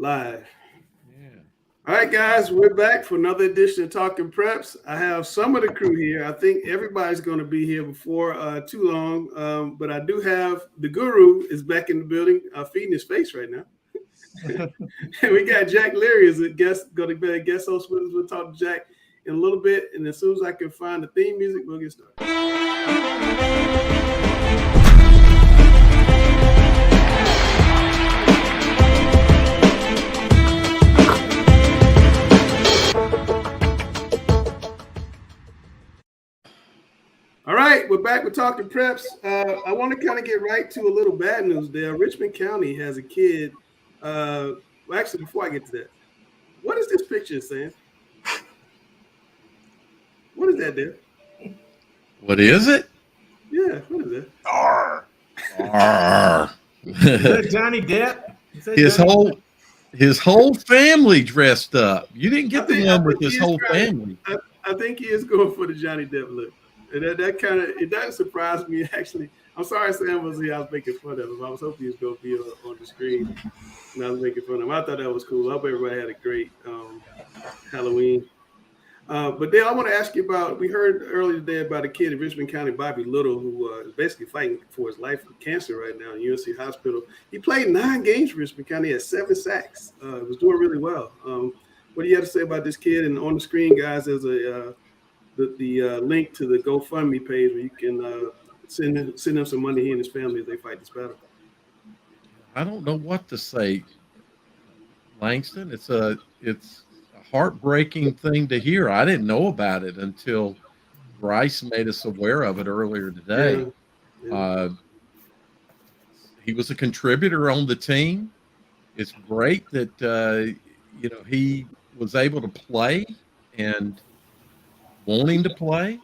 Live. Yeah. All right, guys, we're back for another edition of Talking Preps. I have some of the crew here. I think everybody's going to be here before too long, but I do have the guru is back in the building, feeding his face right now. And we got Jack Leary as a guest, going to be a guest host with us. We'll talk to Jack in a little bit, and as soon as I can find the theme music, we'll get started. All right, we're back. We're talking preps. I want to kind of get right to a little bad news there. Richmond County has a kid. Well, actually, before I get to that, what is this picture saying? What is that there? What is it? Yeah, what is that? Arr. Is that Johnny Depp? His whole family dressed up. You didn't get the one with his whole family. I think he is going for the Johnny Depp look. And that kind of it doesn't surprise me actually. I'm sorry Sam was here. I was making fun of him. I was hoping he was going to be on the screen, and I was making fun of him. I thought that was cool. I hope everybody had a great Halloween. But Dale, I want to ask you about. We heard earlier today about a kid in Richmond County, Bobby Little, who is basically fighting for his life with cancer right now in UNC Hospital. He played 9 games for Richmond County. He had 7 sacks. Was doing really well. What do you have to say about this kid? And on the screen, guys, there's the link to the GoFundMe page where you can send him some money, he and his family, as they fight this battle. I don't know what to say, Langston. It's a heartbreaking thing to hear. I didn't know about it until Grice made us aware of it earlier today. Yeah. He was a contributor on the team. It's great that he was able to play and wanting to play.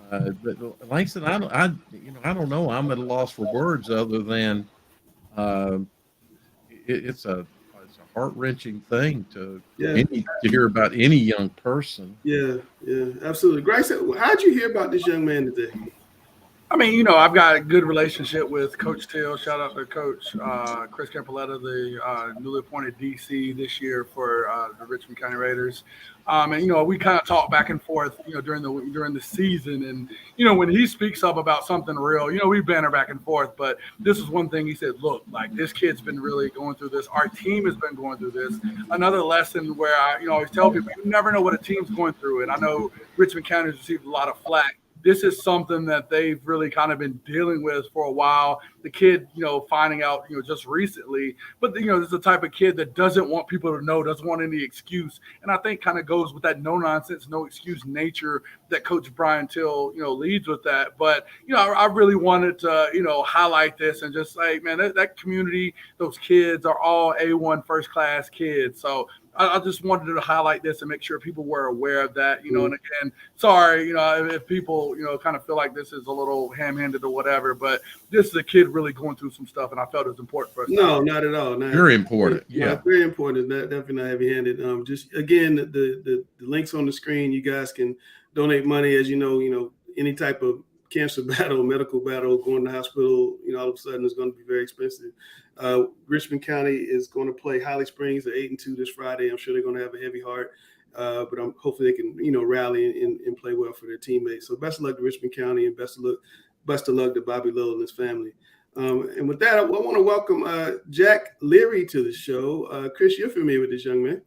But Langston, I don't know. I'm at a loss for words other than it's a heart-wrenching thing to hear about any young person. Yeah, absolutely. Grice, how'd you hear about this young man today? I mean, I've got a good relationship with Coach Till. Shout out to Coach Chris Campoletta, the newly appointed DC this year for the Richmond County Raiders. And we kind of talk back and forth, during the season. And when he speaks up about something real, we banter back and forth. But this is one thing he said. Look, like this kid's been really going through this. Our team has been going through this. Another lesson where I always tell people, you never know what a team's going through. And I know Richmond County has received a lot of flack. This is something that they've really kind of been dealing with for a while. The kid, finding out, just recently. But, this is the type of kid that doesn't want people to know, doesn't want any excuse. And I think kind of goes with that no-nonsense, no-excuse nature that Coach Brian Till, leads with that. But, I really wanted to, highlight this and just say, man, that community, those kids are all A1 first-class kids. So I just wanted to highlight this and make sure people were aware of that, And again, sorry, if people, kind of feel like this is a little ham-handed or whatever, but this is a kid really going through some stuff, and I felt it was important for us. No, not at all. Very important. Yeah, very important. Definitely not heavy-handed. Just again, the links on the screen. You guys can donate money, as you know, any type of cancer battle, medical battle, going to the hospital, all of a sudden is going to be very expensive. Richmond County is going to play Holly Springs at 8-2 this Friday. I'm sure they're going to have a heavy heart, but hopefully they can, rally and play well for their teammates. So best of luck to Richmond County and best of luck to Bobby Little and his family. And with that, I want to welcome Jack Leary to the show. Chris, you're familiar with this young man.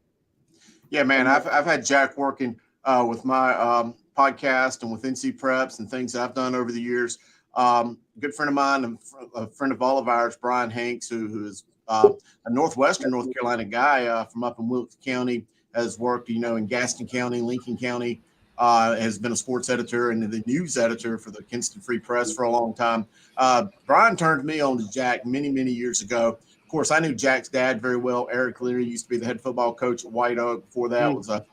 Yeah, man, I've had Jack working with my podcast and with NC Preps and things that I've done over the years. Good friend of mine and a friend of all of ours, Brian Hanks, who is a Northwestern North Carolina guy from up in Wilkes County, has worked, in Gaston County, Lincoln County, has been a sports editor and the news editor for the Kinston Free Press for a long time. Brian turned me on to Jack many, many years ago. Of course, I knew Jack's dad very well. Eric Leary used to be the head football coach at White Oak. Before that was a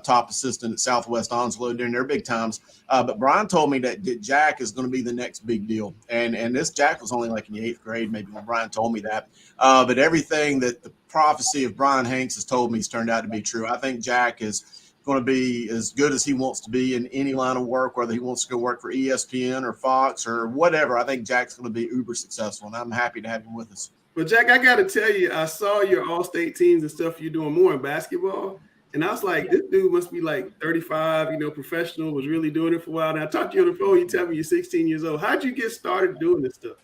top assistant at Southwest Onslow during their big times. But Brian told me that Jack is going to be the next big deal. And this Jack was only like in the 8th grade, maybe, when Brian told me that. But everything that the prophecy of Brian Hanks has told me has turned out to be true. I think Jack is going to be as good as he wants to be in any line of work, whether he wants to go work for ESPN or Fox or whatever. I think Jack's going to be uber successful, and I'm happy to have him with us. But Jack, I got to tell you, I saw your all-state teams and stuff you're doing more in basketball. And I was like, this dude must be like 35, professional, was really doing it for a while. And I talked to you on the phone. You tell me you're 16 years old. How'd you get started doing this stuff?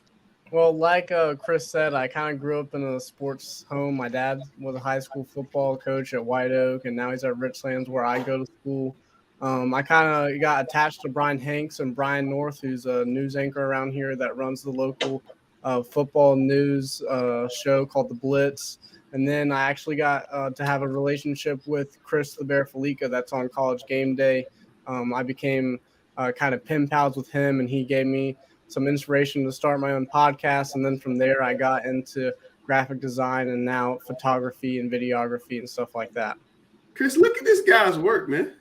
Well, like Chris said, I kind of grew up in a sports home. My dad was a high school football coach at White Oak, and now he's at Richlands where I go to school. I kind of got attached to Brian Hanks and Brian North, who's a news anchor around here that runs the local football news show called The Blitz. And then I actually got to have a relationship with Chris the Bear Felica that's on College Game Day. I became kind of pen pals with him, and he gave me some inspiration to start my own podcast. And then from there, I got into graphic design and now photography and videography and stuff like that. Chris, look at this guy's work, man.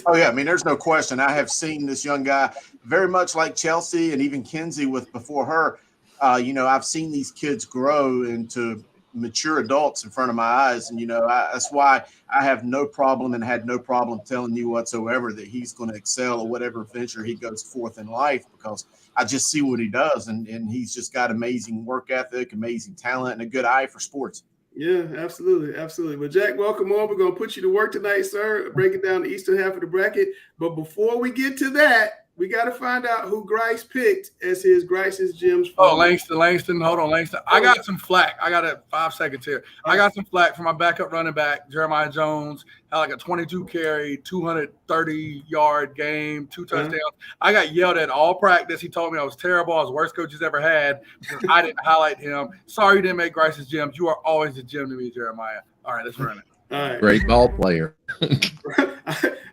Oh, yeah. I mean, there's no question. I have seen this young guy very much like Chelsea and even Kenzie with before her. I've seen these kids grow into mature adults in front of my eyes. And, that's why I have no problem and had no problem telling you whatsoever that he's going to excel at whatever venture he goes forth in life, because I just see what he does. And he's just got amazing work ethic, amazing talent, and a good eye for sports. Yeah, absolutely. Absolutely. Well, Jack, welcome on. We're going to put you to work tonight, sir, breaking down the eastern half of the bracket. But before we get to that, we got to find out who Grice picked as his Grice's Gems. Oh, Langston. Hold on, Langston. I got some flack. I got 5 seconds here. I got some flack from my backup running back, Jeremiah Jones. Had like a 22 carry, 230-yard game, 2 touchdowns. I got yelled at all practice. He told me I was terrible. I was the worst coach he's ever had because I didn't highlight him. Sorry you didn't make Grice's Gems. You are always a gem to me, Jeremiah. All right, let's run it. All right. Great ball player. All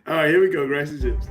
right, here we go. Grice's Gems.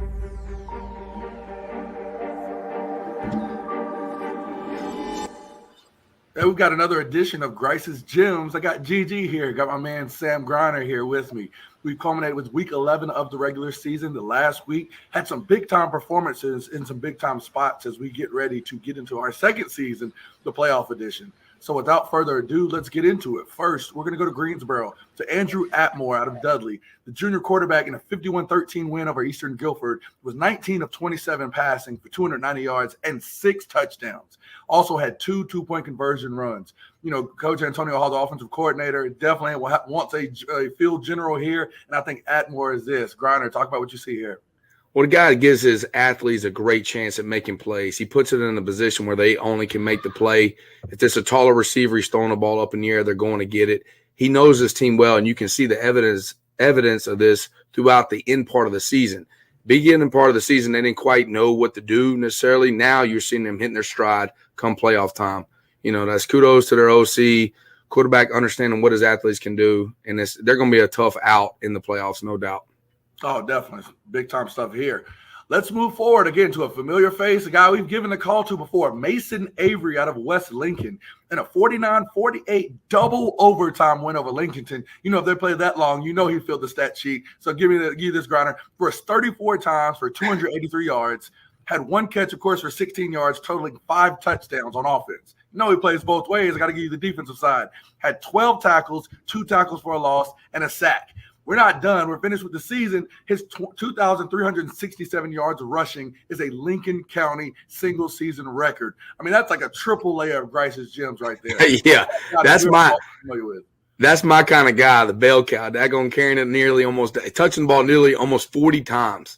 And we've got another edition of Grice's Gems. I got GG here. Got my man Sam Griner here with me. We culminated with week 11 of the regular season. The last week had some big-time performances in some big-time spots as we get ready to get into our second season, the playoff edition. So without further ado, let's get into it. First, we're going to go to Greensboro to Andrew Atmore out of Dudley. The junior quarterback in a 51-13 win over Eastern Guilford was 19 of 27 passing for 290 yards and 6 touchdowns. Also had 2 two-point conversion runs. Coach Antonio Hall, the offensive coordinator, definitely wants a field general here, and I think Atmore is this. Griner, talk about what you see here. Well, the guy gives his athletes a great chance at making plays. He puts it in a position where they only can make the play. If there's a taller receiver, he's throwing the ball up in the air, they're going to get it. He knows his team well, and you can see the evidence of this throughout the end part of the season. Beginning part of the season, they didn't quite know what to do necessarily. Now you're seeing them hitting their stride come playoff time. That's kudos to their OC, quarterback understanding what his athletes can do, and they're going to be a tough out in the playoffs, no doubt. Oh, definitely. Big-time stuff here. Let's move forward again to a familiar face, a guy we've given a call to before, Mason Avery out of West Lincoln, in a 49-48 double overtime win over Lincolnton. If they played that long, he filled the stat sheet. So give this Griner. For 34 times for 283 yards, had 1 catch, of course, for 16 yards, totaling 5 touchdowns on offense. He plays both ways. I got to give you the defensive side. Had 12 tackles, 2 tackles for a loss, and a sack. We're not done. We're finished with the season. His 2,367 yards rushing is a Lincoln County single-season record. I mean, that's like a triple layer of Grice's Gems right there. Yeah, that's my kind of guy, the bell cow. That going carrying it touching the ball nearly almost 40 times.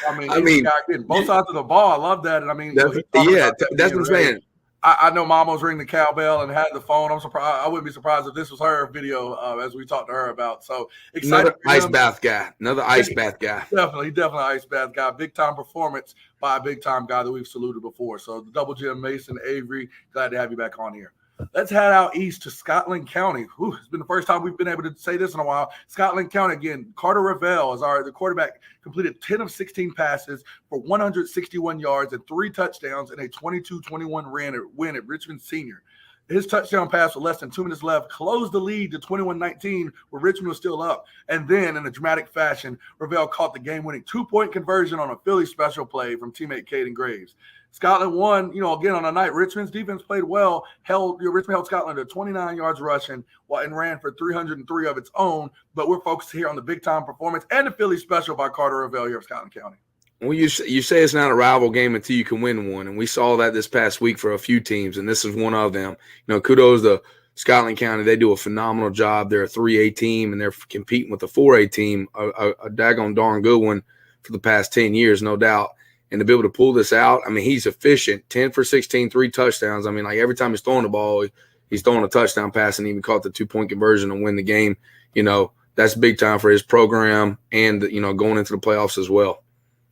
I mean, getting both sides of the ball. I love that. And that's what I'm saying. I know Mama was ringing the cowbell and had the phone. I'm surprised. I wouldn't be surprised if this was her video as we talked to her about. So excited. Another ice bath guy. Definitely ice bath guy. Big time performance by a big time guy that we've saluted before. So the double gem, Mason Avery. Glad to have you back on here. Let's head out east to Scotland County. It's been the first time we've been able to say this in a while. Scotland County again. Carter Ravel is the quarterback. Completed 10 of 16 passes for 161 yards and 3 touchdowns in a 22-21 win at Richmond Senior. His touchdown pass with less than 2 minutes left closed the lead to 21-19, where Richmond was still up. And then, in a dramatic fashion, Ravel caught the game-winning 2-point conversion on a Philly special play from teammate Caden Graves. Scotland won, again on a night. Richmond's defense played well. Richmond held Scotland to 29 yards rushing and ran for 303 of its own. But we're focused here on the big-time performance and the Philly special by Carter Ravel here of Scotland County. Well, you say it's not a rival game until you can win one, and we saw that this past week for a few teams, and this is one of them. Kudos to Scotland County. They do a phenomenal job. They're a 3A team, and they're competing with a 4A team, a daggone darn good one for the past 10 years, no doubt. And to be able to pull this out, I mean, he's efficient, 10 for 16, 3 touchdowns. I mean, like every time he's throwing the ball, he's throwing a touchdown pass and even caught the 2-point conversion to win the game. That's big time for his program and, going into the playoffs as well.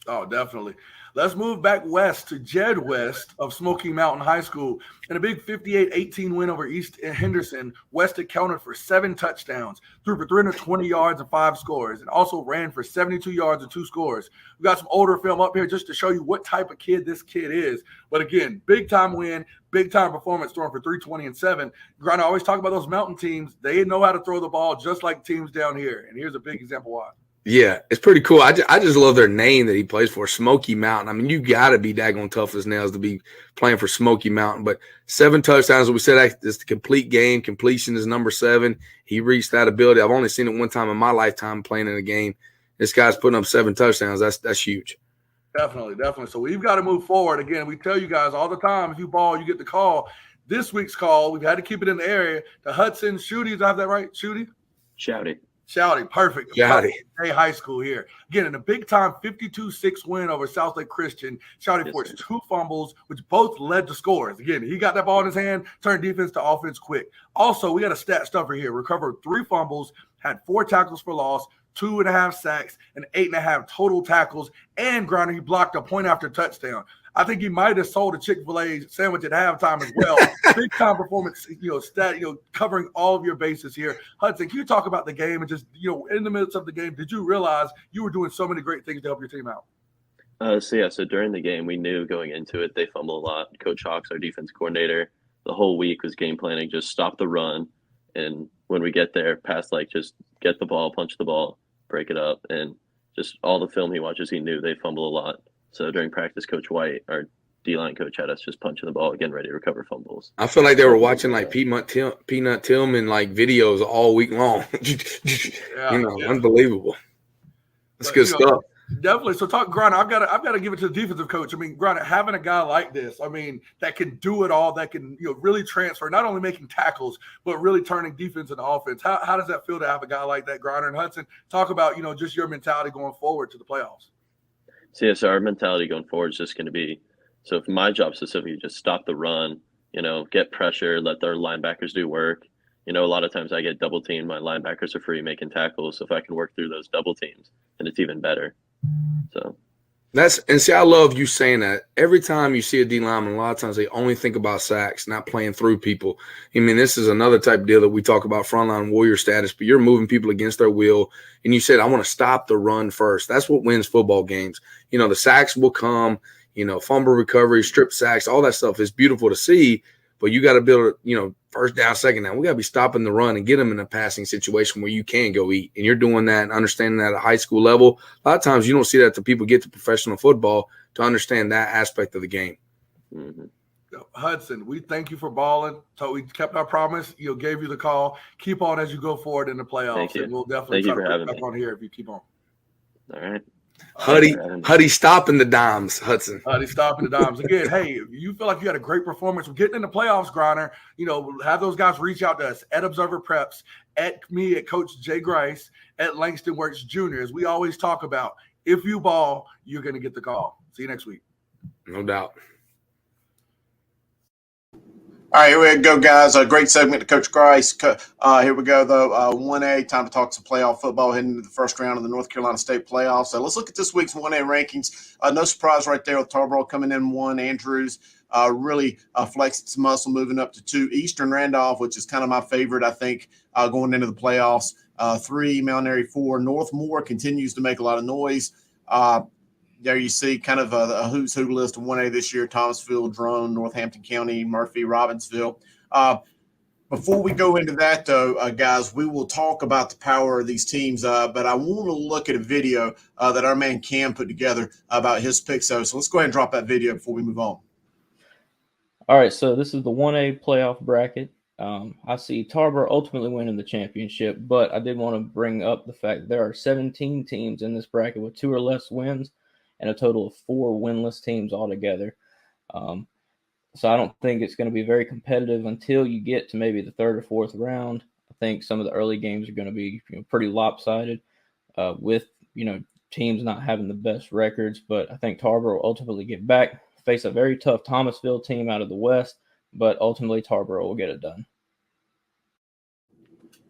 Oh, definitely. Let's move back west to Jed West of Smoky Mountain High School. In a big 58-18 win over East Henderson, West accounted for 7 touchdowns, threw for 320 yards and 5 scores, and also ran for 72 yards and 2 scores. We got some older film up here just to show you what type of kid this kid is. But again, big-time win, big-time performance, throwing for 320 and 7. Grant, I always talk about those mountain teams. They know how to throw the ball just like teams down here, and here's a big example why. Yeah, it's pretty cool. I just love their name that he plays for, Smoky Mountain. I mean, you got to be daggone tough as nails to be playing for Smoky Mountain. But 7 touchdowns, we said that's the complete game. Completion is number 7. He reached that ability. I've only seen it one time in my lifetime playing in a game. This guy's putting up 7 touchdowns. That's huge. Definitely. So we've got to move forward. Again, we tell you guys all the time, if you ball, you get the call. This week's call, we've had to keep it in the area. The Hudson Shooty, do I have that right? Shooty? Shouty, perfect. Shouty. High School here. Again, in a big-time 52-6 win over Southlake Christian, Shouty forced 2 fumbles, which both led to scores. Again, he got that ball in his hand, turned defense to offense quick. Also, we got a stat stuffer here. Recovered 3 fumbles, had 4 tackles for loss, 2.5 sacks, and 8.5 total tackles. And, Griner, he blocked a point after touchdown. I think he might have sold a Chick-fil-A sandwich at halftime as well. Big time performance, covering all of your bases here. Hudson, can you talk about the game and just, in the midst of the game, did you realize you were doing so many great things to help your team out? So during the game, we knew going into it, they fumble a lot. Coach Hawks, our defense coordinator, the whole week was game planning, just stop the run. And when we get there, just get the ball, punch the ball, break it up. And just all the film he watches, he knew they fumble a lot. So during practice, Coach White, our D-line coach, had us just punching the ball, getting ready to recover fumbles. I feel like they were watching like Peanut Tillman like videos all week long. Unbelievable. That's good stuff. Definitely. So talk, Grant. I've got to give it to the defensive coach. I mean, Grant, having a guy like this, I mean, that can do it all, that can really transfer, not only making tackles, but really turning defense into offense. How does that feel to have a guy like that, Grant and Hudson? Talk about just your mentality going forward to the playoffs. So our mentality going forward is just going to be, so for my job specifically, just stop the run, get pressure, let their linebackers do work. A lot of times I get double teamed, my linebackers are free making tackles. So if I can work through those double teams, then it's even better. So I love you saying that. Every time you see a D lineman, a lot of times they only think about sacks, not playing through people. I mean, this is another type of deal that we talk about, frontline warrior status, but you're moving people against their will. And you said, I want to stop the run first. That's what wins football games. The sacks will come, fumble recovery, strip sacks, all that stuff is beautiful to see, but you got to build, first down, second down. We got to be stopping the run and get them in a passing situation where you can go eat. And you're doing that and understanding that at a high school level. A lot of times you don't see that till people get to professional football to understand that aspect of the game. Mm-hmm. Hudson, we thank you for balling. So we kept our promise. Gave you the call. Keep on as you go forward in the playoffs. Thank you. And we'll definitely thank try you to for put back on here if you keep on. All right. Huddy stopping the dimes, Hudson. Huddy stopping the dimes. Again, hey, if you feel like you had a great performance, we're getting in the playoffs, Griner. Have those guys reach out to us at Observer Preps, at me, at Coach Jay Grice, at Langston Works Jr. As we always talk about, if you ball, you're going to get the call. See you next week. No doubt. All right, here we go, guys. A great segment to Coach Grice. Here we go, though. 1A, time to talk some playoff football heading into the first round of the North Carolina State playoffs. So let's look at this week's 1A rankings. No surprise right there with Tarboro coming in 1. Andrews really flexing some muscle, moving up to 2. Eastern Randolph, which is kind of my favorite, I think, going into the playoffs. 3, Mount Airy 4. Northmore continues to make a lot of noise. There you see kind of a who's who list of 1A this year: Thomasville, Drone, Northampton County, Murphy, Robbinsville. Before we go into that, though, guys, we will talk about the power of these teams, but I want to look at a video that our man Cam put together about his picks. So let's go ahead and drop that video before we move on. All right, so this is the 1A playoff bracket. I see Tarboro ultimately winning the championship, but I did want to bring up the fact that there are 17 teams in this bracket with 2 or less wins. and a total of 4 winless teams altogether. So I don't think it's going to be very competitive until you get to maybe the 3rd or 4th round. I think some of the early games are going to be pretty lopsided with teams not having the best records. But I think Tarboro will ultimately get back, face a very tough Thomasville team out of the West, but ultimately Tarboro will get it done.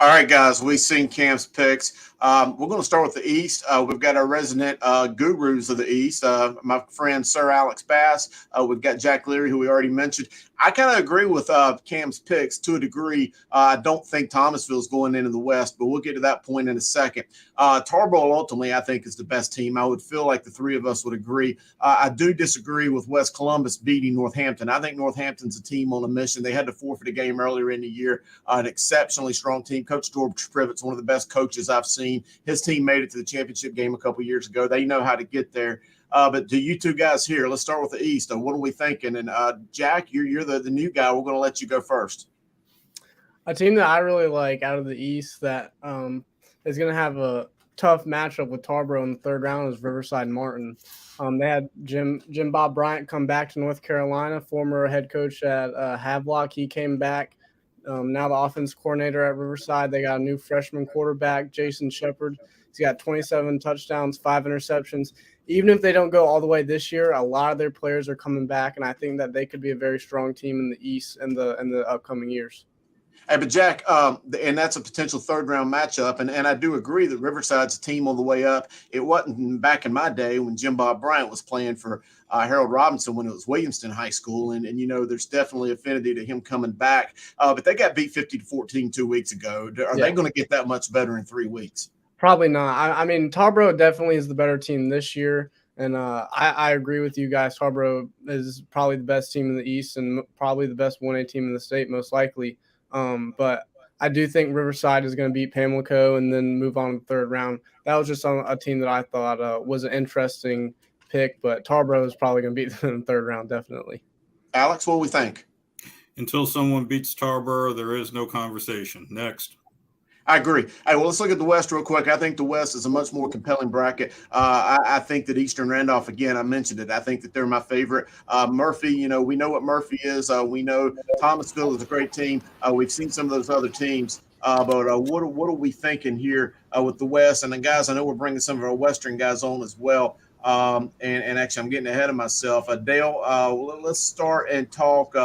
All right, guys, we've seen Cam's picks. We're going to start with the East. We've got our resident gurus of the East, my friend Sir Alex Bass. We've got Jack Leary, who we already mentioned. I kind of agree with Cam's picks to a degree. I don't think Thomasville's going into the West, but we'll get to that point in a second. Tarboro, ultimately, I think is the best team. I would feel like the three of us would agree. I do disagree with West Columbus beating Northampton. I think Northampton's a team on a mission. They had to forfeit a game earlier in the year. An exceptionally strong team. Coach George Privett's one of the best coaches I've seen. His team made it to the championship game a couple years ago. They know how to get there. But to you two guys here, let's start with the East. What are we thinking? And Jack, you're the new guy. We're going to let you go first. A team that I really like out of the East that is going to have a tough matchup with Tarboro in the 3rd round is Riverside Martin. They had Jim Bob Bryant come back to North Carolina, former head coach at Havelock. He came back. Now the offense coordinator at Riverside. They got a new freshman quarterback, Jason Shepard. He's got 27 touchdowns, 5 interceptions. Even if they don't go all the way this year, a lot of their players are coming back, and I think that they could be a very strong team in the East in the upcoming years. Hey, but Jack, and that's a potential 3rd round matchup. And I do agree that Riverside's a team on the way up. It wasn't back in my day when Jim Bob Bryant was playing for Harold Robinson when it was Williamston High School. And there's definitely affinity to him coming back. But they got beat 50-14 2 weeks ago. Are they going to get that much better in 3 weeks? Probably not. I mean, Tarboro definitely is the better team this year. And I agree with you guys. Tarboro is probably the best team in the East and probably the best 1A team in the state, most likely. But I do think Riverside is going to beat Pamlico and then move on to the 3rd round. That was just a team that I thought was an interesting pick, but Tarboro is probably going to beat them in the 3rd round, definitely. Alex, what do we think? Until someone beats Tarboro, there is no conversation. Next. I agree. Hey, well, let's look at the West real quick. I think the West is a much more compelling bracket. I think that Eastern Randolph, again, I mentioned it. I think that they're my favorite. Murphy, we know what Murphy is. We know Thomasville is a great team. We've seen some of those other teams. But what are we thinking here with the West? And then, guys, I know we're bringing some of our Western guys on as well. And actually, I'm getting ahead of myself. Dale, let's start and talk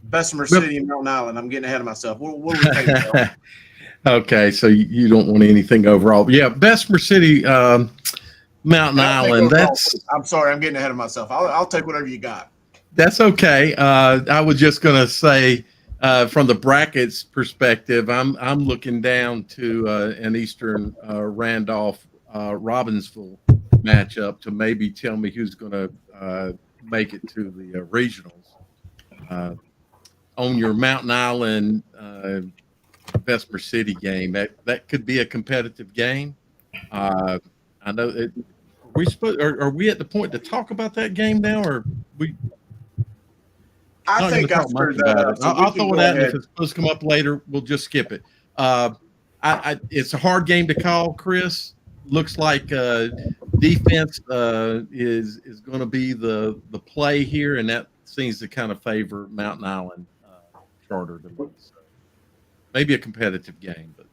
Bessemer City and Mountain Island. I'm getting ahead of myself. What do we think? Okay, so you don't want anything overall. Yeah, Bessemer City, Mountain Island. I'm sorry, I'm getting ahead of myself. I'll take whatever you got. That's okay. I was just going to say, from the brackets perspective, I'm looking down to an Eastern Randolph Robbinsville matchup to maybe tell me who's going to make it to the regionals. On your Mountain Island Bessemer City game, that could be a competitive game. I know it. Are we at the point to talk about that game now, or we? I think after that, I'll throw it out. If it's supposed to come up later, we'll just skip it. It's a hard game to call, Chris. Looks like defense is going to be the play here, and that seems to kind of favor Mountain Island Charter to me. So maybe a competitive game, but.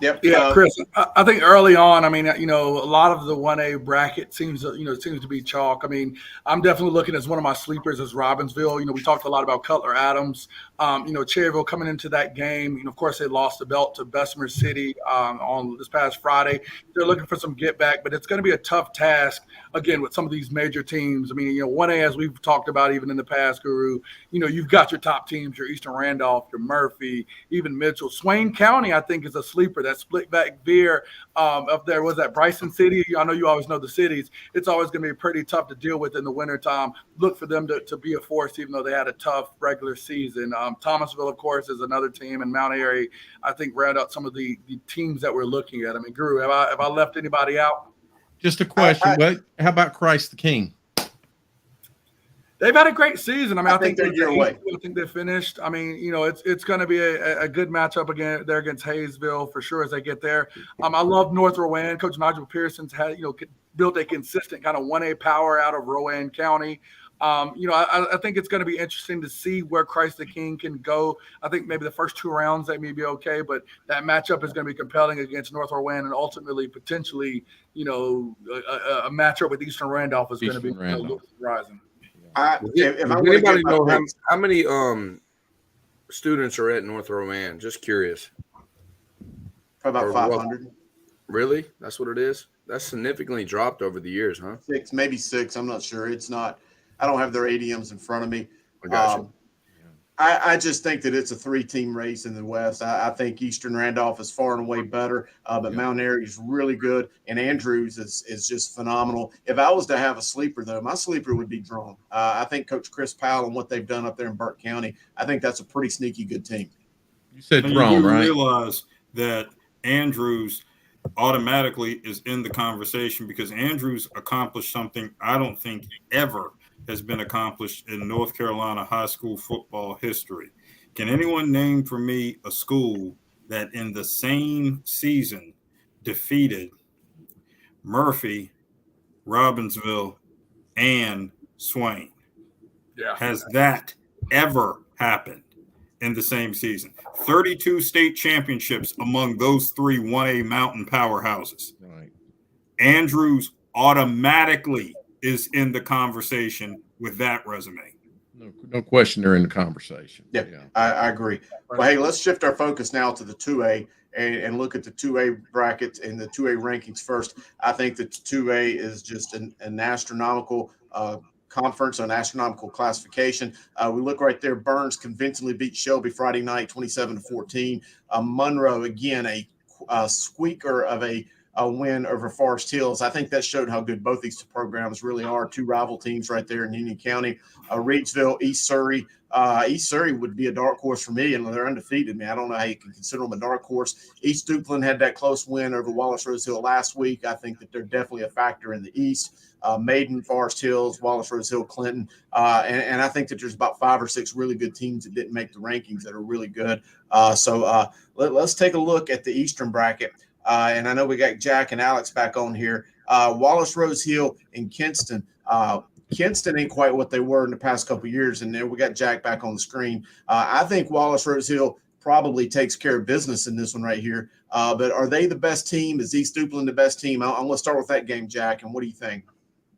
Yep. Yeah, Chris, I think early on, I mean, a lot of the 1A bracket seems to be chalk. I mean, I'm definitely looking as one of my sleepers as Robbinsville. We talked a lot about Cutler Adams. Cherryville coming into that game. Of course, they lost the belt to Bessemer City on this past Friday. They're looking for some get back, but it's going to be a tough task, again, with some of these major teams. I mean, 1A, as we've talked about even in the past, Guru, you've got your top teams, your Eastern Randolph, your Murphy, even Mitchell. Swain County, I think, is a sleeper. That split back veer up there was that Bryson City. I know you always know the cities. It's always going to be pretty tough to deal with in the wintertime. Look for them to be a force, even though they had a tough regular season. Thomasville, of course, is another team, and Mount Airy, I think, round out some of the teams that we're looking at. I mean, Guru, have I left anybody out? Just a question. How about Christ the King? They've had a great season. I mean, I think they're a year away. I think they finished. I mean, it's going to be a good matchup again there against Hayesville for sure as they get there. I love North Rowan. Coach Nigel Pearson's had built a consistent kind of 1A power out of Rowan County. I think it's going to be interesting to see where Christ the King can go. I think maybe the first 2 rounds they may be okay, but that matchup is going to be compelling against North Rowan, and ultimately potentially, a matchup with Eastern Randolph is going to be a little surprising. Does anybody know how many students are at North Rowan? Just curious. Probably about 500. Really? That's what it is? That's significantly dropped over the years, huh? 6, maybe 6. I'm not sure. It's not. I don't have their ADMs in front of me. I got you. I just think that it's a 3-team race in the West. I think Eastern Randolph is far and away better, but Mount Airy is really good, and Andrews is just phenomenal. If I was to have a sleeper, though, my sleeper would be Drone. I think Coach Chris Powell and what they've done up there in Burke County, I think that's a pretty sneaky good team. You said Drone, right? You realize that Andrews automatically is in the conversation because Andrews accomplished something I don't think ever has been accomplished in North Carolina high school football history. Can anyone name for me a school that in the same season defeated Murphy, Robbinsville, and Swain? Yeah. Has that ever happened in the same season? 32 state championships among those 3 1A mountain powerhouses. Right. Andrews automatically is in the conversation with that resume. No question they're in the conversation. Yeah. I agree. Well, hey, let's shift our focus now to the 2A and look at the 2A brackets and the 2A rankings first. I think that 2A is just an astronomical conference, an astronomical classification. We look right there. Burns convincingly beat Shelby Friday night, 27-14. Monroe, again, a squeaker of a win over Forest Hills. I think that showed how good both these 2 programs really are. 2 rival teams right there in Union County. Reedsville, East Surrey. East Surrey would be a dark horse for me, and they're undefeated. Man, I don't know how you can consider them a dark horse. East Duplin had that close win over Wallace Rose Hill last week. I think that they're definitely a factor in the East. Maiden, Forest Hills, Wallace Rose Hill, Clinton. And I think that there's about 5 or 6 really good teams that didn't make the rankings that are really good. So let's take a look at the Eastern bracket. And I know we got Jack and Alex back on here. Wallace Rose Hill and Kinston. Kinston ain't quite what they were in the past couple of years, and there we got Jack back on the screen. I think Wallace Rose Hill probably takes care of business in this one right here. But are they the best team? Is East Duplin the best team? I'm going to start with that game, Jack, and what do you think?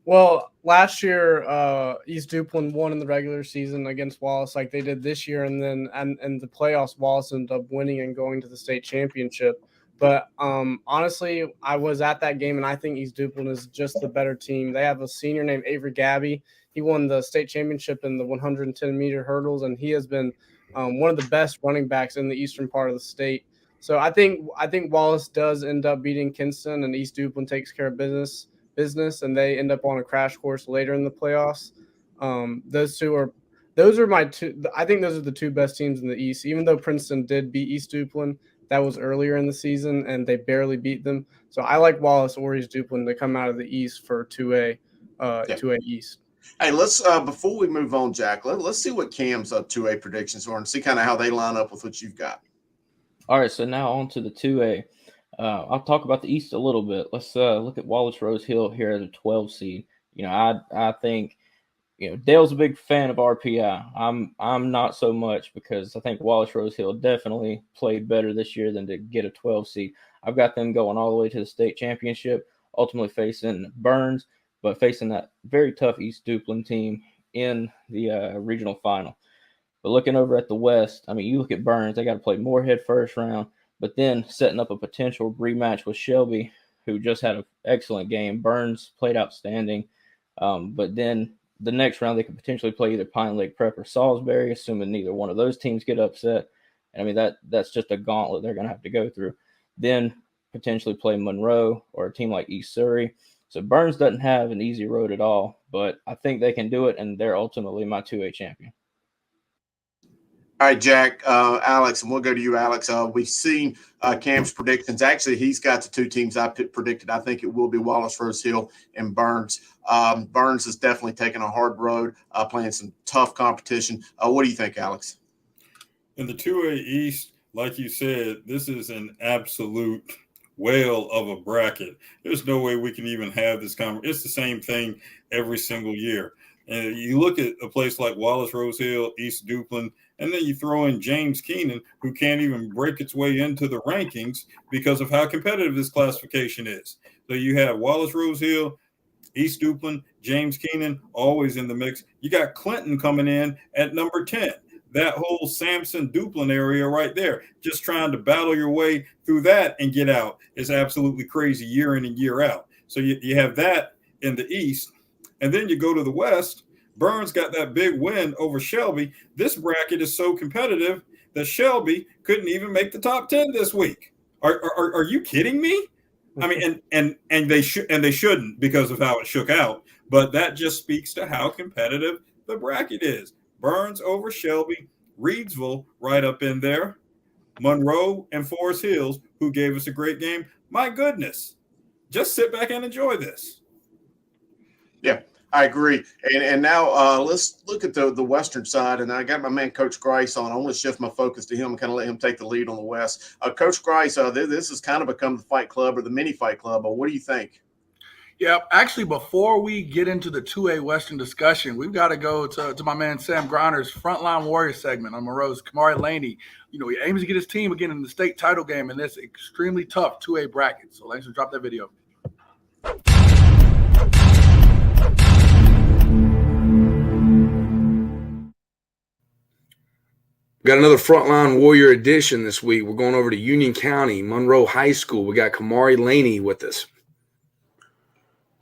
Well, last year, East Duplin won in the regular season against Wallace like they did this year, and then and the playoffs, Wallace ended up winning and going to the state championship. But honestly, I was at that game, and I think East Duplin is just the better team. They have a senior named Avery Gabby. He won the state championship in the 110-meter hurdles, and he has been one of the best running backs in the eastern part of the state. So I think Wallace does end up beating Kinston, and East Duplin takes care of business, and they end up on a crash course later in the playoffs. Those are my 2. I think those are the 2 best teams in the East. Even though Princeton did beat East Duplin, that was earlier in the season, and they barely beat them. So I like Wallace or East Duplin to come out of the East for 2A, 2A East. Hey, let's before we move on, Jack, let's see what Cam's 2A predictions are and see kind of how they line up with what you've got. All right, so now on to the 2A. I'll talk about the East a little bit. Let's look at Wallace Rose Hill here as a 12 seed. I think Dale's a big fan of RPI. I'm not so much, because I think Wallace Rose Hill definitely played better this year than to get a 12 seed. I've got them going all the way to the state championship, ultimately facing Burns, but facing that very tough East Duplin team in the regional final. But looking over at the West, I mean, you look at Burns, they got to play Moorhead first round, but then setting up a potential rematch with Shelby, who just had an excellent game. Burns played outstanding, but then the next round, they could potentially play either Pine Lake Prep or Salisbury, assuming neither one of those teams get upset. And I mean, that's just a gauntlet they're going to have to go through. Then potentially play Monroe or a team like East Surrey. So Burns doesn't have an easy road at all, but I think they can do it, and they're ultimately my 2A champion. All right, Jack, Alex, and we'll go to you, Alex. We've seen Cam's predictions. Actually, he's got the two teams I predicted. I think it will be Wallace Rose Hill and Burns. Burns is definitely taking a hard road, playing some tough competition. What do you think, Alex? In the 2A East, like you said, this is an absolute whale of a bracket. There's no way we can even have this conversation. It's the same thing every single year. And you look at a place like Wallace Rose Hill, East Duplin, and then you throw in James Keenan, who can't even break its way into the rankings because of how competitive this classification is. So you have Wallace Rose Hill, East Duplin, James Keenan, always in the mix. You got Clinton coming in at number 10. That whole Sampson Duplin area right there, just trying to battle your way through that and get out is absolutely crazy year in and year out. So you have that in the East. And then you go to the West. Burns got that big win over Shelby. This bracket is so competitive that Shelby couldn't even make the top 10 this week. Are you kidding me? I mean, and they shouldn't because of how it shook out. But that just speaks to how competitive the bracket is. Burns over Shelby, Reedsville right up in there, Monroe and Forest Hills, who gave us a great game. My goodness, just sit back and enjoy this. Yeah, I agree. And now let's look at the Western side. And I got my man Coach Grice on. I want to shift my focus to him and kind of let him take the lead on the West. Coach Grice, this has kind of become the Fight Club or the mini Fight Club. What do you think? Yeah, actually, before we get into the 2A Western discussion, we've got to go to my man Sam Griner's Frontline Warrior segment on Monroe's Kamari Laney. You know, he aims to get his team again in the state title game in this extremely tough 2A bracket. So let's drop that video. Got another Frontline Warrior edition this week. We're going over to Union County, Monroe High School. We got Kamari Laney with us.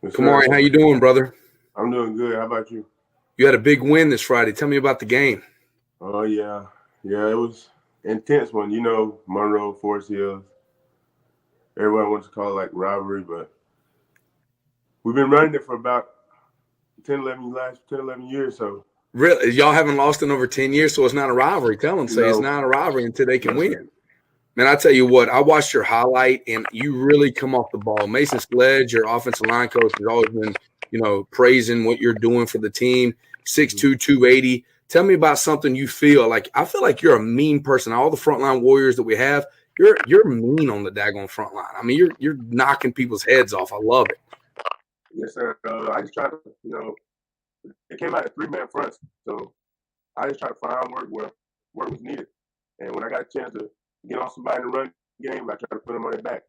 Yes, Kamari, sir. how you doing, brother? I'm doing good. How about you? You had a big win this Friday. Tell me about the game. Oh, yeah. Yeah, it was intense one. You know, Monroe, Forest Hills. Everyone wants to call it like rivalry, but we've been running it for about 10, 11 years. So Really? Y'all haven't lost in over 10 years, so it's not a rivalry. Tell them, say it's not a rivalry until they can win. Man, I tell you what, I watched your highlight, and you really come off the ball. Mason Sledge, your offensive line coach, has always been, praising what you're doing for the team. 6'2", 280. Tell me about something you feel like. I feel like you're a mean person. All the frontline warriors that we have, you're mean on the daggone front line. I mean, you're knocking people's heads off. I love it. yes, sir. I just tried to, it came out of 3-man fronts. So I just tried to find where was needed. And when I got a chance to get on somebody to run the game, I tried to put them on their back.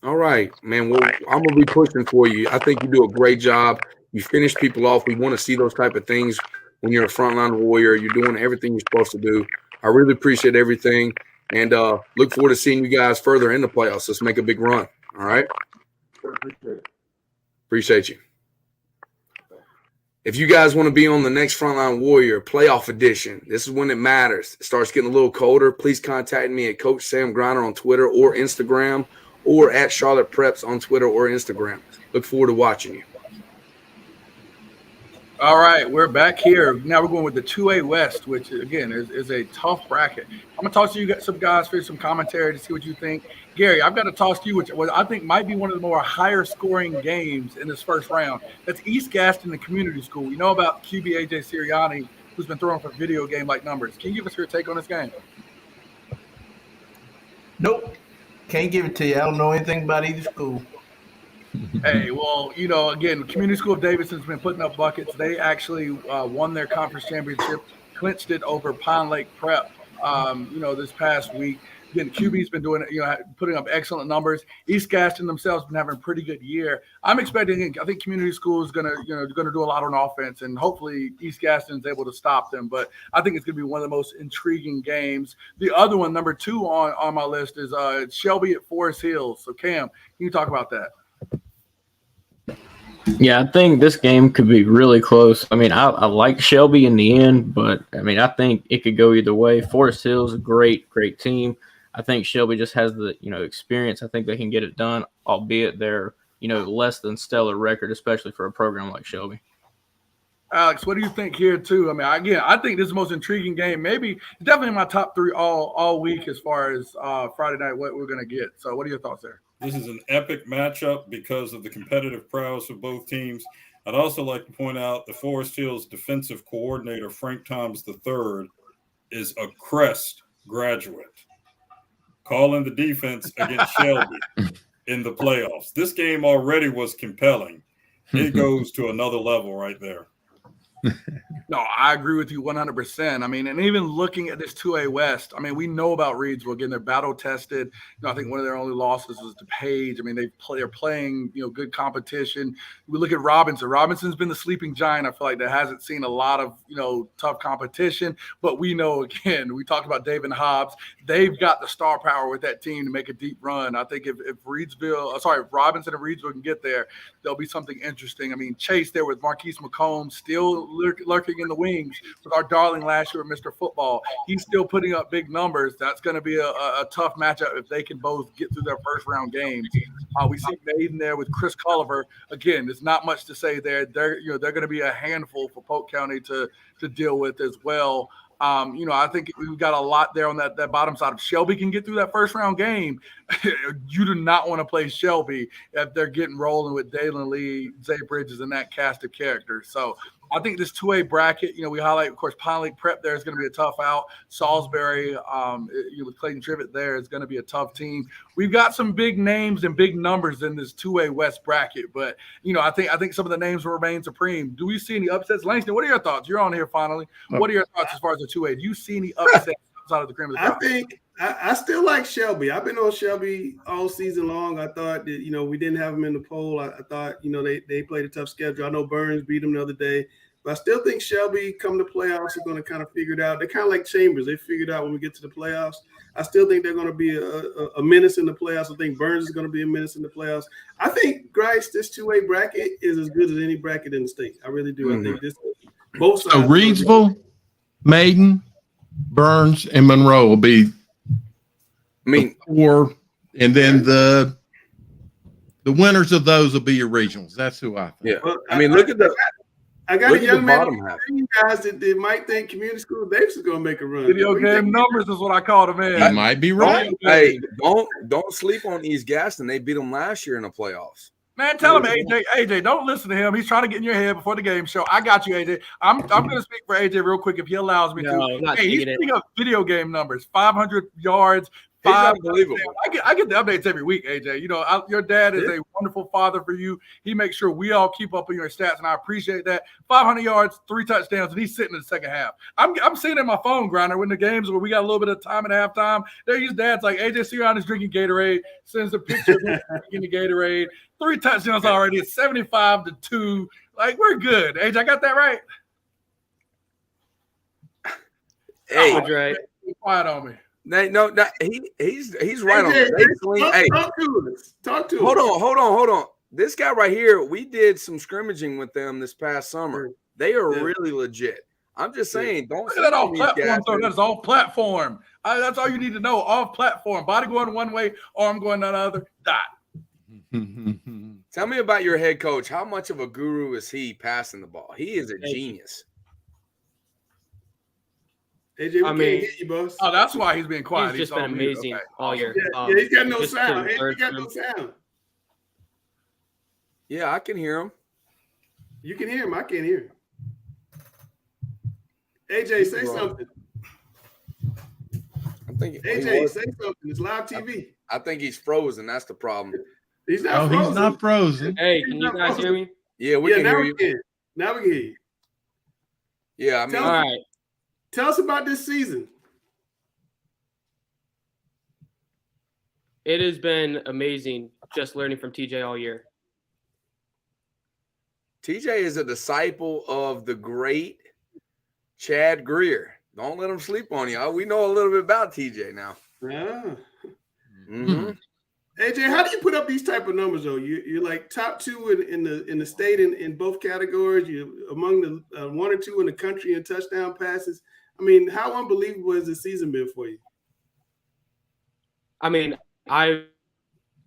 All right, man. Well, I'm going to be pushing for you. I think you do a great job. You finish people off. We want to see those type of things when you're a frontline warrior. You're doing everything you're supposed to do. I really appreciate everything, and look forward to seeing you guys further in the playoffs. Let's make a big run. All right? Sure, appreciate it. Appreciate you. If you guys want to be on the next Frontline Warrior playoff edition, this is when it matters. It starts getting a little colder. Please contact me at Coach Sam Griner on Twitter or Instagram, or at Charlotte Preps on Twitter or Instagram. Look forward to watching you. All right, we're back here. Now we're going with the 2A West, which, again, is a tough bracket. I'm going to toss to you some guys for some commentary to see what you think. Gary, I've got to toss to you, which I think might be one of the more higher-scoring games in this first round. That's East Gaston, the community school. You know about QB A.J. Sirianni, who's been throwing for video game-like numbers. Can you give us your take on this game? Nope. Can't give it to you. I don't know anything about either school. Hey, well, again, Community School of Davidson's been putting up buckets. They actually won their conference championship, clinched it over Pine Lake Prep, this past week. Again, QB's been doing it, putting up excellent numbers. East Gaston themselves been having a pretty good year. I'm expecting, I think Community School is gonna do a lot on offense, and hopefully East Gaston's able to stop them. But I think it's gonna be one of the most intriguing games. The other one, number 2 on my list, is Shelby at Forest Hills. So Cam, can you talk about that? Yeah, I think this game could be really close. I mean, I like Shelby in the end, but I mean, I think it could go either way. Forest Hills, a great team. I think Shelby just has the experience. I think they can get it done, albeit they're less than stellar record, especially for a program like Shelby. Alex, what do you think here too? I mean, again, I think this is the most intriguing game. Maybe definitely my top 3 all week as far as Friday night what we're gonna get. So, what are your thoughts there? This is an epic matchup because of the competitive prowess of both teams. I'd also like to point out the Forest Hills defensive coordinator, Frank Thomas III, is a Crest graduate, calling the defense against Shelby in the playoffs. This game already was compelling. It goes to another level right there. No, I agree with you 100%. I mean, and even looking at this 2A West, I mean, we know about Reedsville. Again, they're battle tested. You know, I think one of their only losses was to Page. I mean, they're playing, you know, good competition. We look at Robinson. Robinson's been the sleeping giant. I feel like that hasn't seen a lot of, you know, tough competition. But we know, again, we talked about David Hobbs. They've got the star power with that team to make a deep run. I think if Robinson and Reedsville can get there, there'll be something interesting. I mean, Chase there with Marquise McComb still lurking in the wings with our darling last year, Mr. Football. He's still putting up big numbers. That's going to be a tough matchup if they can both get through their first round games. We see Maiden there with Chris Culliver. Again, there's not much to say there. They're going to be a handful for Polk County to deal with as well. You know, I think we've got a lot there on that bottom side. If Shelby can get through that first round game, you do not want to play Shelby if they're getting rolling with Dalen Lee, Zay Bridges, and that cast of characters. So I think this 2A bracket, you know, we highlight, of course, Pine Lake Prep there is going to be a tough out. Salisbury, with Clayton Trivet there is going to be a tough team. We've got some big names and big numbers in this 2A West bracket, but, you know, I think some of the names will remain supreme. Do we see any upsets? Langston, what are your thoughts? You're on here finally. What are your thoughts as far as the 2A? Do you see any upsets outside of the cream of the crop? I think I still like Shelby. I've been on Shelby all season long. I thought that, you know, we didn't have them in the poll. I thought, you know, they played a tough schedule. I know Burns beat them the other day. But I still think Shelby, come to playoffs, are going to kind of figure it out. They're kind of like Chambers. They figured out when we get to the playoffs. I still think they're going to be a menace in the playoffs. I think Burns is going to be a menace in the playoffs. I think Grice, this 2A bracket is as good as any bracket in the state. I really do. I think this both sides. So Reedsville, Maiden, Burns, and Monroe will be the 4, and then the winners of those will be your regionals. That's who I think. Yeah. Well, I mean, look at the I got a young man bottom half. you guys that might think community school Davis is going to make a run. Video game numbers is what I call them, man. You might be right. Hey, don't sleep on East Gaston. They beat them last year in the playoffs. Man, tell him, AJ, don't listen to him. He's trying to get in your head before the game show. I got you, AJ. I'm going to speak for AJ real quick if he allows me to. Hey, he's putting up video game numbers, 500 yards. He's unbelievable. I get the updates every week, AJ. You know, your dad is a wonderful father for you. He makes sure we all keep up on your stats, and I appreciate that. 500 yards, 3 touchdowns, and he's sitting in the second half. I'm seeing it in my phone, Grinder, when the games where we got a little bit of time at halftime. There his dad's like, AJ Sion is drinking Gatorade, sends a picture of him drinking the Gatorade. 3 touchdowns already. It's 75-2. Like, we're good. AJ, I got that right? Hey, right. Quiet on me. No, he's right on. Talk to us. Hold on. This guy right here, we did some scrimmaging with them this past summer. They are really legit. I'm just saying, don't look at that off platform. So that's off platform. That's all you need to know. Off platform. Body going one way, arm going another. Dot. Tell me about your head coach. How much of a guru is he passing the ball? He is a genius. AJ, we can't hear you, boss. Oh, that's why he's being quiet. He's just been amazing all year. Yeah, he's got no sound. He got no sound. Yeah, I can hear him. You can hear him. I can't hear him. AJ, say something. AJ, say something. It's live TV. I think he's frozen. That's the problem. He's not frozen. He's not frozen. Hey, can you guys hear me? Yeah, we can hear you. Now we can hear you. Yeah, I mean, all right. Tell us about this season. It has been amazing just learning from TJ all year. TJ is a disciple of the great Chad Greer. Don't let him sleep on you. We know a little bit about TJ now. Yeah. Mm-hmm. AJ, how do you put up these type of numbers though? You're like top 2 in the state in both categories. You're among the 1 or 2 in the country in touchdown passes. I mean, how unbelievable has the season been for you? I mean, I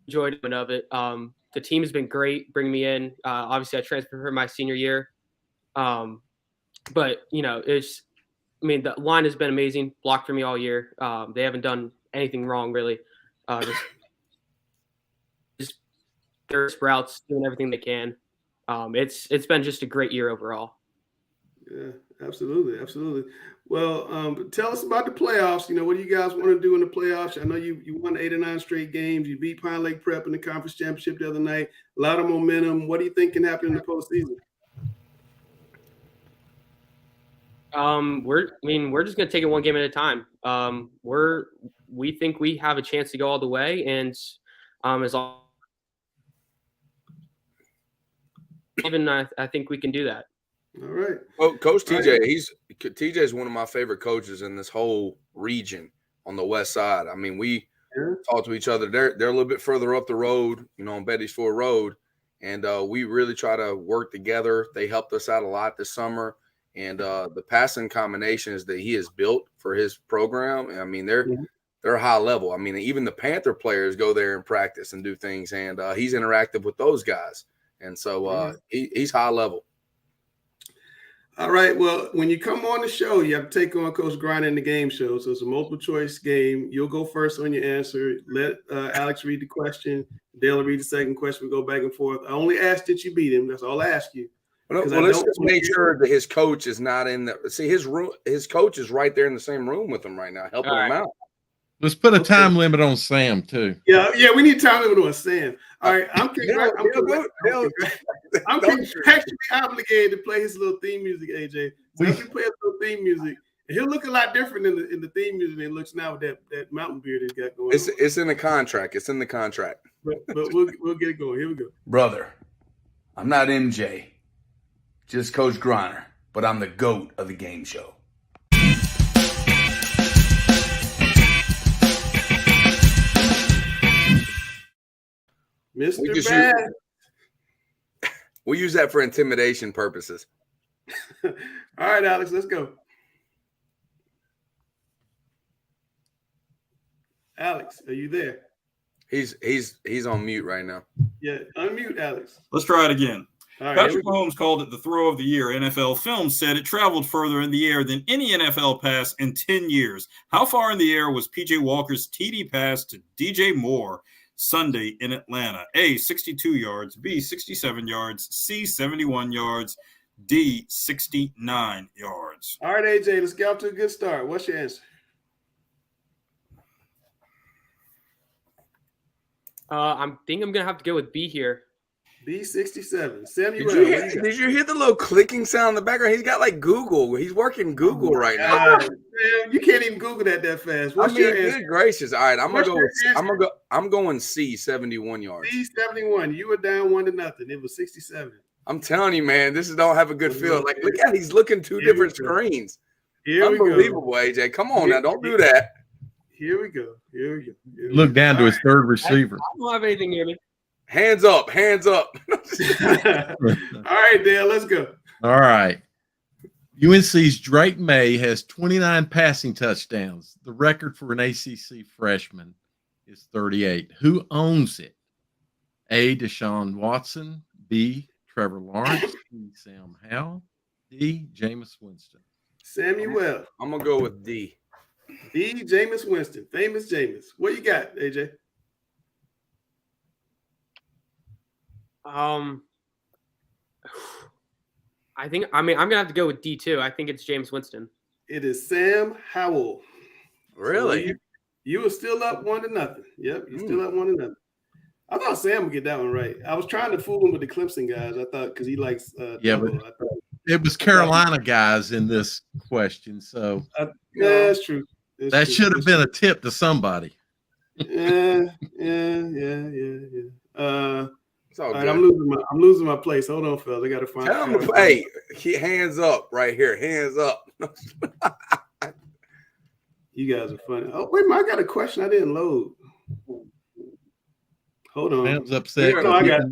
enjoyed it of it. The team has been great bringing me in. Obviously, I transferred for my senior year. but the line has been amazing, blocked for me all year. They haven't done anything wrong really. Just their sprouts doing everything they can. It's been just a great year overall. Yeah, absolutely. Well, tell us about the playoffs. What do you guys want to do in the playoffs? I know you won 8 or 9 straight games. You beat Pine Lake Prep in the conference championship the other night. A lot of momentum. What do you think can happen in the postseason? We're just gonna take it one game at a time. We think we have a chance to go all the way, and as long I think we can do that. All right. Well, Coach TJ, TJ is one of my favorite coaches in this whole region on the west side. I mean, we talk to each other. They're a little bit further up the road, on Bettysville Road, and we really try to work together. They helped us out a lot this summer, and the passing combinations that he has built for his program, I mean, they're high level. I mean, even the Panther players go there and practice and do things, and he's interactive with those guys, and so he's high level. All right. Well, when you come on the show, you have to take on Coach Griner in the game show. So it's a multiple choice game. You'll go first on your answer. Let Alex read the question. Dale will read the second question. We go back and forth. I only ask that you beat him. That's all I ask you. Well, let's just make sure that his coach is not in the – see, his coach is right there in the same room with him right now, helping him out. Let's put a time limit on Sam, too. Yeah, we need time limit on Sam. All right, I'm contractually obligated to play his little theme music, AJ. So if you play his little theme music, he'll look a lot different in the theme music than it looks now with that mountain beard he's got going on. It's in the contract. It's in the contract. But we'll get it going. Here we go. Brother, I'm not MJ, just Coach Griner, but I'm the GOAT of the game show. Mr. Bad. We'll use that for intimidation purposes. All right, Alex, let's go. Alex, are you there? He's on mute right now. Yeah, unmute Alex. Let's try it again. All right, Patrick Mahomes called it the throw of the year. NFL Films said it traveled further in the air than any NFL pass in 10 years. How far in the air was P.J. Walker's TD pass to DJ Moore Sunday in Atlanta? A, 62 yards, B, 67 yards, C, 71 yards, D, 69 yards. All right, AJ, let's get off to a good start. What's your answer? I think I'm going to have to go with B here. B, 67. Samuel, did you hear the little clicking sound in the background? He's got like Google. He's working Google right now. Man, you can't even Google that fast. What's your answer? Good gracious. All right, I'm going C, 71 yards. C, 71. You were down 1-0. It was 67. I'm telling you, man, this don't have a good feel. Like, look at he's looking two different screens. Unbelievable, AJ. Come on now, don't do that. Here we go. Look down to his third receiver. I don't have anything near me. Hands up. All right, Dale, let's go. All right. UNC's Drake May has 29 passing touchdowns. The record for an ACC freshman is 38. Who owns it? A, Deshaun Watson, B, Trevor Lawrence, C, Sam Howell, D, Jameis Winston. Samuel. I'm going to go with D. D, Jameis Winston. Famous Jameis. What you got, AJ? I'm gonna have to go with D too. I think it's Jameis Winston. It is Sam Howell. Really? So you were still up 1-0. Yep, you're still up 1-0. I thought Sam would get that one right. I was trying to fool him with the Clemson guys. I thought because he likes but it was Carolina guys in this question, so that's true. That should have been a tip to somebody. Yeah. It's all all good. right, I'm losing my place. Hold on, fellas. I gotta find. Tell him to hey, hands up right here. Hands up. You guys are funny. Oh wait a minute, I got a question I didn't load. Hold on. Sam's upset. No, I got it.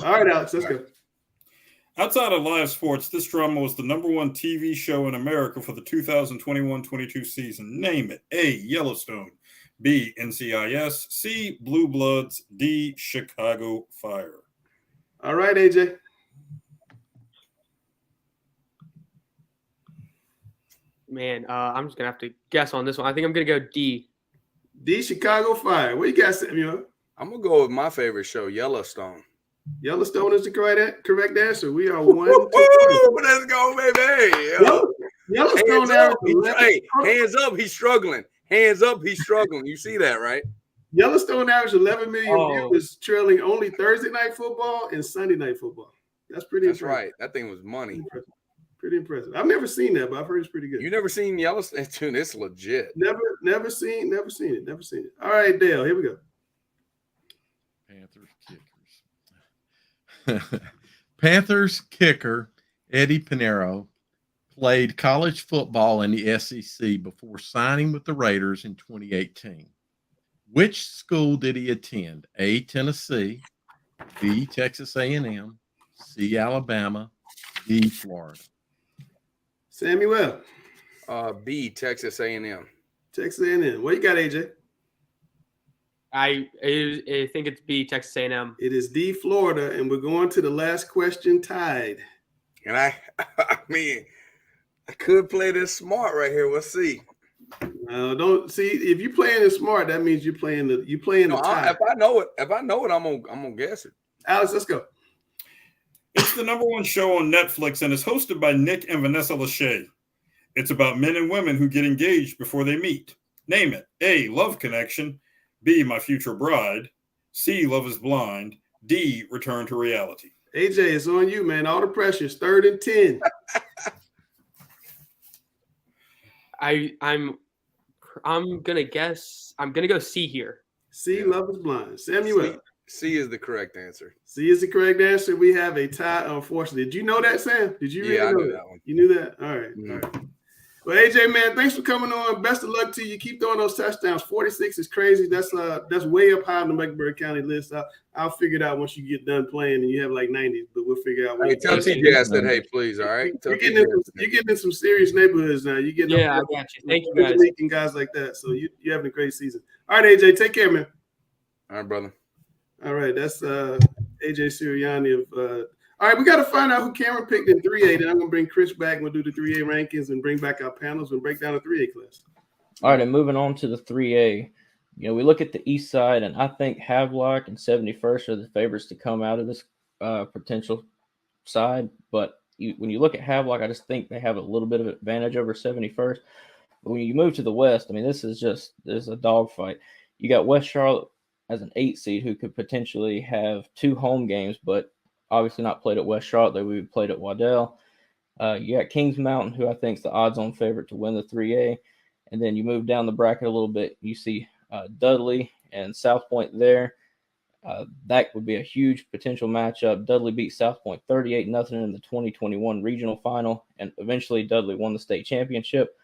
All right, Alex, let's go. Outside of live sports, this drama was the #1 TV show in America for the 2021-22 season. Name it. A, Yellowstone. B, NCIS. C, Blue Bloods. D, Chicago Fire. All right, AJ. Man, I'm just gonna have to guess on this one. I think I'm gonna go D. D, Chicago Fire. What you got, Samuel? I'm gonna go with my favorite show, Yellowstone. Yellowstone is the correct answer. We are 1-1. Let's go, baby. Yellowstone Hands up, he's struggling. Hands up, he's struggling. You see that, right? Yellowstone averaged 11 million viewers, trailing only Thursday night football and Sunday night football. That's pretty impressive. Right. That thing was money. Pretty impressive. I've never seen that, but I've heard it's pretty good. You never seen Yellowstone? Dude, it's legit. Never seen it. All right, Dale, here we go. Panthers kickers. Panthers kicker Eddie Pinheiro played college football in the SEC before signing with the Raiders in 2018. Which school did he attend? A, Tennessee, B, Texas A&M, C, Alabama, D, Florida. Samuel. B, Texas A&M. Texas A&M. What you got, AJ? I think it's B, Texas A&M. It is D, Florida, and we're going to the last question tied. And I mean, I could play this smart right here. We'll see. Don't see if you're playing it smart. That means you're playing the tie. If I know it, I'm gonna guess it. Alex, let's go. It's the #1 show on Netflix and is hosted by Nick and Vanessa Lachey. It's about men and women who get engaged before they meet. Name it. A, Love Connection. B, My Future Bride. C, Love is Blind. D, Return to Reality. AJ, it's on you, man. All the pressure. It's 3rd and 10. I'm gonna guess. I'm gonna go C here. C, Love is Blind. Samuel. C is the correct answer. C is the correct answer. We have a tie, unfortunately. Did you know that, Sam? Did you really know I knew that one. You knew that? All right. All right. Well, AJ, man, thanks for coming on. Best of luck to you. Keep throwing those touchdowns. 46 is crazy. That's way up high on the Mecklenburg County list. I'll figure it out once you get done playing and you have like 90, but we'll figure out. Hey, tell TJ I said, hey, please, all right? You're getting in some serious neighborhoods now. You're getting I got you. Thank you, guys. And guys like that. So you're having a great season. All right, AJ, take care, man. All right, brother. All right, that's AJ Sirianni of all right, we got to find out who Cameron picked in 3A. Then I'm going to bring Chris back and we'll do the 3A rankings and bring back our panels and break down the 3A class. All right, and moving on to the 3A. You know, we look at the east side, and I think Havelock and 71st are the favorites to come out of this potential side. But when you look at Havelock, I just think they have a little bit of advantage over 71st. But when you move to the west, I mean, this is a dogfight. You got West Charlotte as an 8 seed who could potentially have 2 home games, but obviously not played at West Charlotte. They would be played at Waddell. You got Kings Mountain, who I think is the odds-on favorite to win the 3A. And then you move down the bracket a little bit. You see Dudley and South Point there. That would be a huge potential matchup. Dudley beat South Point 38-0 in the 2021 regional final, and eventually Dudley won the state championship.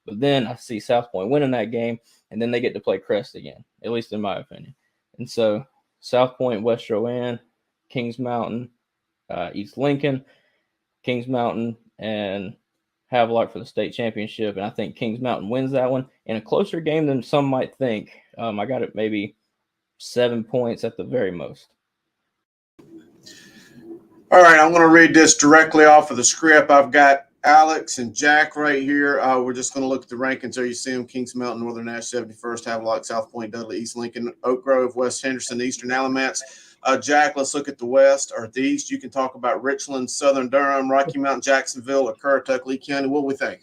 But then I see South Point winning that game, and then they get to play Crest again, at least in my opinion. And so South Point, West Joanne, Kings Mountain, East Lincoln, Kings Mountain, and Havelock for the state championship. And I think Kings Mountain wins that one in a closer game than some might think. I got it maybe 7 points at the very most. All right, I'm going to read this directly off of the script. I've got Alex and Jack right here. We're just going to look at the rankings there. You see them: Kings Mountain, Northern Nash, 71st, Havelock, South Point, Dudley, East Lincoln, Oak Grove, West Henderson, Eastern Alamance. Jack, let's look at the west or the east. You can talk about Richland, Southern Durham, Rocky Mount, Jacksonville, or Currituck, Lee County. What do we think?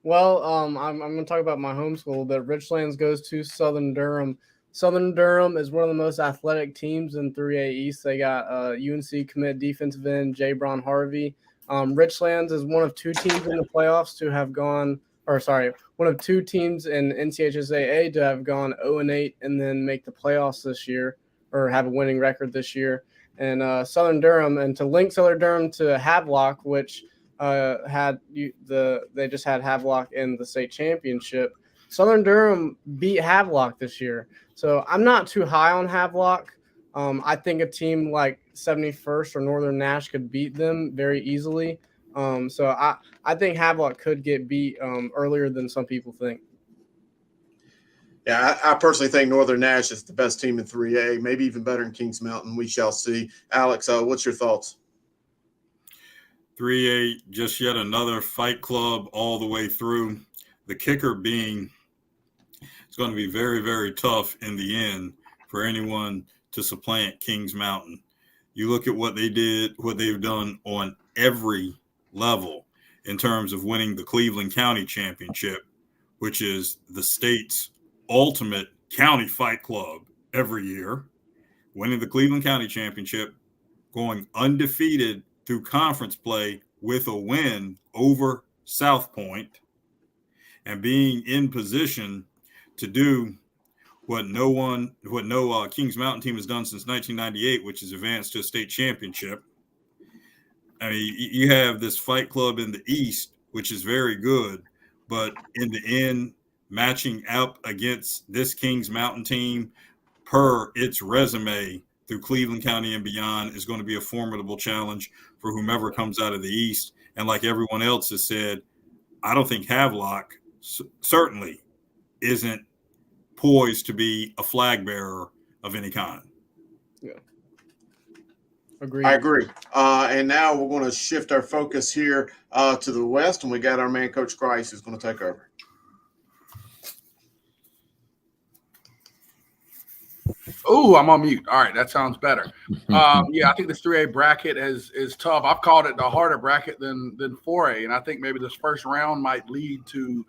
Well, I'm going to talk about my home school, but Richlands goes to Southern Durham. Southern Durham is one of the most athletic teams in 3A East. They got UNC commit defensive end Jay Brown Harvey. Richlands is one of 2 teams in the playoffs to have gone, one of 2 teams in NCHSAA to have gone 0-8 and then make the playoffs this year, or have a winning record this year. And Southern Durham, and to link Southern Durham to Havelock, which they just had Havelock in the state championship. Southern Durham beat Havelock this year. So I'm not too high on Havelock. I think a team like 71st or Northern Nash could beat them very easily. So I think Havelock could get beat earlier than some people think. Yeah, I personally think Northern Nash is the best team in 3A, maybe even better than Kings Mountain. We shall see. Alex, what's your thoughts? 3A, just yet another fight club all the way through. The kicker being it's going to be very, very tough in the end for anyone to supplant Kings Mountain. You look at what they did, what they've done on every level in terms of winning the Cleveland County Championship, which is the state's ultimate county fight club every year, winning the Cleveland County Championship, going undefeated through conference play with a win over South Point, and being in position to do what no Kings Mountain team has done since 1998, which is advance to a state championship. I mean, you have this fight club in the East, which is very good, but in the end, matching up against this Kings Mountain team per its resume through Cleveland County and beyond is going to be a formidable challenge for whomever comes out of the East. And like everyone else has said, I don't think Havelock certainly isn't poised to be a flag bearer of any kind. Yeah. Agreed. I agree. And now we're going to shift our focus here to the West, and we got our man, Coach Grice, who's going to take over. Oh, I'm on mute. All right, that sounds better. Yeah, I think this 3A bracket is tough. I've called it the harder bracket than 4A, and I think maybe this first round might lead to,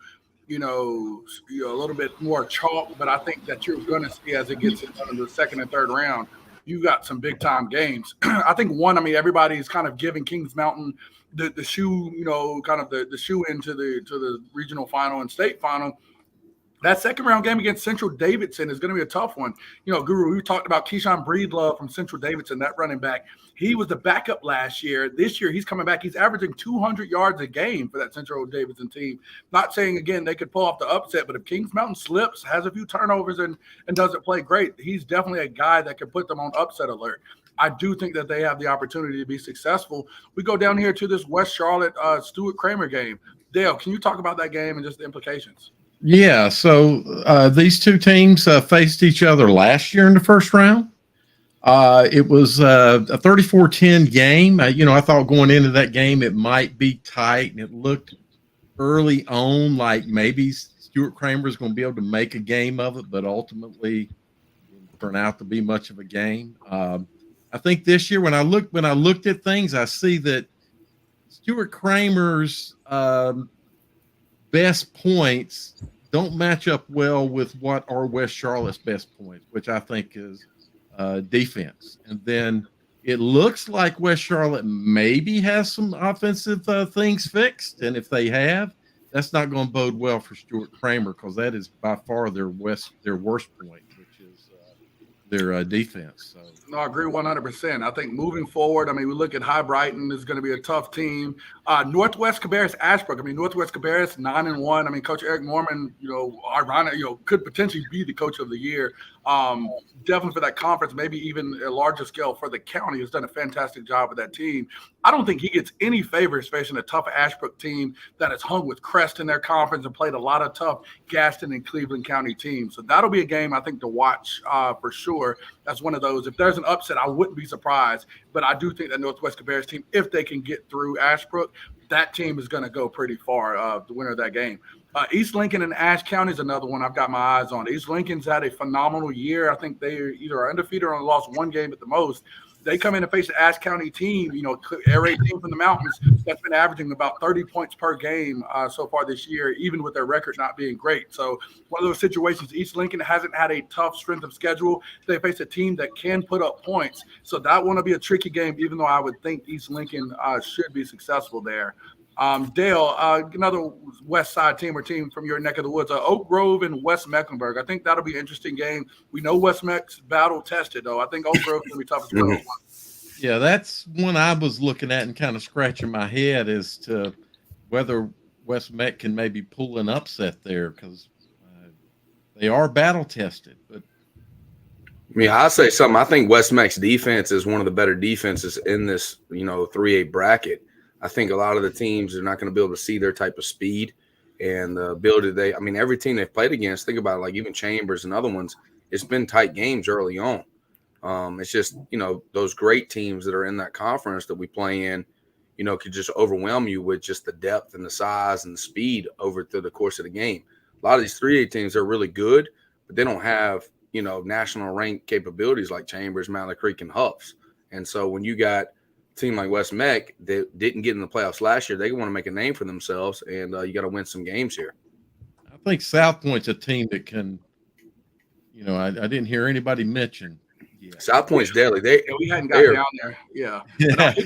a little bit more chalk. But I think that you're going to see as it gets into the second and third round, you got some big time games. I think everybody's kind of giving Kings Mountain the shoe, kind of the shoe into the regional final and state final. That second round game against Central Davidson is going to be a tough one. Guru, we talked about Keyshawn Breedlove from Central Davidson, that running back. He was the backup last year. This year, he's coming back. He's averaging 200 yards a game for that Central Davidson team. Not saying, again, they could pull off the upset, but if Kings Mountain slips, has a few turnovers, and doesn't play great, he's definitely a guy that can put them on upset alert. I do think that they have the opportunity to be successful. We go down here to this West Charlotte Stuart Kramer game. Dale, can you talk about that game and just the implications? Yeah, so these two teams faced each other last year in the first round. It was a 34-10 game. I thought going into that game it might be tight, and it looked early on like maybe Stuart Kramer is going to be able to make a game of it, but ultimately it didn't turn out to be much of a game. I think this year when I looked at things, I see that Stuart Kramer's best points don't match up well with what are West Charlotte's best points, which I think is defense. And then it looks like West Charlotte maybe has some offensive things fixed. And if they have, that's not going to bode well for Stuart Kramer, because that is by far their worst point, which is their defense. So. No, I agree 100%. I think moving forward, we look at High Brighton is going to be a tough team. Northwest Cabarrus Ashbrook. Northwest Cabarrus 9-1. Coach Eric Norman, ironic, could potentially be the coach of the year. Definitely for that conference, maybe even a larger scale for the county, has done a fantastic job with that team. I don't think he gets any favors facing a tough Ashbrook team that has hung with Crest in their conference and played a lot of tough Gaston and Cleveland County teams. So that'll be a game I think to watch for sure. That's one of those. If there's an upset, I wouldn't be surprised. But I do think that Northwest Cabarrus team, if they can get through Ashbrook, that team is going to go pretty far, the winner of that game. East Lincoln and Ashe County is another one I've got my eyes on. East Lincoln's had a phenomenal year. I think they either are undefeated or only lost one game at the most. They come in and face the Ashe County team, air raid team from the mountains that's been averaging about 30 points per game so far this year, even with their record not being great. So one of those situations, East Lincoln hasn't had a tough strength of schedule. They face a team that can put up points. So that one will be a tricky game, even though I would think East Lincoln should be successful there. Dale, another West Side team or team from your neck of the woods, Oak Grove and West Mecklenburg. I think that'll be an interesting game. We know West Meck's battle tested, though. I think Oak Grove's going to be tough as well. Yeah, that's one I was looking at and kind of scratching my head as to whether West Meck can maybe pull an upset there, because they are battle tested. But I'll say something. I think West Meck's defense is one of the better defenses in this, 3A bracket. I think a lot of the teams are not going to be able to see their type of speed and the ability every team they've played against, think about it, like even Chambers and other ones, it's been tight games early on. It's just, those great teams that are in that conference that we play in, could just overwhelm you with just the depth and the size and the speed over through the course of the game. A lot of these 3A teams are really good, but they don't have, national rank capabilities like Chambers, Mallard Creek, and Huffs. And so when you got a team like West Meck that didn't get in the playoffs last year, they want to make a name for themselves, and you got to win some games here. I think South Point's a team that can, I didn't hear anybody mention. South Point's deadly. We hadn't got down there. Yeah.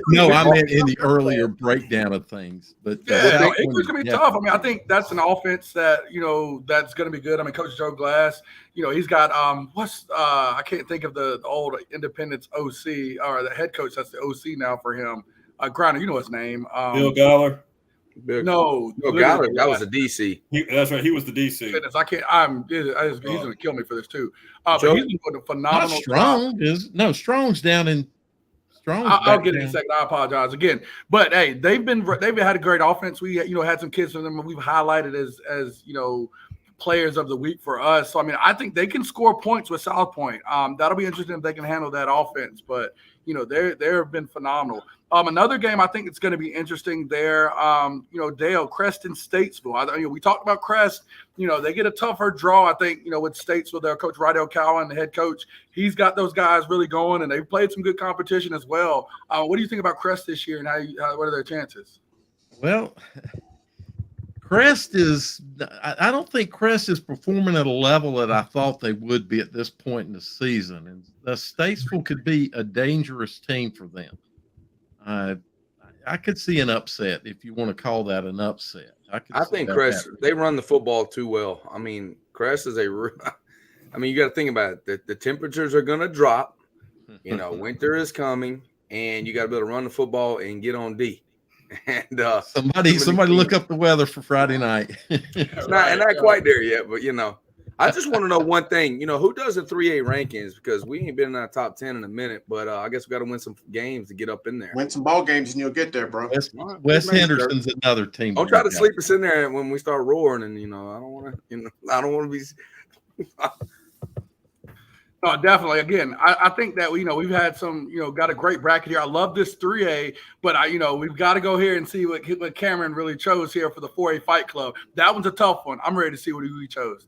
No, I meant in the earlier breakdown of things. But Hickory's gonna be tough. I mean, I think that's an offense that that's gonna be good. I mean, Coach Joe Glass, he's got I can't think of the old Independence OC or the head coach. That's the OC now for him. Griner, you know his name. Bill Galler. No, Galler, that was a DC. That's right. He was the DC. Goodness, I can't. He's going to kill me for this too. But he's been doing a phenomenal job. Strong's down in Strong. I'll get it in a second. I apologize again. But hey, they've had a great offense. We had some kids from them. We've highlighted as players of the week for us. So I mean, I think they can score points with South Point. That'll be interesting if they can handle that offense. But they've been phenomenal. Another game I think it's going to be interesting there. Dale, Crest and Statesville. We talked about Crest. They get a tougher draw. I think with Statesville, their coach Rydell Cowan, the head coach, he's got those guys really going, and they've played some good competition as well. What do you think about Crest this year, and what are their chances? Well, Crest is – I don't think Crest is performing at a level that I thought they would be at this point in the season. And the Statesville could be a dangerous team for them. I could see an upset, if you want to call that an upset. I think Crest, they run the football too well. I mean, Crest is you got to think about it. The temperatures are going to drop. Winter is coming, and you got to be able to run the football and get on D. And somebody look up the weather for Friday night. not quite there yet, but I just want to know one thing. Who does the 3A rankings? Because we ain't been in our top 10 in a minute, but I guess we got to win some games to get up in there. Win some ball games and you'll get there, bro. Wes Henderson's another team. Don't try to sleep us in there when we start roaring, and I don't want to be. No, definitely. Again, I think that we've had some got a great bracket here. I love this 3A, but we've got to go here and see what Cameron really chose here for the 4A Fight Club. That one's a tough one. I'm ready to see what he chose.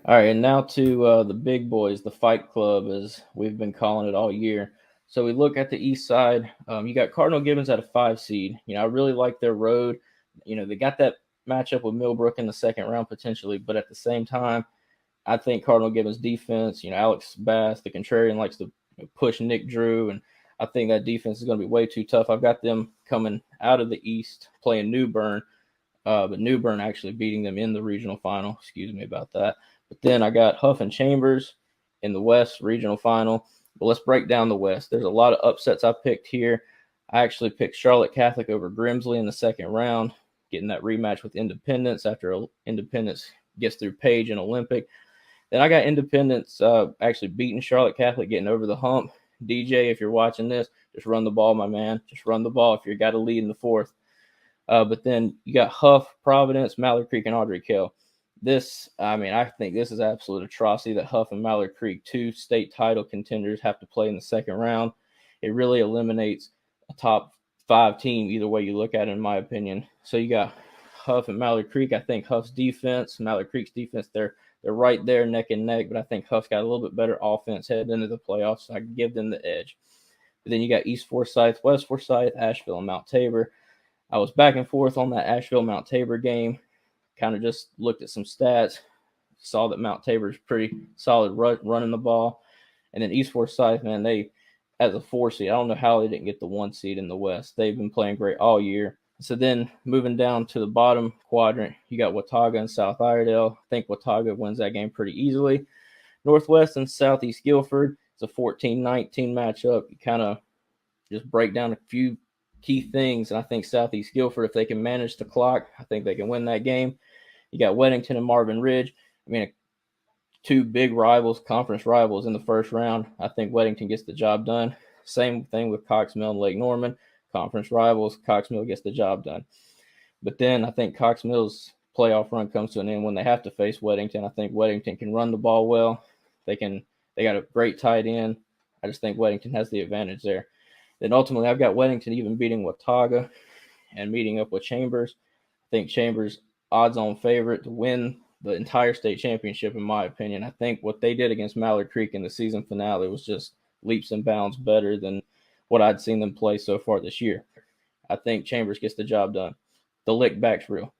All right, and now to the big boys, the Fight Club, as we've been calling it all year. So we look at the east side. You got Cardinal Gibbons at a 5 seed. I really like their road. They got that matchup with Millbrook in the second round potentially, but at the same time, I think Cardinal Gibbons defense, Alex Bass, the contrarian, likes to push Nick Drew, and I think that defense is going to be way too tough. I've got them coming out of the east playing New Bern, but New Bern actually beating them in the regional final. Excuse me about that. But then I got Huff and Chambers in the West regional final. But let's break down the West. There's a lot of upsets I picked here. I actually picked Charlotte Catholic over Grimsley in the second round, getting that rematch with Independence after Independence gets through Page and Olympic. Then I got Independence actually beating Charlotte Catholic, getting over the hump. DJ, if you're watching this, just run the ball, my man. Just run the ball if you got to lead in the fourth. But then you got Huff, Providence, Mallard Creek, and Audrey Kell. I think this is absolute atrocity that Huff and Mallard Creek, 2 state title contenders, have to play in the second round. It really eliminates a top 5 team either way you look at it, in my opinion. So you got Huff and Mallard Creek. I think Huff's defense, Mallard Creek's defense, they're right there neck and neck, but I think Huff's got a little bit better offense heading into the playoffs, so I can give them the edge. But then you got East Forsyth, West Forsyth, Asheville, and Mount Tabor. I was back and forth on that Asheville-Mount Tabor game. Kind of just looked at some stats, saw that Mount Tabor is pretty solid running the ball. And then East Forsyth, man, they, as a 4 seed, I don't know how they didn't get the 1 seed in the West. They've been playing great all year. So then moving down to the bottom quadrant, you got Watauga and South Iredell. I think Watauga wins that game pretty easily. Northwest and Southeast Guilford, it's a 14-19 matchup. You kind of just break down a few key things, and I think Southeast Guilford, if they can manage the clock, I think they can win that game. You got Weddington and Marvin Ridge. 2 big rivals, conference rivals in the first round. I think Weddington gets the job done. Same thing with Cox Mill and Lake Norman. Conference rivals, Cox Mill gets the job done. But then I think Cox Mill's playoff run comes to an end when they have to face Weddington. I think Weddington can run the ball well. They got a great tight end. I just think Weddington has the advantage there. Then ultimately, I've got Weddington even beating Watauga and meeting up with Chambers. I think Chambers odds-on favorite to win the entire state championship, in my opinion. I think what they did against Mallard Creek in the season finale was just leaps and bounds better than what I'd seen them play so far this year. I think Chambers gets the job done. The lick back's real.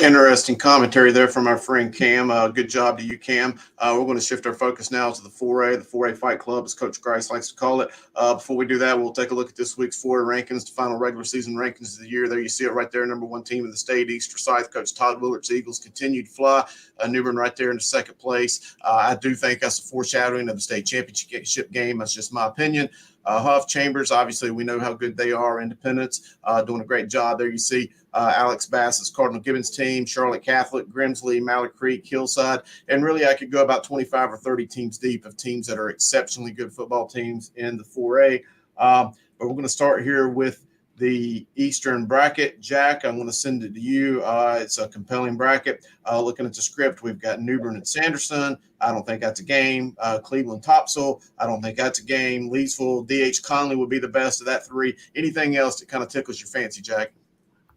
Interesting commentary there from our friend Cam. Good job to you, Cam. We're going to shift our focus now to the 4A, the 4A Fight Club, as Coach Grice likes to call it. Before we do that, we'll take a look at this week's 4A rankings, the final regular season rankings of the year. There you see it right there, number one team in the state, East Forsyth. Coach Todd Willard's Eagles continue to fly. New Bern right there in the second place. I do think that's a foreshadowing of the state championship game. That's just my opinion. Huff, Chambers, obviously we know how good they are. Independence, doing a great job. There you see Alex Bass's Cardinal Gibbons team, Charlotte Catholic, Grimsley, Mallard Creek, Hillside, and really I could go about 25 or 30 teams deep of teams that are exceptionally good football teams in the 4A. But we're going to start here with the Eastern bracket. Jack, I'm going to send it to you. It's a compelling bracket. Looking at the script, we've got New Bern and Sanderson. I don't think that's a game. Cleveland Topsail. I don't think that's a game. Leesville, DH Conley would be the best of that three. Anything else that kind of tickles your fancy, Jack?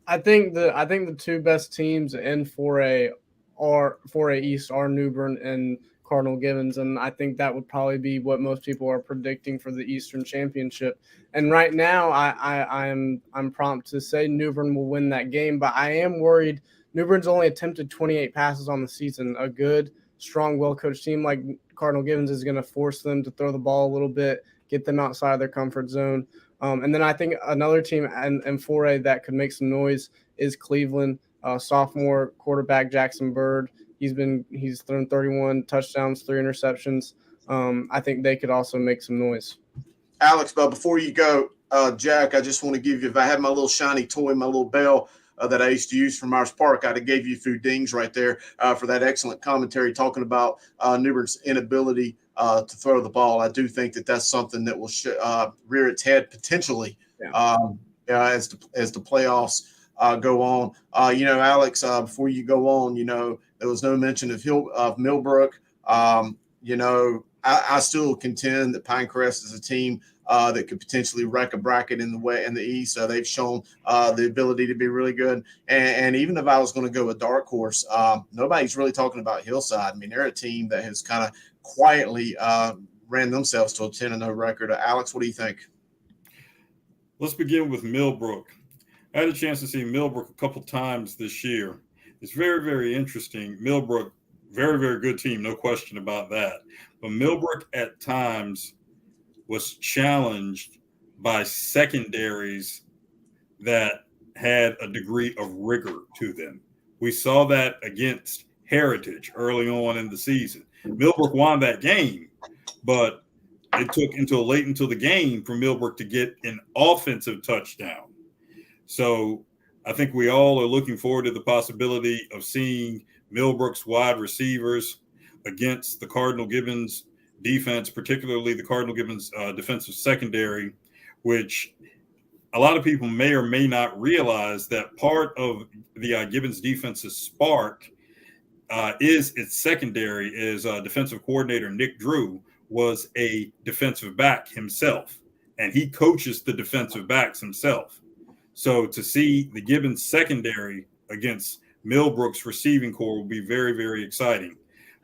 I think the two best teams in 4A East are New Bern and Cardinal Gibbons, and I think that would probably be what most people are predicting for the Eastern Championship. And right now, I'm prompt to say New Bern will win that game, but I am worried. New Bern's only attempted 28 passes on the season. A good, strong, well-coached team like Cardinal Gibbons is going to force them to throw the ball a little bit, get them outside of their comfort zone. And then I think another team in 4A that could make some noise is Cleveland. Sophomore quarterback Jackson Bird. He's thrown 31 touchdowns, 3 interceptions. I think they could also make some noise. Alex, but before you go, Jack, I just want to give you, if I had my little shiny toy, my little bell that I used to use from Mars Park, I'd have gave you a few dings right there for that excellent commentary talking about New Bern's inability to throw the ball. I do think that that's something that will rear its head potentially as the playoffs go on. Alex, before you go on, there was no mention of Millbrook. I still contend that Pinecrest is a team that could potentially wreck a bracket in the East. They've shown the ability to be really good. And even if I was going to go with dark horse, nobody's really talking about Hillside. I mean, they're a team that has kind of quietly ran themselves to a 10-0 record. Alex, what do you think? Let's begin with Millbrook. I had a chance to see Millbrook a couple times this year. It's very, very interesting. Millbrook, very, very good team, no question about that. But Millbrook at times was challenged by secondaries that had a degree of rigor to them. We saw that against Heritage early on in the season. Millbrook won that game, but it took late into the game for Millbrook to get an offensive touchdown. So I think we all are looking forward to the possibility of seeing Millbrook's wide receivers against the Cardinal Gibbons defense, particularly the Cardinal Gibbons defensive secondary, which a lot of people may or may not realize that part of the Gibbons defense's spark is its secondary. Is defensive coordinator Nick Drew was a defensive back himself, and he coaches the defensive backs himself. So to see the Gibbons secondary against Millbrook's receiving core will be very, very exciting.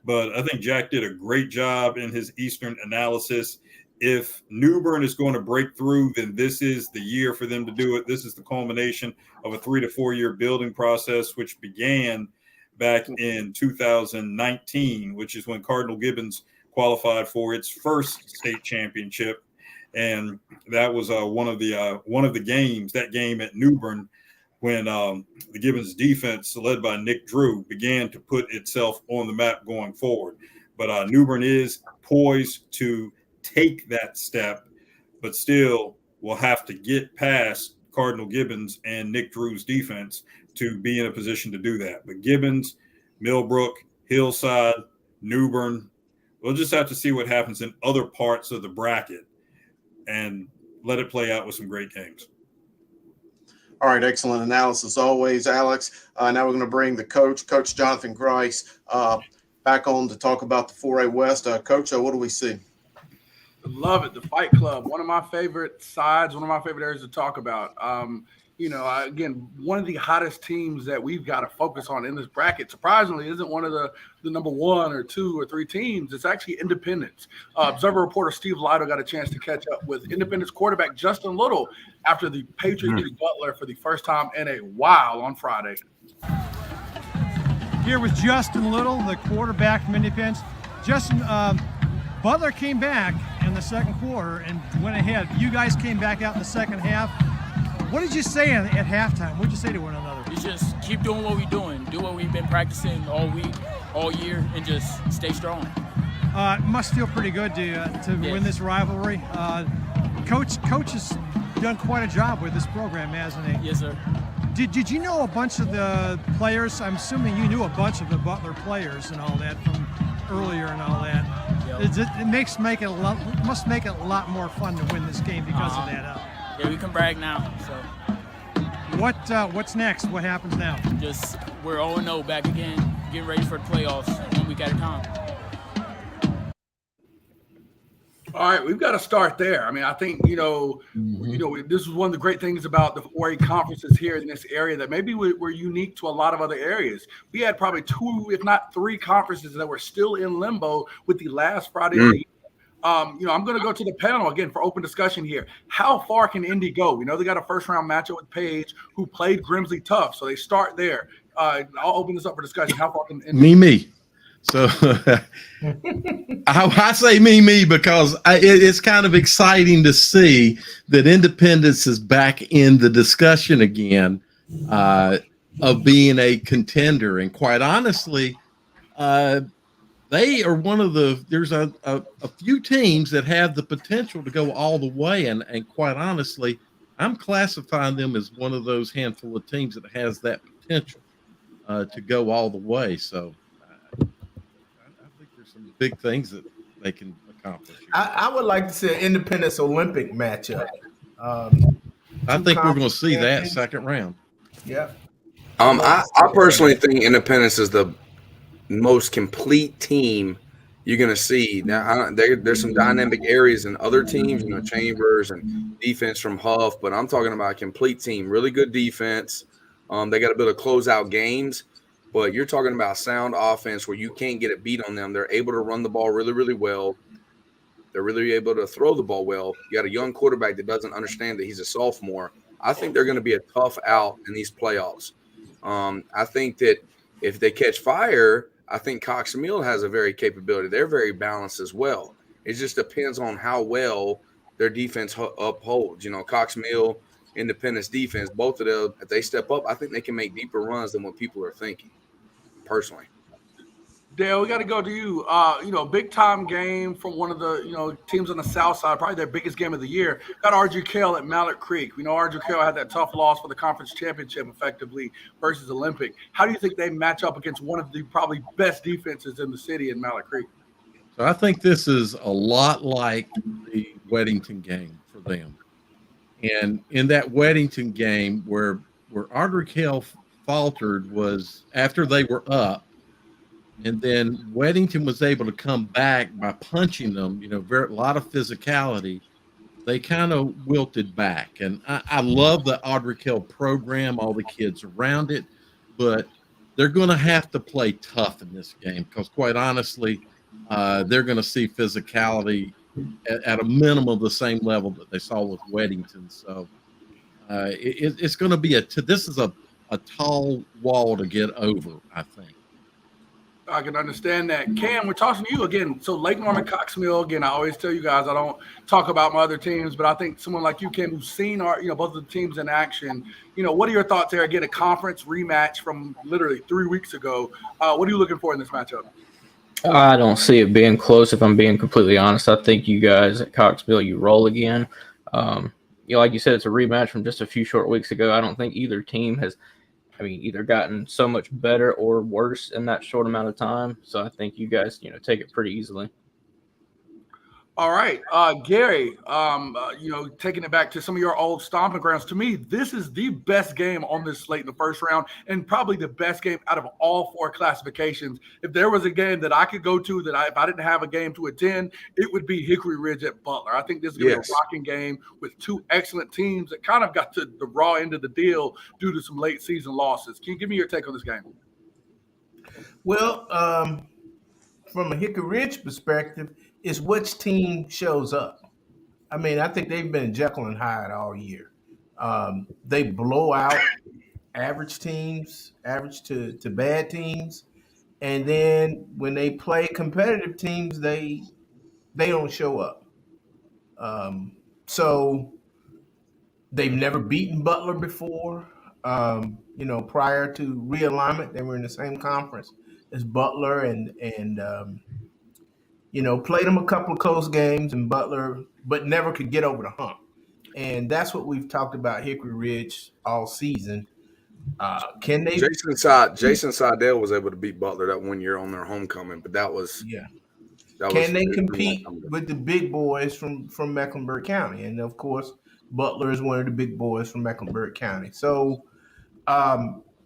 But I think Jack did a great job in his Eastern analysis. If New Bern is going to break through, then this is the year for them to do it. This is the culmination of a 3 to 4 year building process, which began back in 2019, which is when Cardinal Gibbons qualified for its first state championship. And that was one of the games, that game at New Bern, when the Gibbons defense, led by Nick Drew, began to put itself on the map going forward. But New Bern is poised to take that step, but still will have to get past Cardinal Gibbons and Nick Drew's defense to be in a position to do that. But Gibbons, Millbrook, Hillside, New Bern, we'll just have to see what happens in other parts of the bracket and let it play out with some great games. All right, excellent analysis always, Alex. Now we're going to bring the Coach Jonathan Grice, back on to talk about the 4A West. Coach, what do we see? Love it. The Fight Club, one of my favorite sides, one of my favorite areas to talk about. Again, one of the hottest teams that we've got to focus on in this bracket, surprisingly, isn't one of the number 1 or 2 or 3 teams. It's actually Independence. Observer reporter Steve Lido got a chance to catch up with Independence quarterback Justin Little after the Patriots beat Butler for the first time in a while on Friday. Here with Justin Little, the quarterback from Independence. Justin, Butler came back in the second quarter and went ahead. You guys came back out in the second half. What did you say at halftime? What did you say to one another? We just keep doing what we're doing. Do what we've been practicing all week, all year, and just stay strong. It must feel pretty good to win this rivalry. Coach has done quite a job with this program, hasn't he? Yes, sir. Did you know a bunch of the players? I'm assuming you knew a bunch of the Butler players and all that from earlier and all that. Yep. It must make it a lot more fun to win this game because of that. Yeah, we can brag now. So. What's next? What happens now? Just we're 0-0 back again, getting ready for the playoffs 1 week at a time. All right, we've got to start there. I mean, I think this is one of the great things about the 4A conferences here in this area that maybe we're unique to a lot of other areas. We had probably 2, if not 3, conferences that were still in limbo with the last Friday of the year. I'm going to go to the panel again for open discussion here. How far can Indy go? We know they got a first-round matchup with Page, who played Grimsley tough, so they start there. I'll open this up for discussion. How far can Indy Me. So I say me because it's kind of exciting to see that Independence is back in the discussion again of being a contender. And quite honestly, they are one of there's a few teams that have the potential to go all the way. And quite honestly, I'm classifying them as one of those handful of teams that has that potential to go all the way. So I think there's some big things that they can accomplish. I would like to see an Independence Olympic matchup. I think we're going to see that second round. Yeah. I personally think Independence is the most complete team you're going to see. Now, there's some dynamic areas in other teams, Chambers and defense from Huff, but I'm talking about a complete team, really good defense. They got to be able to close out games, but you're talking about sound offense where you can't get a beat on them. They're able to run the ball really, really well. They're really able to throw the ball well. You got a young quarterback that doesn't understand that he's a sophomore. I think they're going to be a tough out in these playoffs. I think that if they catch fire, I think Cox Mill has a very capability. They're very balanced as well. It just depends on how well their defense upholds. Cox Mill, Independence defense, both of them, if they step up, I think they can make deeper runs than what people are thinking, personally. Dale, we got to go to you. Big time game from one of the teams on the south side, probably their biggest game of the year. Got RGKL at Mallard Creek. We know RGKL had that tough loss for the conference championship, effectively versus Olympic. How do you think they match up against one of the probably best defenses in the city in Mallard Creek? So I think this is a lot like the Weddington game for them. And in that Weddington game, where RGKL faltered was after they were up. And then Weddington was able to come back by punching them, a lot of physicality. They kind of wilted back. And I love the RGKL program, all the kids around it, but they're going to have to play tough in this game because, quite honestly, they're going to see physicality at a minimum the same level that they saw with Weddington. So it's going to be this is a tall wall to get over, I think. I can understand that. Cam, we're talking to you again. So Lake Norman Cox Mill, again, I always tell you guys I don't talk about my other teams, but I think someone like you, Cam, who's seen both of the teams in action, what are your thoughts there? Again, a conference rematch from literally 3 weeks ago. What are you looking for in this matchup? I don't see it being close, if I'm being completely honest. I think you guys at Cox Mill, you roll again. Like you said, it's a rematch from just a few short weeks ago. I don't think either team has either gotten so much better or worse in that short amount of time. So I think you guys, take it pretty easily. All right, Gary. Taking it back to some of your old stomping grounds. To me, this is the best game on this slate in the first round, and probably the best game out of all 4 classifications. If there was a game that I could go to if I didn't have a game to attend, it would be Hickory Ridge at Butler. I think this is going to be a rocking game with 2 excellent teams that kind of got to the raw end of the deal due to some late season losses. Can you give me your take on this game? Well, from a Hickory Ridge perspective, is which team shows up. I mean, I think they've been Jekyll and Hyde all year. They blow out average teams, average to bad teams, and then when they play competitive teams, they don't show up. So they've never beaten Butler before. Prior to realignment, they were in the same conference as Butler, and played them a couple of close games in Butler, but never could get over the hump. And that's what we've talked about Hickory Ridge all season. Can they? Jason Seidel was able to beat Butler that one year on their homecoming, but that was Can they compete with the big boys from Mecklenburg County? And of course, Butler is one of the big boys from Mecklenburg County. So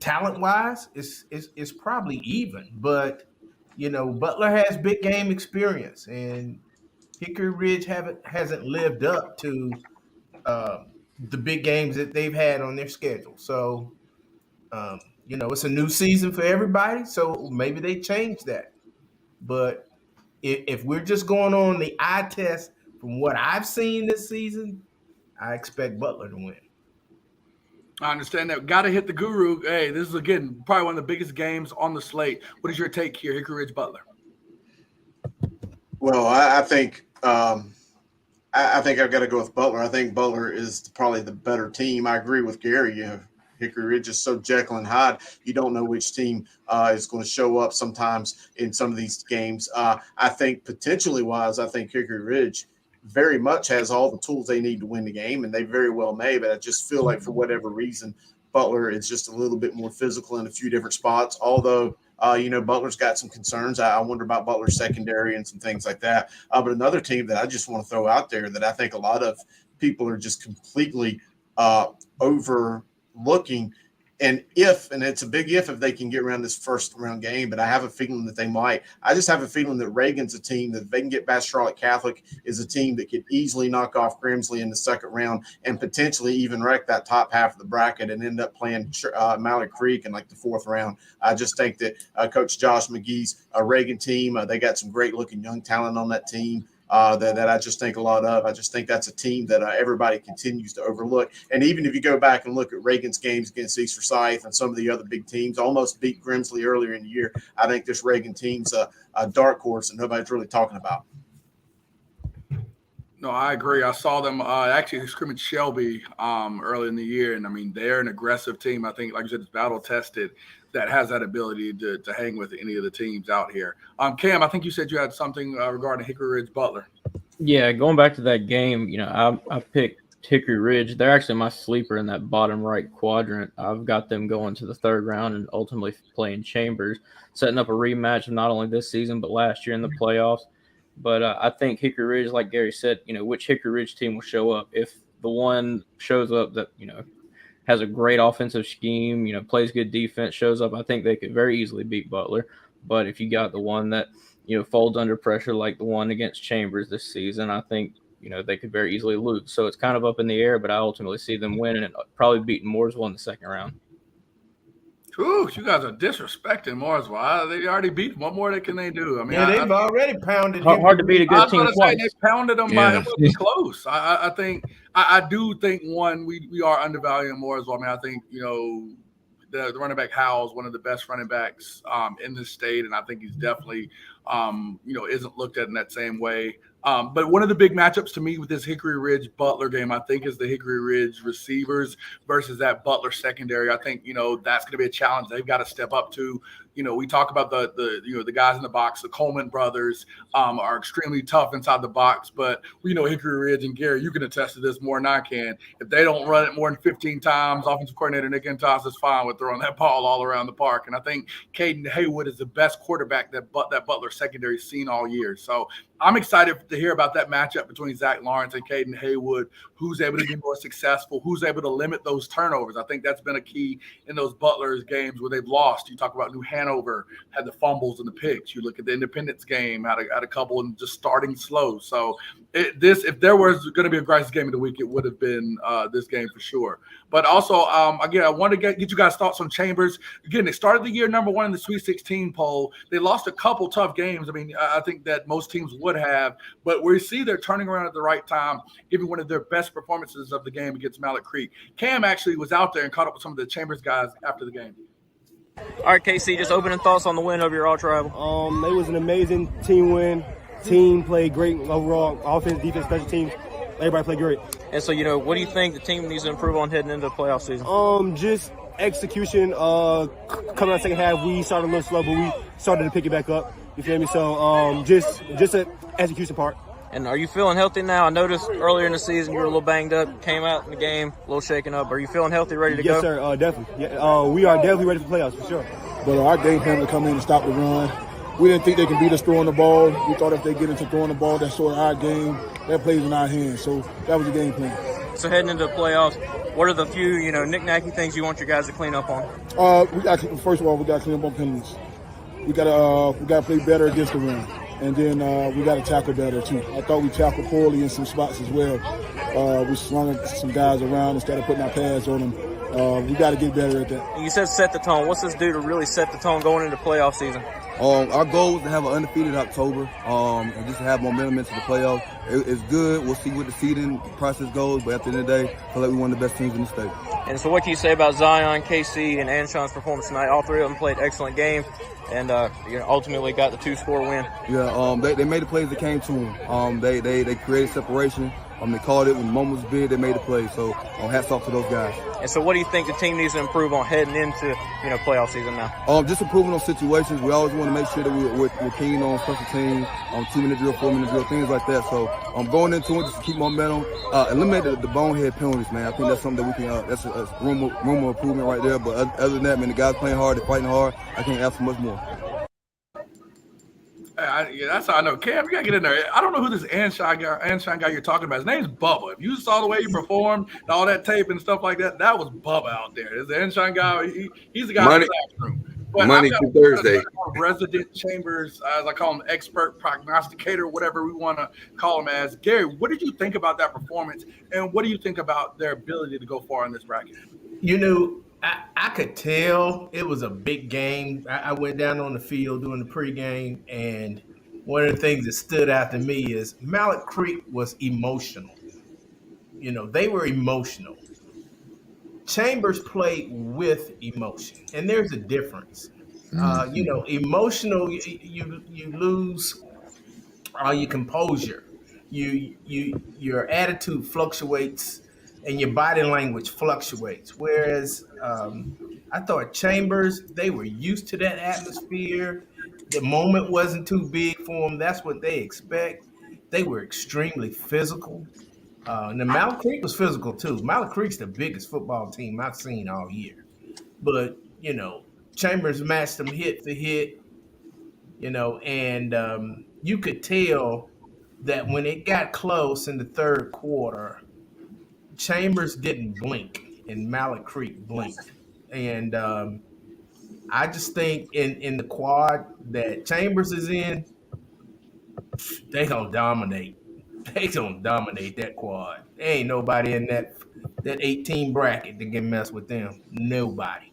talent-wise, it's probably even, but Butler has big game experience, and Hickory Ridge hasn't lived up to the big games that they've had on their schedule. So, it's a new season for everybody, so maybe they change that. But if we're just going on the eye test from what I've seen this season, I expect Butler to win. I understand that. Got to hit the guru. Hey, this is, again, probably one of the biggest games on the slate. What is your take here, Hickory Ridge Butler? Well, I think I've got to go with Butler. I think Butler is probably the better team. I agree with Gary. Hickory Ridge is so Jekyll and Hyde. You don't know which team is going to show up sometimes in some of these games. I think potentially wise, I think Hickory Ridge very much has all the tools they need to win the game, and they very well may, but I just feel like for whatever reason, Butler is just a little bit more physical in a few different spots, although Butler's got some concerns. I wonder about Butler's secondary and some things like that. But another team that I just want to throw out there that I think a lot of people are just completely overlooking, and it's a big if they can get around this first round game, but I have a feeling that they might. I just have a feeling that Reagan's a team that if they can get past Charlotte Catholic is a team that could easily knock off Grimsley in the second round and potentially even wreck that top half of the bracket and end up playing Mallet Creek in like the fourth round. I just think that Coach Josh McGee's Reagan team, they got some great looking young talent on that team. That I just think a lot of. I just think that's a team that everybody continues to overlook. And even if you go back and look at Reagan's games against East Forsyth and some of the other big teams, almost beat Grimsley earlier in the year, I think this Reagan team's a dark horse that nobody's really talking about. No, I agree. I saw them actually scrimmage Shelby early in the year, and I mean they're an aggressive team. I think, like you said, it's battle tested. That has that ability to hang with any of the teams out here. Cam, I think you said you had something regarding Hickory Ridge Butler. Yeah, going back to that game, I picked Hickory Ridge. They're actually my sleeper in that bottom right quadrant. I've got them going to the third round and ultimately playing Chambers, setting up a rematch of not only this season but last year in the playoffs. But I think Hickory Ridge, like Gary said, which Hickory Ridge team will show up? If the one shows up that, has a great offensive scheme, plays good defense, shows up, I think they could very easily beat Butler. But if you got the one that, folds under pressure like the one against Chambers this season, I think, they could very easily lose. So it's kind of up in the air, but I ultimately see them winning and probably beating Mooresville in the second round. Ooh, you guys are disrespecting Mooresville. They already beat them. What more can they do? I mean, they've already pounded. Hard to beat a good team twice. They pounded them by it was close. I do think we are undervaluing Mooresville. I mean, I think the running back Howell's one of the best running backs in this state, and I think he's definitely isn't looked at in that same way. But one of the big matchups to me with this Hickory Ridge Butler game, I think, is the Hickory Ridge receivers versus that Butler secondary. I think, that's going to be a challenge they've got to step up to. We talk about the guys in the box, the Coleman brothers are extremely tough inside the box, but we know Hickory Ridge, and Gary, you can attest to this more than I can. If they don't run it more than 15 times, offensive coordinator Nick Entos is fine with throwing that ball all around the park. And I think Caden Haywood is the best quarterback that Butler secondary has seen all year. So I'm excited to hear about that matchup between Zach Lawrence and Caden Haywood. Who's able to be more successful? Who's able to limit those turnovers? I think that's been a key in those Butler's games where they've lost. You talk about New Hanover had the fumbles and the picks. You look at the Independence game, had a couple and just starting slow. So if there was going to be a Grice game of the week, it would have been this game for sure. But also, again, I want to get you guys' thoughts on Chambers. Again, they started the year number 1 in the Sweet 16 poll. They lost a couple tough games. I mean, I think that most teams would have, but we see they're turning around at the right time, giving one of their best performances of the game against Mallard Creek. Cam actually was out there and caught up with some of the Chambers guys after the game. All right, KC, just opening thoughts on the win over your all-tribal. It was an amazing team win. Team played great overall. Offense, defense, special teams. Everybody played great. And so, what do you think the team needs to improve on heading into the playoff season? Just execution. Coming out second half, we started a little slow, but we started to pick it back up. You feel me? So just an execution part. And are you feeling healthy now? I noticed earlier in the season you were a little banged up, came out in the game, a little shaken up. Are you feeling healthy, ready to go? Yes, sir. Definitely. Yeah, we are definitely ready for playoffs, for sure. But our game plan to come in and stop the run. We didn't think they could beat us throwing the ball. We thought if they get into throwing the ball, that's sort of our game. That plays in our hands. So that was the game plan. So heading into the playoffs, what are the few, knick-knacky things you want your guys to clean up on? First of all, we got to clean up on penalties. We got to play better against the run. And then we got to tackle better, too. I thought we tackled poorly in some spots as well. We slung some guys around instead of putting our pads on them. We got to get better at that. And you said set the tone. What's this do to really set the tone going into playoff season? Our goal is to have an undefeated October and just to have momentum into the playoffs. It's good. We'll see what the seeding process goes, but at the end of the day, I feel like we're one of the best teams in the state. And so what can you say about Zion, KC, and Anshawn's performance tonight? All three of them played excellent games and ultimately got the 2-score win. Yeah, they made the plays that came to them. They created separation. They called it when the moment was big. They made the play. So hats off to those guys. And so what do you think the team needs to improve on heading into playoff season now? Just improving on situations. We always want to make sure that we're keen on special teams, 2-minute drill, 4-minute drill, things like that. So going into it just to keep momentum, eliminate the bonehead penalties, man. I think that's something that we can. That's a room of improvement right there. But other than that, man, the guys playing hard, they're fighting hard. I can't ask for much more. That's how I know. Cam, you got to get in there. I don't know who this Anshawn guy you're talking about. His name's Bubba. If you saw the way he performed, and all that tape and stuff like that, that was Bubba out there. There's the Anshawn guy. He's the guy in the classroom. Monday through Thursday. Resident Chambers, as I call him, expert prognosticator, whatever we want to call him as. Gary, what did you think about that performance, and what do you think about their ability to go far in this bracket? I could tell it was a big game. I went down on the field doing the pregame, and one of the things that stood out to me is Mallard Creek was emotional. They were emotional. Chambers played with emotion, and there's a difference. Emotional, you lose your composure. Your attitude fluctuates. And your body language fluctuates. Whereas I thought Chambers, they were used to that atmosphere. The moment wasn't too big for them. That's what they expect. They were extremely physical. And Mallard Creek was physical too. Mallard Creek's the biggest football team I've seen all year. But, Chambers matched them hit for hit, and you could tell that when it got close in the third quarter, Chambers didn't blink and Mallard Creek blinked. And I just think in the quad that Chambers is in, they gonna dominate. They gonna dominate that quad. There ain't nobody in that 18 bracket that can mess with them. Nobody.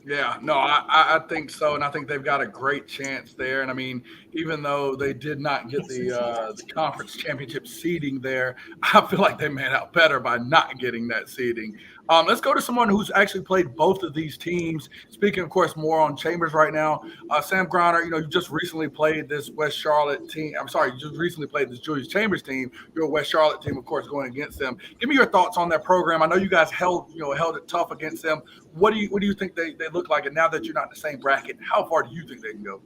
Yeah, no, I think so, and I think they've got a great chance there. And I mean, even though they did not get the conference championship seeding there, I feel like they made out better by not getting that seeding. Let's go to someone who's actually played both of these teams. Speaking, of course, more on Chambers right now. Sam Griner, you just recently played this West Charlotte team. I'm sorry, you just recently played this Julius Chambers team. Your West Charlotte team, of course, going against them. Give me your thoughts on that program. I know you guys held it tough against them. What do you think they look like? And now that you're not in the same bracket, how far do you think they can go?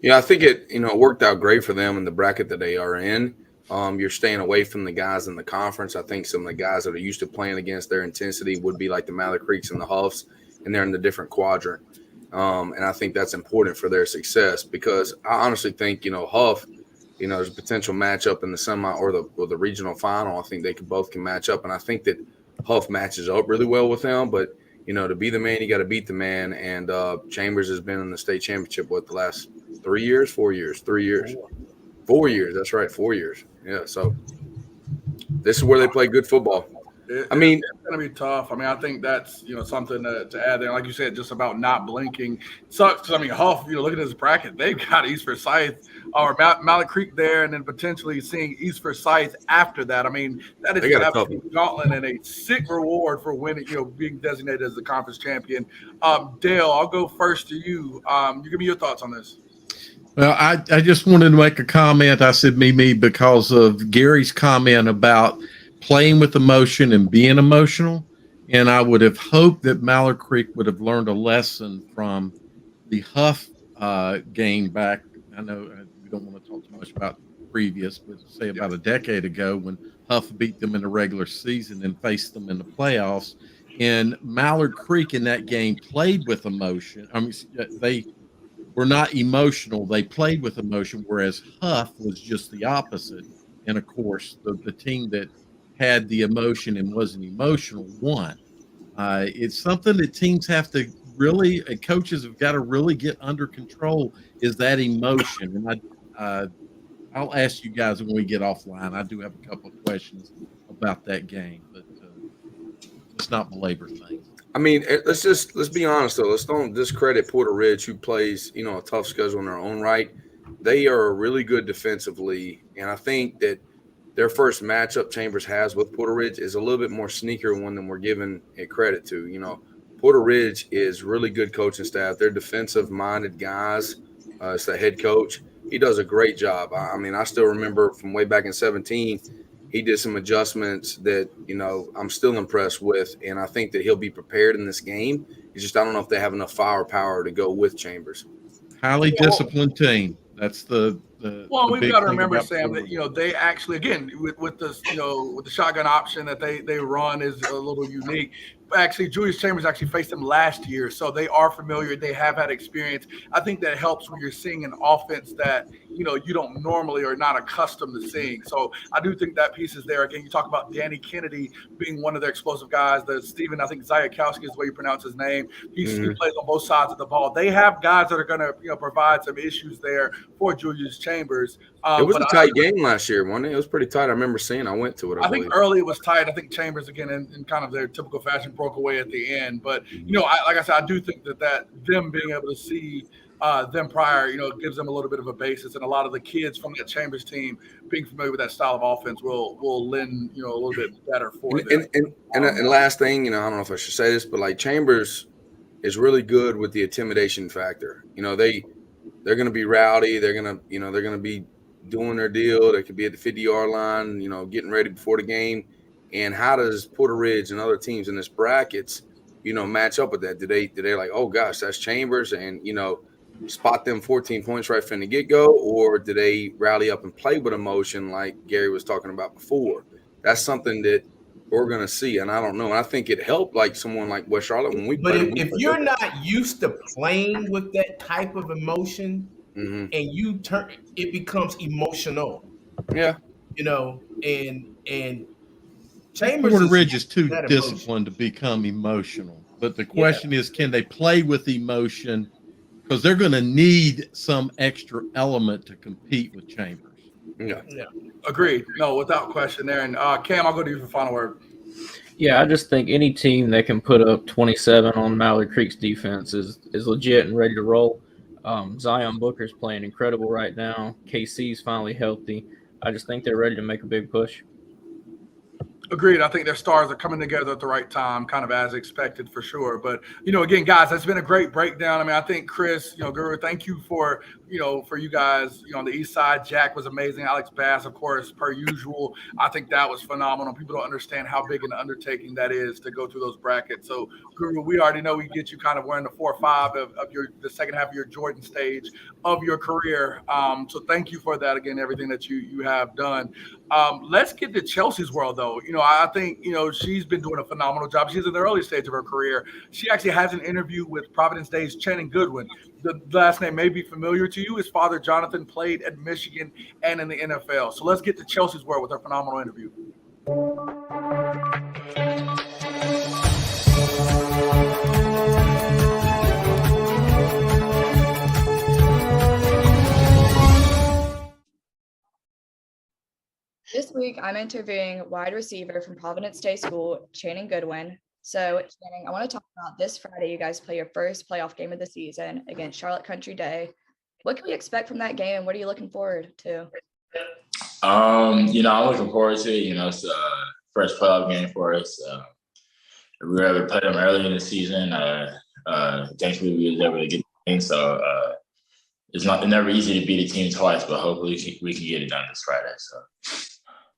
Yeah, I think it worked out great for them in the bracket that they are in. You're staying away from the guys in the conference. I think some of the guys that are used to playing against their intensity would be like the Mallard Creeks and the Huffs, and they're in the different quadrant. And I think that's important for their success because I honestly think, Huff, there's a potential matchup in the semi or the regional final. I think they both can match up, and I think that Huff matches up really well with them. But to be the man, you got to beat the man. And Chambers has been in the state championship the last 3 years, 4 years, 3 years, 4 years. That's right, 4 years. Yeah. So this is where they play good football. It's going to be tough. I mean, I think that's, something to add there. Like you said, just about not blinking. Sucks. I mean, Huff, look at this bracket. They've got East Forsyth or Mallard Creek there, and then potentially seeing East Forsyth after that. I mean, that is an absolute gauntlet and a sick reward for winning, being designated as the conference champion. Dale, I'll go first to you. You give me your thoughts on this. Well, I just wanted to make a comment. I said me because of Gary's comment about playing with emotion and being emotional. And I would have hoped that Mallard Creek would have learned a lesson from the Huff game back. I know we don't want to talk too much about previous, but say about a decade ago when Huff beat them in the regular season and faced them in the playoffs. And Mallard Creek in that game played with emotion. I mean, they were not emotional. They played with emotion, whereas Huff was just the opposite. And, of course, the team that had the emotion and wasn't emotional won. It's something that teams have to really, coaches have got to really get under control, is that emotion. And I'll ask you guys when we get offline. I do have a couple of questions about that game, but let's not belabor things. I mean, let's be honest though. Let's don't discredit Porter Ridge, who plays a tough schedule in their own right. They are really good defensively, and I think that their first matchup Chambers has with Porter Ridge is a little bit more sneakier one than we're giving it credit to. Porter Ridge is really good coaching staff. They're defensive-minded guys. It's the head coach. He does a great job. I mean, I still remember from way back in 2017, he did some adjustments that, I'm still impressed with, and I think that he'll be prepared in this game. It's just I don't know if they have enough firepower to go with Chambers. Highly disciplined team. That's the we've got to remember, Sam, that they actually, again, with the with the shotgun option that they run is a little unique. Actually, Julius Chambers actually faced them last year, so they are familiar. They have had experience. I think that helps when you're seeing an offense that you don't normally or not accustomed to seeing. So I do think that piece is there. Again, you talk about Danny Kennedy being one of their explosive guys. Stephen, I think Zayakowski is the way you pronounce his name. He plays on both sides of the ball. They have guys that are going to provide some issues there for Julius Chambers. It was a tight game last year, wasn't it? It was pretty tight. I remember seeing. I went to it. I think early it was tight. I think Chambers, again, in kind of their typical fashion, broke away at the end. But like I said, I do think that them being able to see them prior, gives them a little bit of a basis, and a lot of the kids from that Chambers team being familiar with that style of offense will lend a little bit better for them. And last thing, I don't know if I should say this, but like Chambers is really good with the intimidation factor. They're going to be rowdy. They're going to be doing their deal. They could be at the 50-yard line, getting ready before the game. And how does Porter Ridge and other teams in this brackets, match up with that? Do they like, oh gosh, that's Chambers, and spot them 14 points right from the get-go, or do they rally up and play with emotion like Gary was talking about before? That's something that we're going to see, and I don't know. And I think it helped like someone like West Charlotte when we played. But if you're not used to playing with that type of emotion, and you turn, it becomes emotional. Yeah. And Chambers Porter Ridge is too disciplined to become emotional. But the question is, can they play with emotion? Because they're going to need some extra element to compete with Chambers. Yeah. Agreed. No, without question there. And Cam, I'll go to you for final word. Yeah, I just think any team that can put up 27 on Mallard Creek's defense is legit and ready to roll. Zion Booker's playing incredible right now. KC's finally healthy. I just think they're ready to make a big push. Agreed. I think their stars are coming together at the right time, kind of as expected for sure. But, again, guys, that's been a great breakdown. I mean, I think Chris, Guru, thank you for you guys, on the east side. Jack was amazing. Alex Bass, of course, per usual. I think that was phenomenal. People don't understand how big an undertaking that is to go through those brackets. So, Guru, we already know we get you kind of wearing the 4 or 5 of the second half of your Jordan stage of your career. So thank you for that, again, everything that you have done. Let's get to Chelsea's world, though. I think, she's been doing a phenomenal job. She's in the early stage of her career. She actually has an interview with Providence Day's Channing Goodwin. The last name may be familiar to you. His father, Jonathan, played at Michigan and in the NFL. So let's get to Chelsea's world with her phenomenal interview. This week, I'm interviewing wide receiver from Providence Day School, Channing Goodwin. So, Channing, I want to talk about this Friday. You guys play your first playoff game of the season against Charlotte Country Day. What can we expect from that game, and what are you looking forward to? I'm looking forward to it. It's the first playoff game for us. We were able to play them early in the season. Thankfully, we was able to get the game. So it's never easy to beat a team twice, but hopefully we can get it done this Friday. So.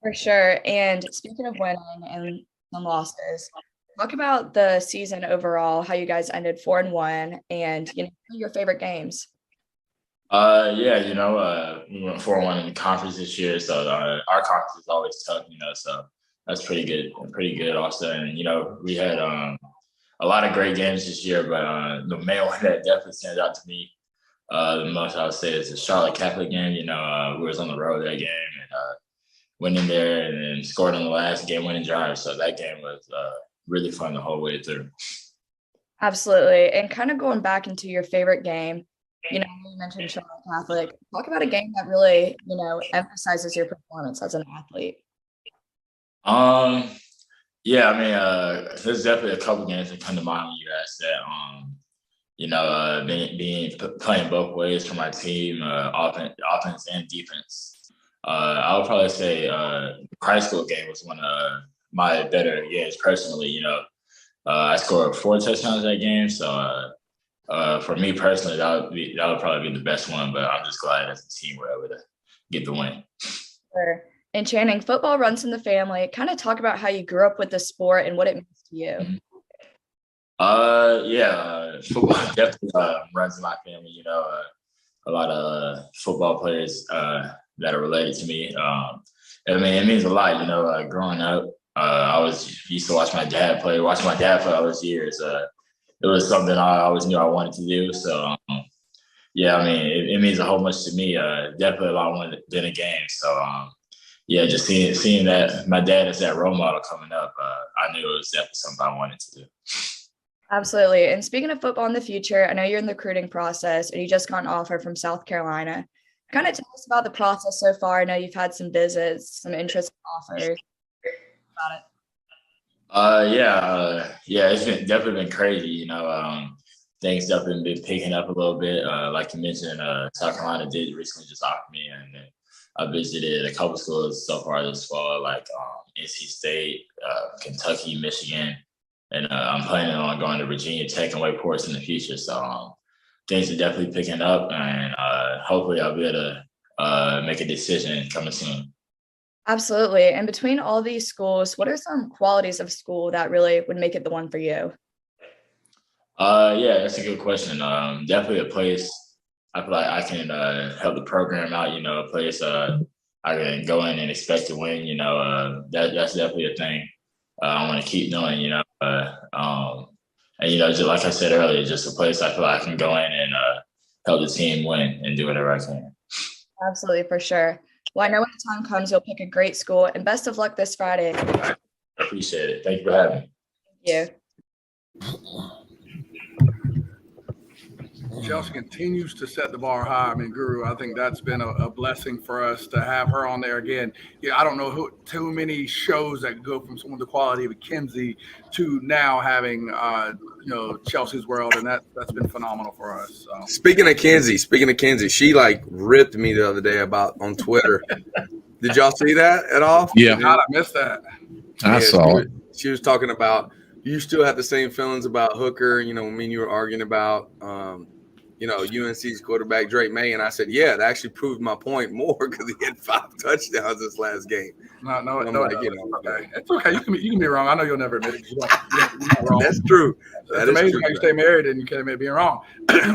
For sure. And speaking of winning and some losses, talk about the season overall, how you guys ended 4-1 and, your favorite games. We went 4-1 in the conference this year. So our conference is always tough, so that's pretty good also. And, we had a lot of great games this year, but the main one that definitely stands out to me the most, I would say, is the Charlotte Catholic game. We was on the road that game and went in there and then scored on the last game-winning drive. So that game was really fun the whole way through. Absolutely. And kind of going back into your favorite game, you mentioned Charlotte Catholic. Talk about a game that really, emphasizes your performance as an athlete. There's definitely a couple games that come to mind when you ask that. Playing both ways for my team, offense and defense. I would probably say the high school game was one of my better games personally. I scored 4 touchdowns that game, so for me personally, that would probably be the best one. But I'm just glad as a team we're able to get the win. Sure. And Channing, football runs in the family. Kind of talk about how you grew up with the sport and what it means to you. Football definitely runs in my family. A lot of football players that are related to me. It means a lot. Growing up, I used to watch my dad play. Watching my dad play all those years, it was something I always knew I wanted to do. So, it means a whole much to me. Definitely a lot more than a game. So, just seeing that my dad is that role model coming up, I knew it was definitely something I wanted to do. Absolutely. And speaking of football in the future, I know you're in the recruiting process and you just got an offer from South Carolina. Kind of tell us about the process so far. I know you've had some visits, some interest offers. About it. It's definitely been crazy. Things definitely been picking up a little bit. Like you mentioned, South Carolina did recently just offer me, and I visited a couple schools so far this fall, like NC State, Kentucky, Michigan, and I'm planning on going to Virginia Tech and Wake Forest in the future. So things are definitely picking up, and hopefully I'll be able to make a decision coming soon. Absolutely. And between all these schools, what are some qualities of school that really would make it the one for you? That's a good question. Definitely a place I feel like I can help the program out. A place I can go in and expect to win. That's definitely a thing I want to keep doing. Just like I said earlier, just a place I feel like I can go in and help the team win and do whatever I can. Absolutely, for sure. Well, I know when the time comes, you'll pick a great school, and best of luck this Friday. I appreciate it. Thank you for having me. Thank you. Chelsea continues to set the bar high. Guru, I think that's been a blessing for us to have her on there again. I don't know too many shows that go from some of the quality of Kinsey to now having, Chelsea's World, and that's been phenomenal for us. So. Speaking of Kinsey, she ripped me the other day on Twitter. Did y'all see that at all? Yeah. God, I missed that. I saw it. She was talking about, you still have the same feelings about Hooker, when me and you were arguing about, UNC's quarterback, Drake May. And I said, yeah, that actually proved my point more because he had 5 touchdowns this last game. No, okay. It's okay. You can be wrong. I know you'll never admit it. You're not wrong. That's true. It's amazing how you stay married and you can't admit being wrong.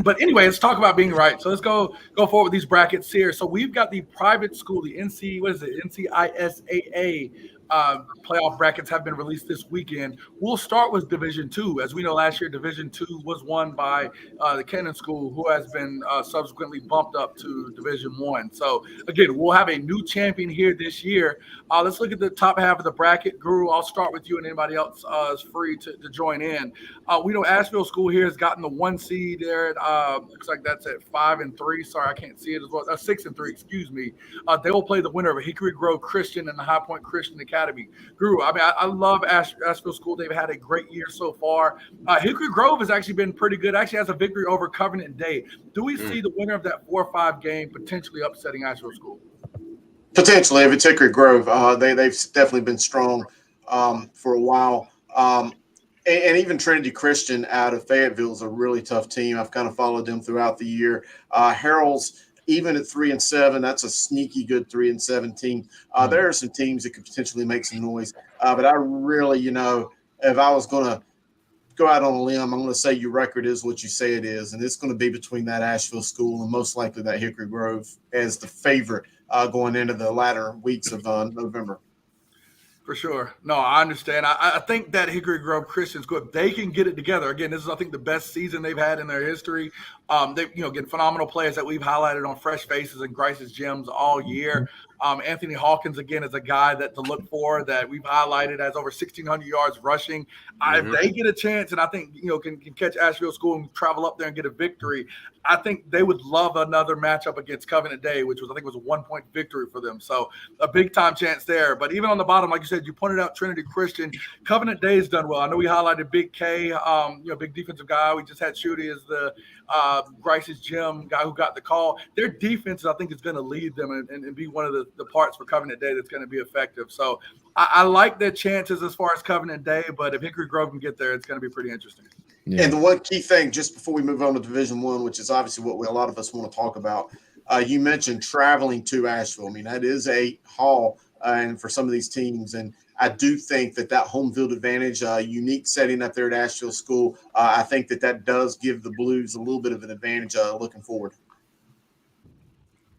But anyway, let's talk about being right. So let's go forward with these brackets here. So we've got the private school, the NCISAA playoff brackets have been released this weekend. We'll start with Division II. As we know, last year Division II was won by the Kennan School, who has been subsequently bumped up to Division I. So again, we'll have a new champion here this year. Let's look at the top half of the bracket. Guru, I'll start with you, and anybody else is free to join in. We know Asheville School here has gotten the 1 seed there. Looks like that's at 5-3. Sorry, I can't see it as well. 6-3, excuse me. They will play the winner of Hickory Grove Christian and the High Point Christian Academy. Guru, I mean, I love Asheville School. They've had a great year so far. Hickory Grove has actually been pretty good. Actually has a victory over Covenant Day. Do we see the winner of that 4-5 game potentially upsetting Asheville School? Potentially, if it's Hickory Grove, they've definitely been strong for a while. And even Trinity Christian out of Fayetteville is a really tough team. I've kind of followed them throughout the year. Harold's, even at 3-7, that's a sneaky good 3-7 team. There are some teams that could potentially make some noise. But I really, if I was going to go out on a limb, I'm going to say your record is what you say it is. And it's going to be between that Asheville School and most likely that Hickory Grove as the favorite going into the latter weeks of November. For sure. No, I understand. I think that Hickory Grove Christians, if they can get it together, again, this is, I think, the best season they've had in their history. They, get phenomenal players that we've highlighted on Fresh Faces and Grice's Gems all year. Anthony Hawkins, again, is a guy that to look for that we've highlighted as over 1,600 yards rushing. If they get a chance, and I think, can catch Asheville School and travel up there and get a victory, I think they would love another matchup against Covenant Day, which was, I think, was a 1-point victory for them. So a big-time chance there. But even on the bottom, like you said, you pointed out Trinity Christian. Covenant Day has done well. I know we highlighted Big K, big defensive guy. We just had Shooty as the Grice's Gym guy who got the call. Their defense, I think, is going to lead them and be one of the parts for Covenant Day that's going to be effective. So I like their chances as far as Covenant Day, but if Hickory Grove can get there, it's going to be pretty interesting. Yeah. And the one key thing, just before we move on to Division I, which is obviously what a lot of us want to talk about, you mentioned traveling to Asheville. I mean, that is a haul and for some of these teams. And I do think that home field advantage, unique setting up there at Asheville School, I think that does give the Blues a little bit of an advantage looking forward.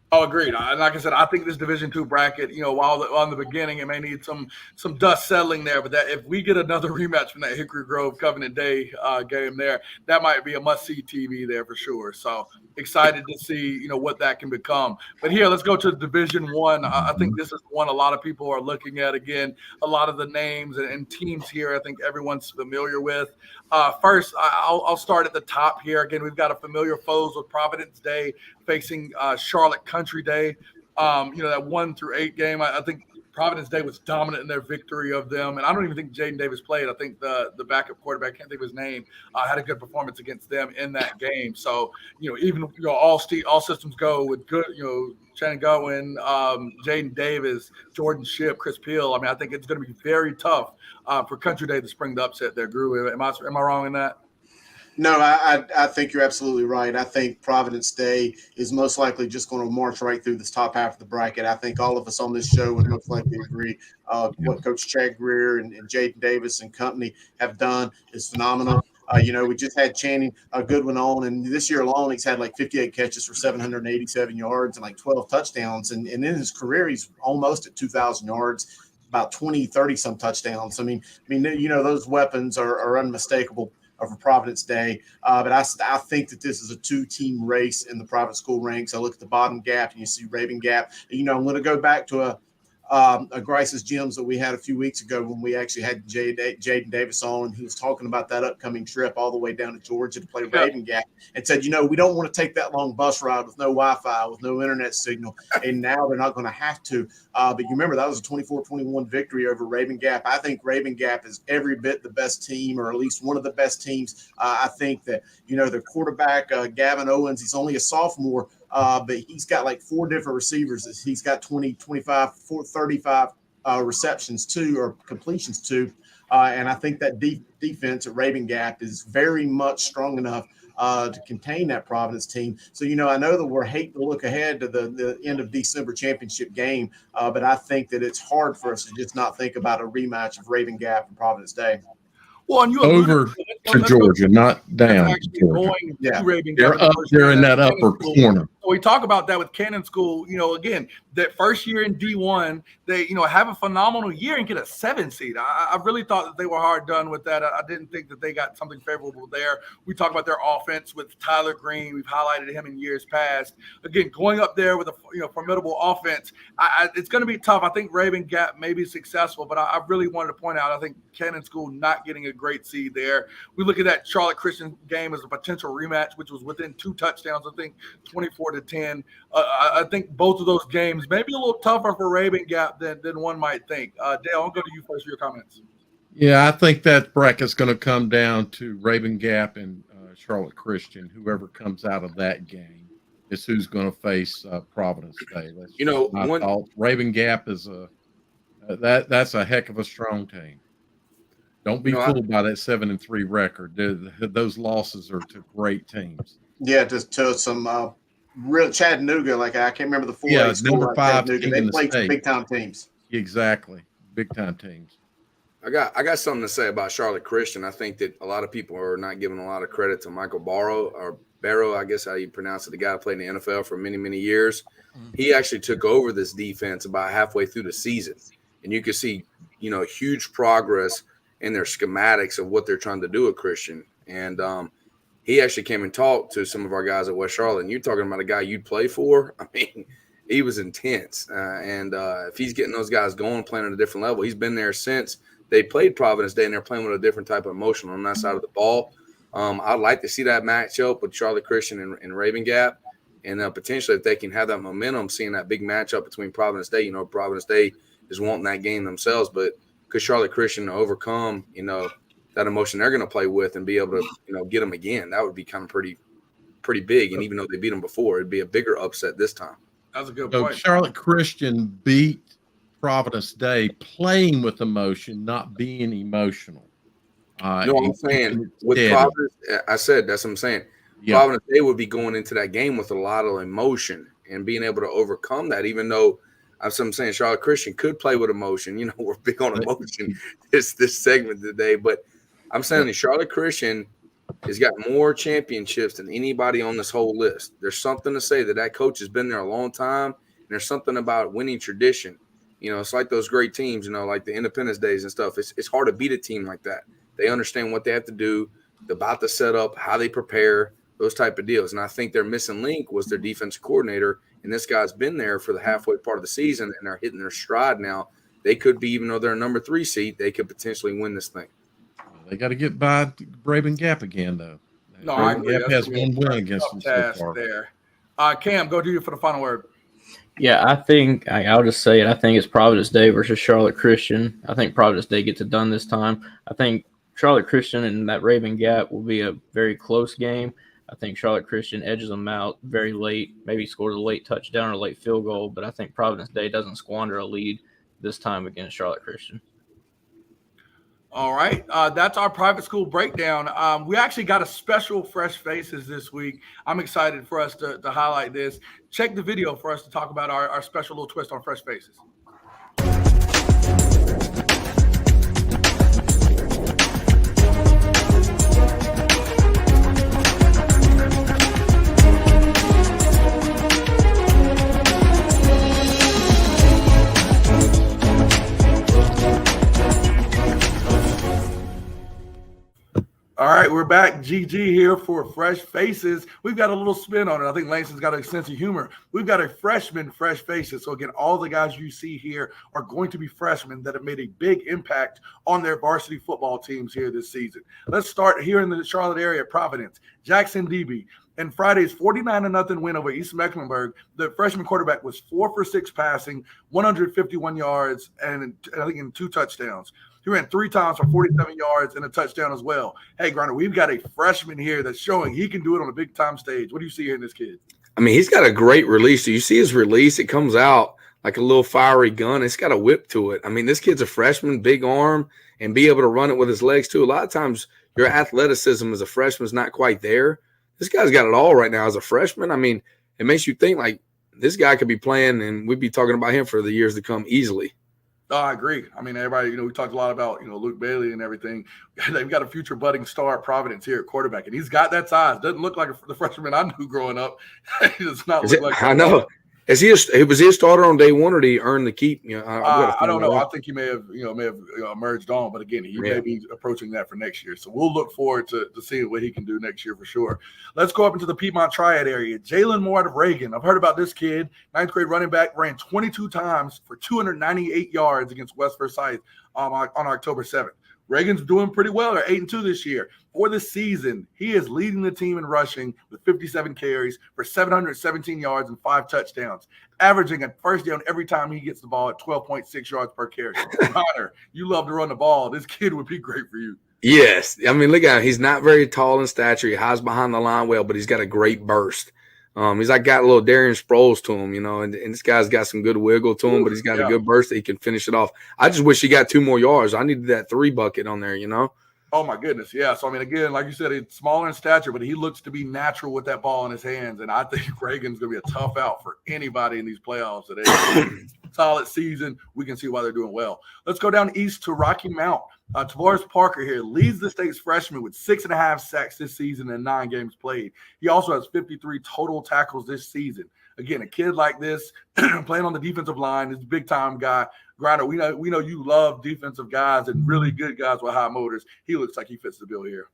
Oh, agreed. Like I said, I think this Division II bracket, while on the beginning, it may need some dust settling there, but that if we get another rematch from that Hickory Grove Covenant Day game there, that might be a must-see TV there for sure. So excited to see, what that can become. But here, let's go to Division I. I think this is one a lot of people are looking at. Again, a lot of the names and teams here, I think everyone's familiar with. First, I'll start at the top here. Again, we've got a familiar foes with Providence Day facing Charlotte Country Day. That 1-8 game. I think Providence Day was dominant in their victory of them. And I don't even think Jaden Davis played. I think the backup quarterback, I can't think of his name, had a good performance against them in that game. So, even all systems go with good, Shannon Gowen, Jaden Davis, Jordan Shipp, Chris Peel. I mean, I think it's going to be very tough for Country Day to spring the upset there. Guru, am I wrong in that? No, I think you're absolutely right. I think Providence Day is most likely just going to march right through this top half of the bracket. I think all of us on this show would most likely agree what Coach Chad Greer and Jaden Davis and company have done is phenomenal. We just had Channing Goodwin on, and this year alone, he's had like 58 catches for 787 yards and like 12 touchdowns. And in his career, he's almost at 2,000 yards, about 20, 30-some touchdowns. I mean, those weapons are unmistakable for Providence Day. But I think that this is a two-team race in the private school ranks. I look at the bottom gap, and you see Raven Gap. I'm going to go back to a Grice's Gems that we had a few weeks ago when we actually had Jaden Davis on. He was talking about that upcoming trip all the way down to Georgia to play Raven Gap and said, we don't want to take that long bus ride with no Wi-Fi, with no internet signal. And now they're not going to have to. But you remember that was a 24-21 victory over Raven Gap. I think Raven Gap is every bit the best team, or at least one of the best teams. I think that, their quarterback, Gavin Owens, he's only a sophomore, but he's got like 4 different receivers. He's got 20, 25, 35 receptions too, or completions too. And I think that defense at Raven Gap is very much strong enough to contain that Providence team. So, I know that we're hating to look ahead to the end of December championship game, but I think that it's hard for us to just not think about a rematch of Raven Gap and Providence Day. Well, and you over to Georgia, not down to Georgia. Raven They're Gap up there in that upper corner. we talk about that with Cannon School, again, that first year in D1, they, have a phenomenal year and get a 7 seed. I really thought that they were hard done with that. I didn't think that they got something favorable there. We talk about their offense with Tyler Green. We've highlighted him in years past. Again, going up there with a formidable offense, it's going to be tough. I think Raven Gap may be successful, but I really wanted to point out, I think Cannon School not getting a great seed there. We look at that Charlotte Christian game as a potential rematch, which was within 2 touchdowns, I think 24-10. I think both of those games may be a little tougher for Raven Gap than one might think. Dale, I'll go to you first for your comments. Yeah, I think that bracket's going to come down to Raven Gap and Charlotte Christian. Whoever comes out of that game is who's going to face Providence Day. That's my thought. Raven Gap is that's a heck of a strong team. Don't be fooled by that 7-3 record. Those losses are to great teams. Yeah, to some real Chattanooga. Like I can't remember the 4A school. Number 5 team They in the played state. big time teams. Exactly, big time teams. I got something to say about Charlotte Christian. I think that a lot of people are not giving a lot of credit to Michael Barrow, I guess how you pronounce it. The guy who played in the NFL for many, many years. He actually took over this defense about halfway through the season, and you can see, huge progress in their schematics of what they're trying to do at Christian. And he actually came and talked to some of our guys at West Charlotte. And you're talking about a guy you'd play for. I mean, he was intense. And if he's getting those guys going, playing at a different level, he's been there since they played Providence Day, and they're playing with a different type of emotion on that side of the ball. I'd like to see that matchup with Charlotte Christian and Raven Gap. And potentially, if they can have that momentum, seeing that big matchup between Providence Day, Providence Day is wanting that game themselves, but could Charlotte Christian overcome, that emotion they're going to play with and be able to, get them again? That would be kind of pretty big. And even though they beat them before, it'd be a bigger upset this time. That's a good point. Charlotte Christian beat Providence Day playing with emotion, not being emotional. I'm saying with Providence, I said that's what I'm saying. Yeah. Providence Day would be going into that game with a lot of emotion and being able to overcome that, even though I'm saying Charlotte Christian could play with emotion. We're big on emotion this segment today, but I'm saying that Charlotte Christian has got more championships than anybody on this whole list. There's something to say that coach has been there a long time, and there's something about winning tradition. It's like those great teams, like the Independence Days and stuff. It's hard to beat a team like that. They understand what they have to do, about the setup, how they prepare, those type of deals. And I think their missing link was their defensive coordinator. And this guy's been there for the halfway part of the season, and they're hitting their stride now. They could be, even though they're a number 3 seed, they could potentially win this thing. They got to get by Raven Gap again, though. No, I agree. Gap has one win against them so far. There. Cam, go to you for the final word. Yeah, I think I'll just say it. I think it's Providence Day versus Charlotte Christian. I think Providence Day gets it done this time. I think Charlotte Christian and that Raven Gap will be a very close game. I think Charlotte Christian edges them out very late, maybe scores a late touchdown or a late field goal, but I think Providence Day doesn't squander a lead this time against Charlotte Christian. All right. That's our private school breakdown. We actually got a special Fresh Faces this week. I'm excited for us to highlight this. Check the video for us to talk about our special little twist on Fresh Faces. All right, we're back. GG here for Fresh Faces. We've got a little spin on it. I think Langston's got a sense of humor. We've got a freshman Fresh Faces. So again, all the guys you see here are going to be freshmen that have made a big impact on their varsity football teams here this season. Let's start here in the Charlotte area, Providence. Jackson DB. In Friday's 49-0 win over East Mecklenburg, the freshman quarterback was 4 for 6 passing, 151 yards, and I think in 2 touchdowns. He ran 3 times for 47 yards and a touchdown as well. Hey, Griner, we've got a freshman here that's showing he can do it on a big-time stage. What do you see here in this kid? I mean, he's got a great release. So you see his release, it comes out like a little fiery gun. It's got a whip to it. I mean, this kid's a freshman, big arm, and be able to run it with his legs too. A lot of times your athleticism as a freshman is not quite there. This guy's got it all right now as a freshman. I mean, it makes you think like this guy could be playing, and we'd be talking about him for the years to come easily. Oh, I agree. I mean, everybody, we talked a lot about, Luke Bailey and everything. They've got a future budding star at Providence here at quarterback, and he's got that size. Doesn't look like the freshman I knew growing up. He does not look like I know. Was he a starter on day one, or did he earn the keep? I don't know. I think he may have merged on, but again, he may be approaching that for next year. So we'll look forward to seeing what he can do next year for sure. Let's go up into the Piedmont Triad area. Jalen Moore out of Reagan. I've heard about this kid. 9th grade running back, ran 22 times for 298 yards against West Forsyth on October 7th. Reagan's doing pretty well. They're 8-2 this year. For the season, he is leading the team in rushing with 57 carries for 717 yards and 5 touchdowns, averaging a first down every time he gets the ball at 12.6 yards per carry. Connor, you love to run the ball. This kid would be great for you. Yes. I mean, look at him. He's not very tall in stature. He hides behind the line well, but he's got a great burst. He's like got a little Darian Sproles to him, and this guy's got some good wiggle to him, but he's got a good burst that he can finish it off. I just wish he got 2 more yards. I needed that 3 bucket on there, Oh, my goodness. Yeah. So, I mean, again, like you said, he's smaller in stature, but he looks to be natural with that ball in his hands. And I think Reagan's going to be a tough out for anybody in these playoffs today. Solid season. We can see why they're doing well. Let's go down east to Rocky Mount. Tavares Parker here leads the state's freshman with 6.5 sacks this season and 9 games played. He also has 53 total tackles this season. Again, a kid like this playing on the defensive line is a big-time guy. Grinder, we know you love defensive guys and really good guys with high motors. He looks like he fits the bill here.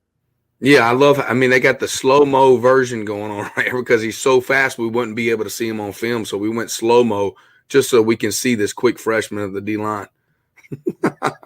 Yeah, they got the slow-mo version going on right here because he's so fast we wouldn't be able to see him on film, so we went slow-mo just so we can see this quick freshman of the D-line.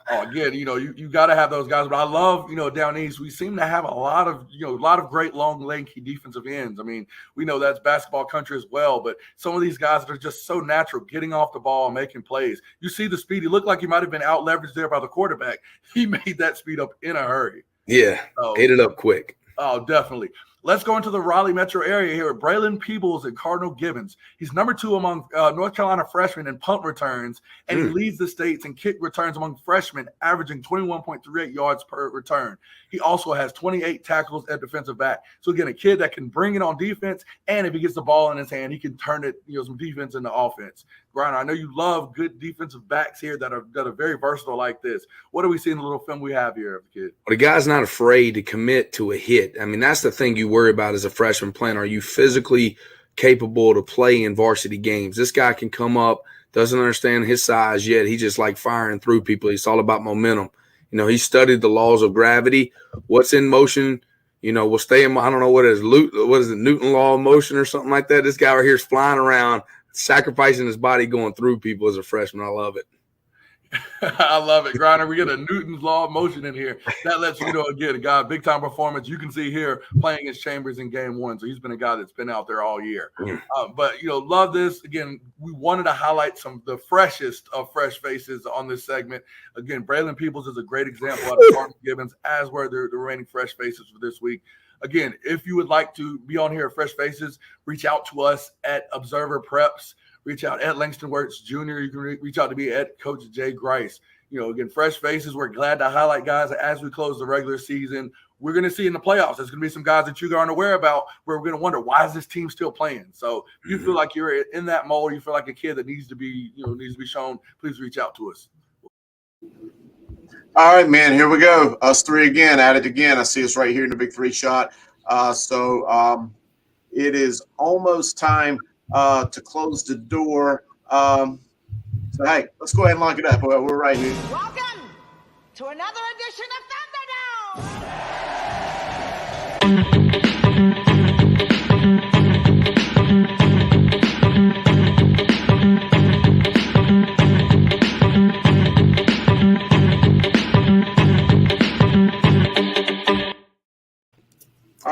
Again, you got to have those guys. But I love, down east, we seem to have a lot of great, long, lanky defensive ends. I mean, we know that's basketball country as well. But some of these guys that are just so natural, getting off the ball and making plays. You see the speed. He looked like he might have been out leveraged there by the quarterback. He made that speed up in a hurry. Yeah, ate it up quick. Oh, definitely. Let's go into the Raleigh metro area here with Braylon Peebles and Cardinal Gibbons. He's number 2 among North Carolina freshmen in punt returns, and he leads the states in kick returns among freshmen, averaging 21.38 yards per return. He also has 28 tackles at defensive back. So, again, a kid that can bring it on defense, and if he gets the ball in his hand, he can turn it, some defense into offense. Griner, I know you love good defensive backs here that are very versatile like this. What do we see in the little film we have here of the kid? Well, the guy's not afraid to commit to a hit. I mean, that's the thing you worry about as a freshman playing. Are you physically capable to play in varsity games? This guy can come up, doesn't understand his size yet. He just like firing through people. It's all about momentum. He studied the laws of gravity. What's in motion, will stay in. I don't know what is it, Newton law of motion or something like that. This guy right here is flying around, sacrificing his body, going through people as a freshman. I love it. I love it, Griner. We get a Newton's law of motion in here. That lets you know, again, a guy, big time performance. You can see here playing his Chambers in game 1. So he's been a guy that's been out there all year. But love this. Again, we wanted to highlight some of the freshest of fresh faces on this segment. Again, Braylon Peebles is a great example out of Cardinal Gibbons, as were the remaining fresh faces for this week. Again, if you would like to be on here at Fresh Faces, reach out to us at Observer Preps. Reach out at Langston Wirtz Jr. You can reach out to me at Coach Jay Grice. Again, fresh faces. We're glad to highlight guys as we close the regular season. We're going to see in the playoffs, there's going to be some guys that you aren't aware about where we're going to wonder, why is this team still playing? So if you feel like you're in that mold, you feel like a kid that needs to be shown, please reach out to us. All right, man, here we go. Us 3 again, at it again. I see us right here in the Big 3 shot. So it is almost time to close the door. So, hey, let's go ahead and lock it up. We're right here. Welcome to another edition of Thunderdome.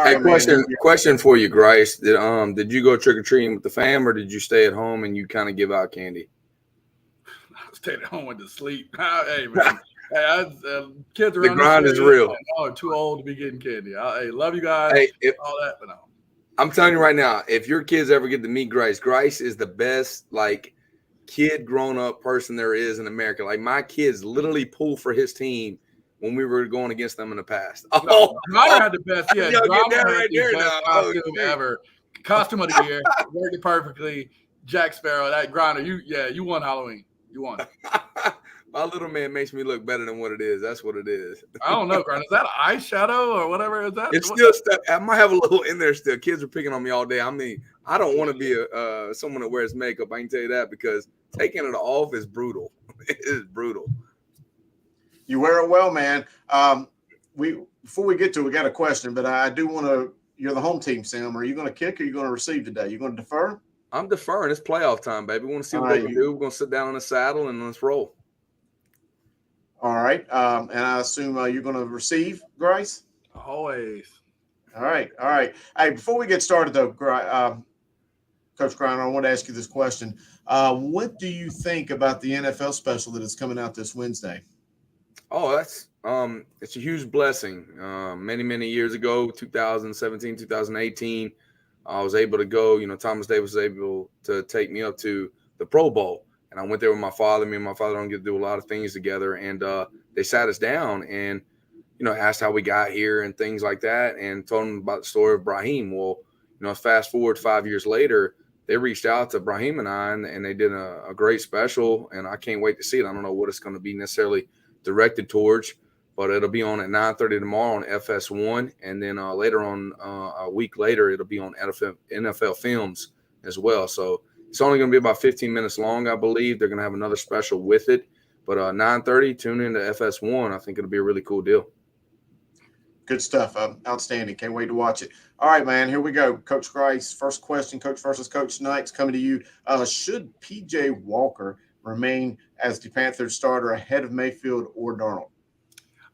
Hey, question for you, Grice. Did you go trick or treating with the fam, or did you stay at home and you kind of give out candy? I stayed at home and to sleep. Hey, man. Kids around the grind is real. Are too old to be getting candy. Hey, love you guys. Hey, all that, but no. I'm telling you right now, if your kids ever get to meet Grice, Grice is the best kid grown up person there is in America. Like, my kids literally pull for his team when we were going against them in the past. Griner had the best. Yeah, Griner had right the there best now. costume ever. Costume of the year, worked it perfectly. Jack Sparrow, that Griner, you won Halloween. You won. My little man makes me look better than what it is. That's what it is. I don't know, Grant. Is that an eyeshadow or whatever? Is that? It's still stuck. I might have a little in there still. Kids are picking on me all day. I mean, I don't want to be someone that wears makeup. I can tell you that because taking it off is brutal. It is brutal. You wear it well, man. Before we get to it, we got a question, but I do want to. You're the home team, Sam. Are you going to kick or are you going to receive today? You going to defer? I'm deferring. It's playoff time, baby. We want to see what they can do. We're going to sit down in the saddle and let's roll. All right. And I assume you're going to receive, Grice? Always. All right. All right. Hey, before we get started, though, Coach Griner, I want to ask you this question. What do you think about the NFL special that is coming out this Wednesday? Oh, that's it's a huge blessing. Many years ago, 2017, 2018, I was able to go. You know, Thomas Davis was able to take me up to the Pro Bowl, and I went there with my father. Me and my father don't get to do a lot of things together, and they sat us down and asked how we got here and things like that, and told them about the story of Brahim. Well, fast forward 5 years later, they reached out to Brahim and I, and they did a great special, and I can't wait to see it. I don't know what it's going to be necessarily directed towards, but it'll be on at 9:30 tomorrow on FS1, and then later on, a week later, it'll be on NFL Films as well. So it's only going to be about 15 minutes long, I believe. They're going to have another special with it, but 9:30, tune in to FS1. I think it'll be a really cool deal. Good stuff. Outstanding. Can't wait to watch it. All right, man. Here we go. Coach Grice, first question, Coach versus Coach tonight's coming to you. Should P.J. Walker remain as the Panthers starter ahead of Mayfield or Darnold?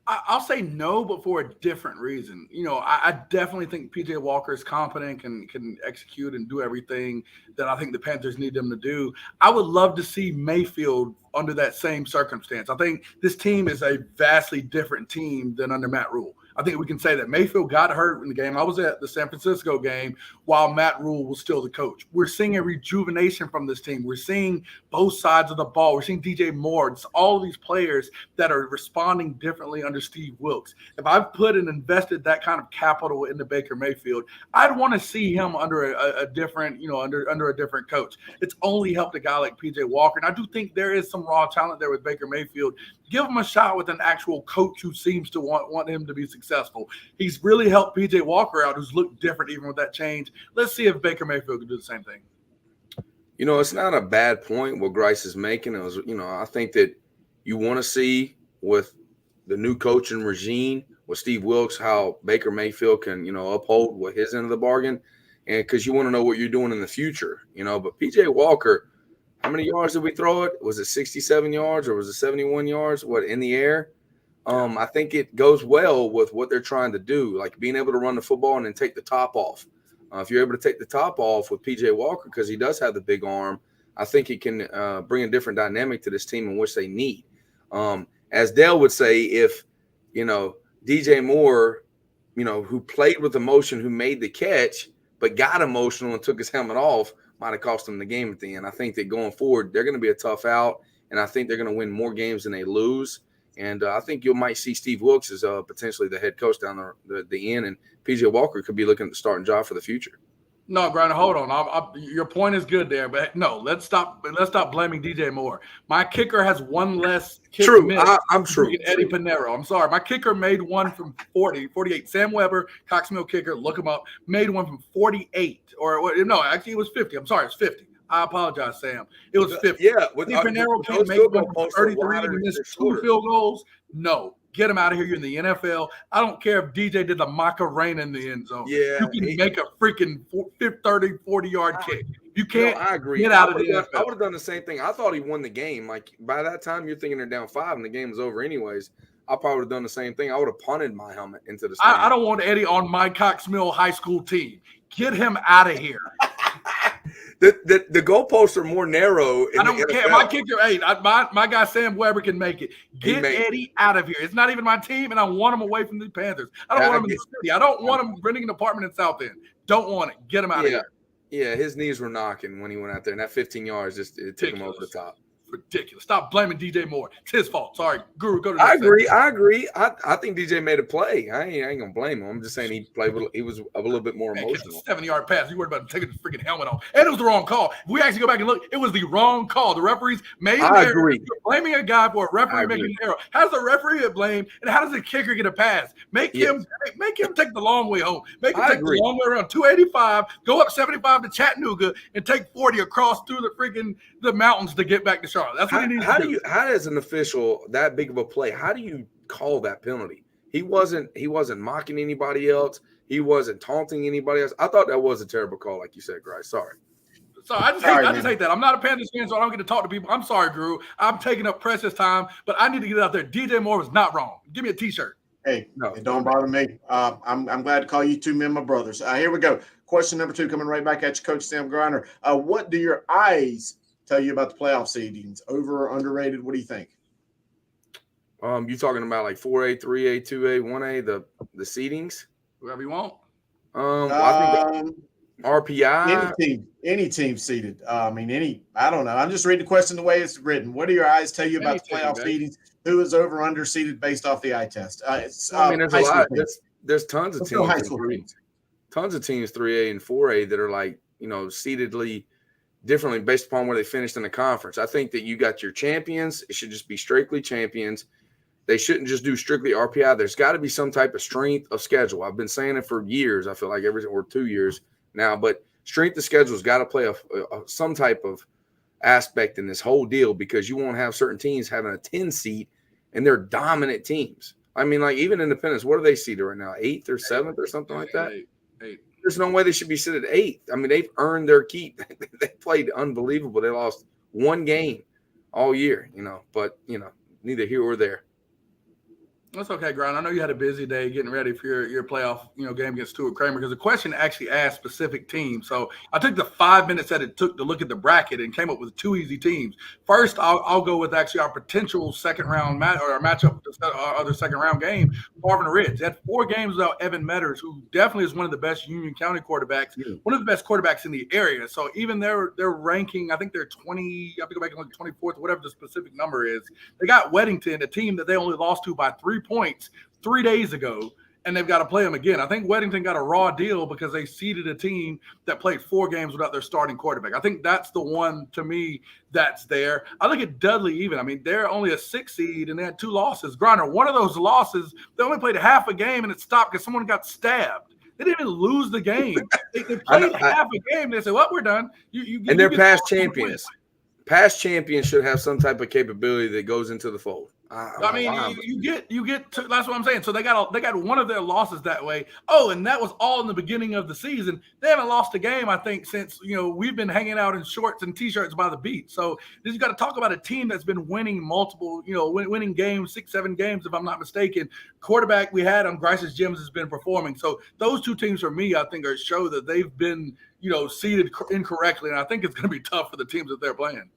I'll say no, but for a different reason. I definitely think P.J. Walker is competent, can execute and do everything that I think the Panthers need him to do. I would love to see Mayfield under that same circumstance. I think this team is a vastly different team than under Matt Rule. I think we can say that Mayfield got hurt in the game. I was at the San Francisco game while Matt Rule was still the coach. We're seeing a rejuvenation from this team. We're seeing both sides of the ball. We're seeing DJ Moore. It's all of these players that are responding differently under Steve Wilks. If I've put and invested that kind of capital into Baker Mayfield, I'd want to see him under a different, under a different coach. It's only helped a guy like PJ Walker. And I do think there is some raw talent there with Baker Mayfield. Give him a shot with an actual coach who seems to want him to be successful. He's really helped PJ Walker out, who's looked different even with that change. Let's see if Baker Mayfield can do the same thing. It's not a bad point what Grice is making. It was, I think that you want to see with the new coaching regime with Steve Wilks how Baker Mayfield can, uphold with his end of the bargain, and because you want to know what you're doing in the future, But PJ Walker, how many yards did we throw it? Was it 67 yards or was it 71 yards? What, in the air? I think it goes well with what they're trying to do, like being able to run the football and then take the top off. If you're able to take the top off with PJ Walker, because he does have the big arm, I think he can bring a different dynamic to this team in which they need. As Dale would say, if, DJ Moore, who played with emotion, who made the catch, but got emotional and took his helmet off, might have cost them the game at the end. I think that going forward, they're going to be a tough out, and I think they're going to win more games than they lose. And I think you might see Steve Wilks as potentially the head coach down the end, and P.J. Walker could be looking at the starting job for the future. No, Grinder, hold on. Your point is good there, but no, let's stop blaming DJ Moore. My kicker has one less kick miss. I'm true. Eddie Pinero. I'm sorry. My kicker made one from 48. Sam Weber, Coxmill kicker, look him up, made one from 48. Or no, actually it was 50. I'm sorry, it's 50. I apologize, Sam. It was 50. Yeah. Eddie Pinero can't make one from 33 and miss 2 field goals. No. Get him out of here. You're in the NFL. I don't care if DJ did the Macarena in the end zone. Yeah, you can make a freaking 30, 40-yard kick. You can't. I agree. Get out of the NFL. I would have done the same thing. I thought he won the game. Like by that time, you're thinking they're down 5 and the game was over anyways. I probably would have done the same thing. I would have punted my helmet into the stand. I don't want Eddie on my Coxmill high school team. Get him out of here. The goalposts are more narrow. I don't care. My kicker, my guy Sam Weber can make it. Get Eddie out of here. It's not even my team, and I want him away from the Panthers. I don't want him in the city. I don't want him renting an apartment in South End. Don't want it. Get him out of here. Yeah, his knees were knocking when he went out there, and that 15 yards it took him over the top. ridiculous. Stop blaming DJ Moore. It's his fault. Sorry, Guru. Go to the I next agree. segment. I agree. I think DJ made a play. I ain't gonna blame him. I'm just saying he was a little bit more Man, it's a emotional. 70-yard pass. You worried about taking the freaking helmet off. And it was the wrong call. If we actually go back and look, it was the wrong call. The referees made an error. agree. You're blaming a guy for a referee making an error. How does the referee get blamed? And how does the kicker get a pass? Make him take the long way home. Make him take the long way around 285, go up 75 to Chattanooga, and take 40 across through the mountains to get back to Charlotte. That's what he needs to do. How does an official that big of a play? How do you call that penalty? He wasn't mocking anybody else. He wasn't taunting anybody else. I thought that was a terrible call, like you said, Grice. Sorry. So I just hate that. I'm not a Panthers fan, so I don't get to talk to people. I'm sorry, Drew. I'm taking up precious time, but I need to get it out there. DJ Moore was not wrong. Give me a T-shirt. Hey, it don't bother me. I'm glad to call you two men, my brothers. Here we go. Question number 2 coming right back at you, Coach Sam Griner. What do your eyes tell you about the playoff seedings? Over or underrated? What do you think? You talking about like 4A, 3A, 2A, 1A, the seedings? Whoever you want. I think RPI. Any team seeded. I don't know. I'm just reading the question the way it's written. What do your eyes tell you about the playoff seedings? Who is over under seeded based off the eye test? There's a lot. There's tons of teams. Tons of teams 3A and 4A that are like, seededly differently based upon where they finished in the conference. I think that you got your champions. It should just be strictly champions. They shouldn't just do strictly RPI. There's got to be some type of strength of schedule. I've been saying it for years. I feel like or 2 years now, but strength of schedule has got to play some type of aspect in this whole deal, because you won't have certain teams having a 10 seed and they're dominant teams. I mean, like even Independence, what are they seeded right now? 8th or 7th or something like that? 8. There's no way they should be seated 8th. I mean, they've earned their keep. They played unbelievable. They lost one game all year, but neither here or there. That's okay, Grind. I know you had a busy day getting ready for your playoff, game against Stuart Kramer, because the question actually asked specific teams. So I took the 5 minutes that it took to look at the bracket and came up with 2 easy teams. First, I'll go with actually our potential second round matchup, our other second round game, Marvin Ridge. They had 4 games without Evan Metters, who definitely is one of the best Union County quarterbacks, one of the best quarterbacks in the area. So even their ranking, I think they're 20. I have to go back and look at 24th, whatever the specific number is. They got Weddington, a team that they only lost to by 3 points 3 days ago, and they've got to play them again. I think Weddington got a raw deal because they seeded a team that played 4 games without their starting quarterback. I think that's the one, to me, that's there. I look at Dudley even. I mean, they're only a 6 seed, and they had 2 losses. Griner, one of those losses, they only played half a game, and it stopped because someone got stabbed. They didn't even lose the game. They played half a game. They said, well, we're done. And they're past champions. Past champions should have some type of capability that goes into the fold. You get to, that's what I'm saying. So they got one of their losses that way. Oh, and that was all in the beginning of the season. They haven't lost a game, I think, since we've been hanging out in shorts and t-shirts by the beach. So you got to talk about a team that's been winning multiple, winning games, 6-7 games, if I'm not mistaken. Quarterback we had on Grice's Gyms has been performing. So those 2 teams for me, I think, show that they've been seeded incorrectly, and I think it's going to be tough for the teams that they're playing.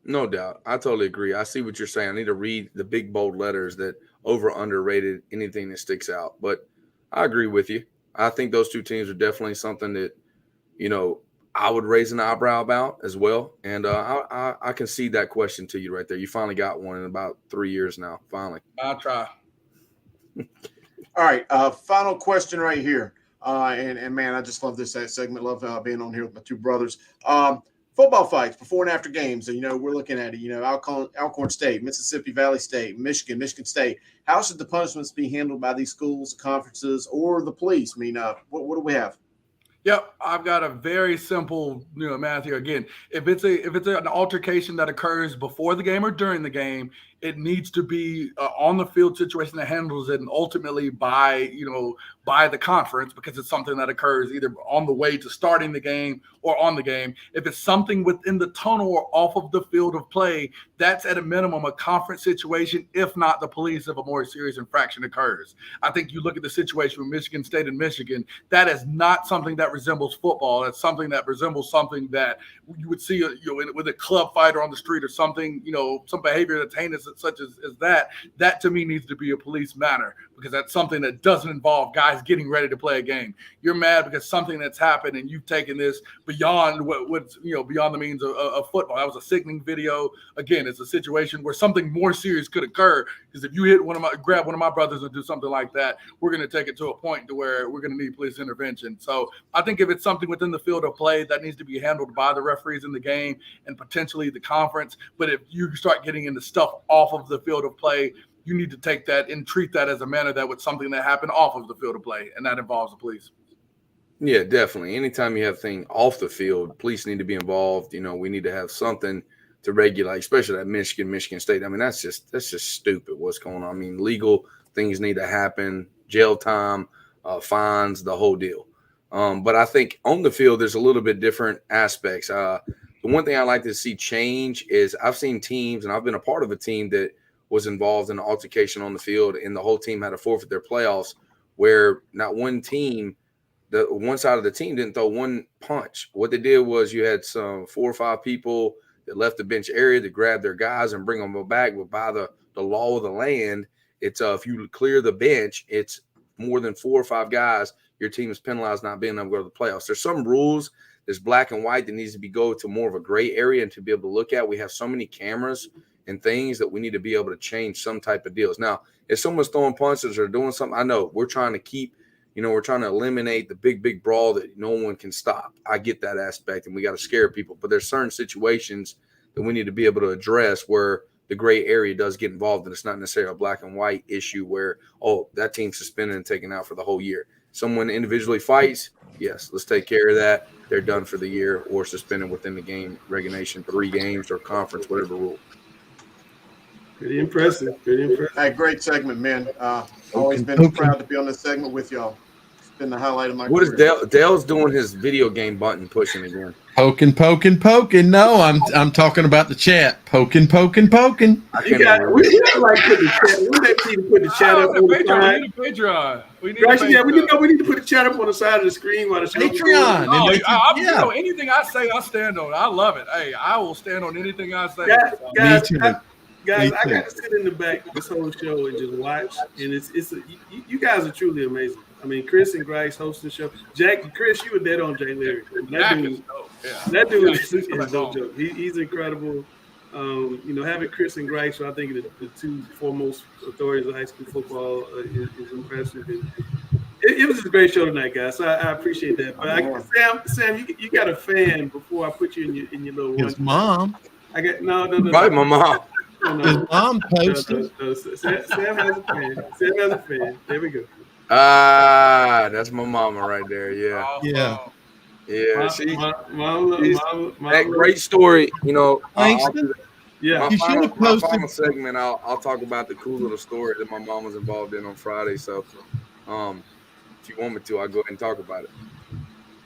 No doubt. I totally agree. I see what you're saying. I need to read the big, bold letters that over underrated anything that sticks out. But I agree with you. I think those 2 teams are definitely something that, I would raise an eyebrow about as well. And I can see that question to you right there. You finally got one in about 3 years now. Finally. I'll try. All right. Final question right here. And man, I just love this segment. Love being on here with my 2 brothers. Football fights before and after games. We're looking at it, Alcorn State, Mississippi Valley State, Michigan State. How should the punishments be handled by these schools, conferences, or the police? What do we have? Yep, I've got a very simple math here. Again, if it's an altercation that occurs before the game or during the game, it needs to be on the field situation that handles it, and ultimately by the conference, because it's something that occurs either on the way to starting the game or on the game. If it's something within the tunnel or off of the field of play, that's at a minimum a conference situation, if not the police, if a more serious infraction occurs. I think you look at the situation with Michigan State and Michigan, that is not something that resembles football. That's something that resembles something that you would see with a club fighter on the street, or something, some behavior that's heinous such as that to me needs to be a police matter, because that's something that doesn't involve guys getting ready to play a game. You're mad because something that's happened and you've taken this beyond what's beyond the means of football. That was a sickening video. Again, it's a situation where something more serious could occur, because if you grab one of my brothers and do something like that, we're going to take it to a point to where we're going to need police intervention. So I think if it's something within the field of play, that needs to be handled by the referees in the game and potentially the conference. But if you start getting into stuff off of the field of play, you need to take that and treat that as a manner that was something that happened off of the field of play, and that involves the police. Yeah, definitely. Anytime you have thing off the field, police need to be involved. We need to have something to regulate, especially at Michigan State. I mean, that's just stupid what's going on. I mean, legal things need to happen, jail time, fines, the whole deal. But I think on the field, there's a little bit different aspects. The one thing I like to see change is I've seen teams, and I've been a part of a team that was involved in an altercation on the field, and the whole team had to forfeit their playoffs, where not one team, the one side of the team didn't throw one punch. What they did was you had some 4 or 5 people that left the bench area to grab their guys and bring them back. But by the law of the land, it's if you clear the bench, it's more than 4 or 5 guys, your team is penalized not being able to go to the playoffs. There's some rules, there's black and white, that needs to go to more of a gray area and to be able to look at. We have so many cameras and things that we need to be able to change some type of deals. Now, if someone's throwing punches or doing something, I know we're trying to keep, we're trying to eliminate the big brawl that no one can stop. I get that aspect, and we got to scare people. But there's certain situations that we need to be able to address where the gray area does get involved, and it's not necessarily a black and white issue where, that team's suspended and taken out for the whole year. Someone individually fights, yes, let's take care of that. They're done for the year or suspended within the game regulation, 3 games or conference, whatever rule. Pretty impressive. Hey, great segment, man. Always been proud to be on this segment with y'all. It's been the highlight of my What career. is Dale's doing his video game button pushing again? Poking. No, I'm talking about the chat. Poking. We got like put the chat. We need to put the chat up on the side. We need a Patreon. We need to put the chat up on the side of the screen while the show Patreon. Anything I say, I stand on. I love it. Hey, I will stand on anything I say. Guys, I got to sit in the back this whole show and just watch, and you guys are truly amazing. I mean, Chris and Grice hosting the show. Chris, you were dead on Jay Leary. That dude is no joke. He's incredible. Having Chris and Grice, I think the 2 foremost authorities of high school football is impressive. And it was a great show tonight, guys. So I appreciate that. But Sam, you got a fan before I put you in your little his mom. I got no. Right, my mom. His mom posted. Sam has a fan. There we go. That's my mama right there. Yeah. Yeah. That great story. My final segment, I'll talk about the cool little story that my mom was involved in on Friday. So, if you want me to, I'll go ahead and talk about it.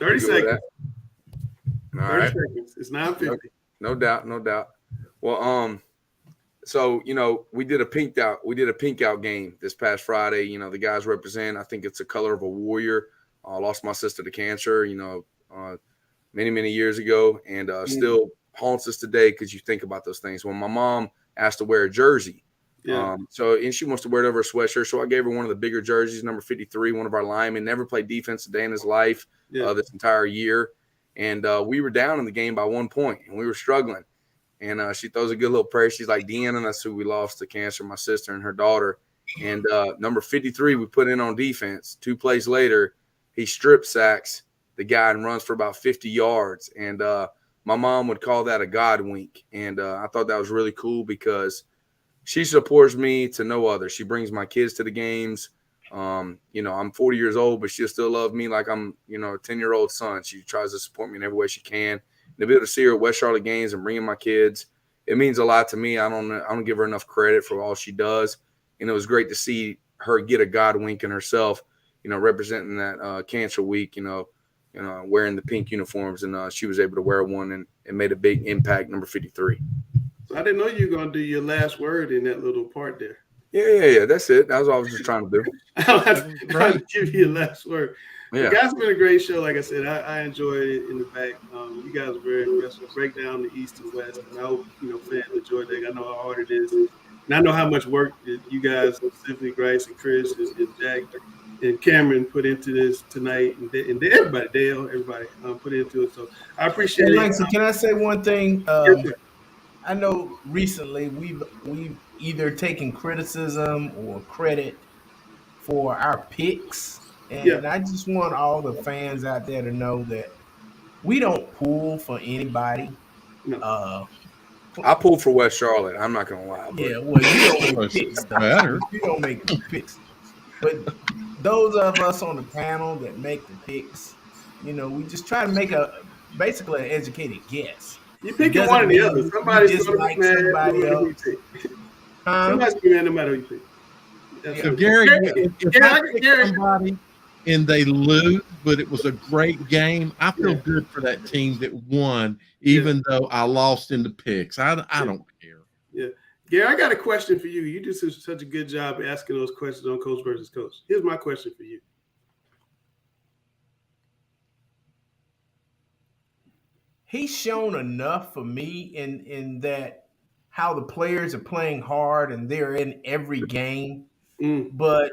30 seconds. All right. Seconds. It's 9:50. No doubt. Well, so, we did a pink out game this past Friday. The guys represent, I think it's the color of a warrior. I lost my sister to cancer, many years ago, and still haunts us today because you think about those things. When my mom asked to wear a jersey, and she wants to wear it over a sweatshirt, so I gave her one of the bigger jerseys, number 53, one of our linemen, never played defense a day in his life this entire year. And we were down in the game by 1 point, and we were struggling. And she throws a good little prayer. She's like, Deanna, that's who we lost to cancer, my sister and her daughter. And number 53, we put in on defense. 2 plays later, he strip sacks the guy and runs for about 50 yards. And my mom would call that a God wink. And I thought that was really cool because she supports me to no other. She brings my kids to the games. I'm 40 years old, but she'll still love me like I'm, a 10-year-old son. She tries to support me in every way she can. To be able to see her at West Charlotte games and bringing my kids, it means a lot to me. I don't give her enough credit for all she does. And it was great to see her get a God wink in herself, representing that Cancer Week, wearing the pink uniforms. And she was able to wear one and made a big impact, number 53. So I didn't know you were going to do your last word in that little part there. Yeah. That's it. That's what I was just trying to do. I'm trying to give you your last word. Yeah. Guys, it's been a great show. Like I said, I enjoyed it in the back. You guys are very impressive. Break down the East and West, and I hope fans enjoyed that. I know how hard it is And I know how much work that you guys, specifically Grice and Chris and Jack and Cameron, put into this tonight, and everybody, Dale, everybody put into it. So I appreciate Hey, it. Langston, can I say one thing? Yes, sir. I know recently we've either taken criticism or credit for our picks, and I just want all the fans out there to know that we don't pull for anybody. I pulled for West Charlotte. I'm not gonna lie. But. Yeah, well, you don't make picks. Better. You don't make picks. But those of us on the panel that make the picks, we just try to make basically an educated guess. You picking one or the other. Somebody's going to be mad no matter who you pick. Somebody's going to be mad no matter who you pick. So Gary, if I pick somebody and they lose, but it was a great game, I feel good for that team that won, even though I lost in the picks. I don't care. Yeah. Gary, I got a question for you. You do such a good job asking those questions on Coach versus Coach. Here's my question for you. He's shown enough for me in that how the players are playing hard and they're in every game. But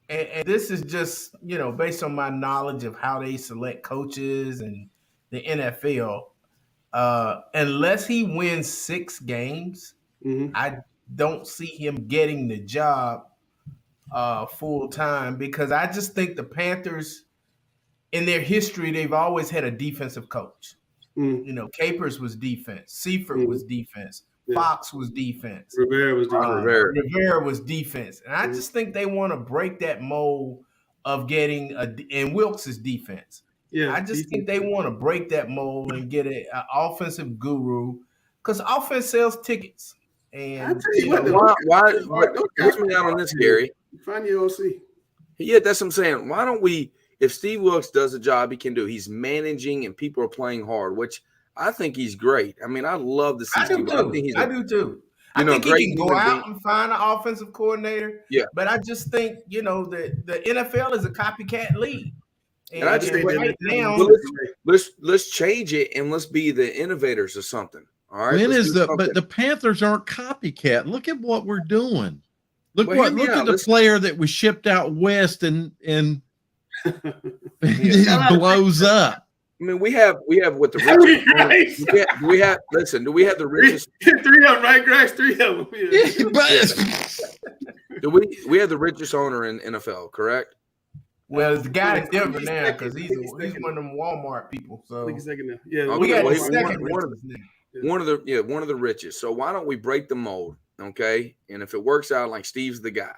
and this is just, based on my knowledge of how they select coaches and the NFL. Unless he wins 6 games, I don't see him getting the job full time, because I just think the Panthers, in their history, they've always had a defensive coach. Capers was defense. Seifert was defense. Fox was defense. Rivera was defense. Rivera was defense. And I just think they want to break that mold of getting and Wilkes is defense. I just think they want to break that mold and get an offensive guru, because offense sells tickets. And why here's me out on this, Gary. Find your OC. Yeah, that's what I'm saying. Why don't we? If Steve Wilkes does the job he can do, he's managing and people are playing hard, which I think he's great. I mean, I love to see Steve. I do too. I think he can go out and find an offensive coordinator. Yeah. But I just think, that the NFL is a copycat league. And I just think right now, let's change it and let's be the innovators or something. All right. But the Panthers aren't copycat. Look at what we're doing. Look at the player that we shipped out west and it blows up. I mean, we have what the richest. Do we have the richest? 3 of them, right, Grice? 3 of them. Do we have the richest owner in NFL? Correct. Well, the guy in Denver now, because he's one of them Walmart people. So yeah, we got one of the richest. So why don't we break the mold? Okay, and if it works out, like Steve's the guy.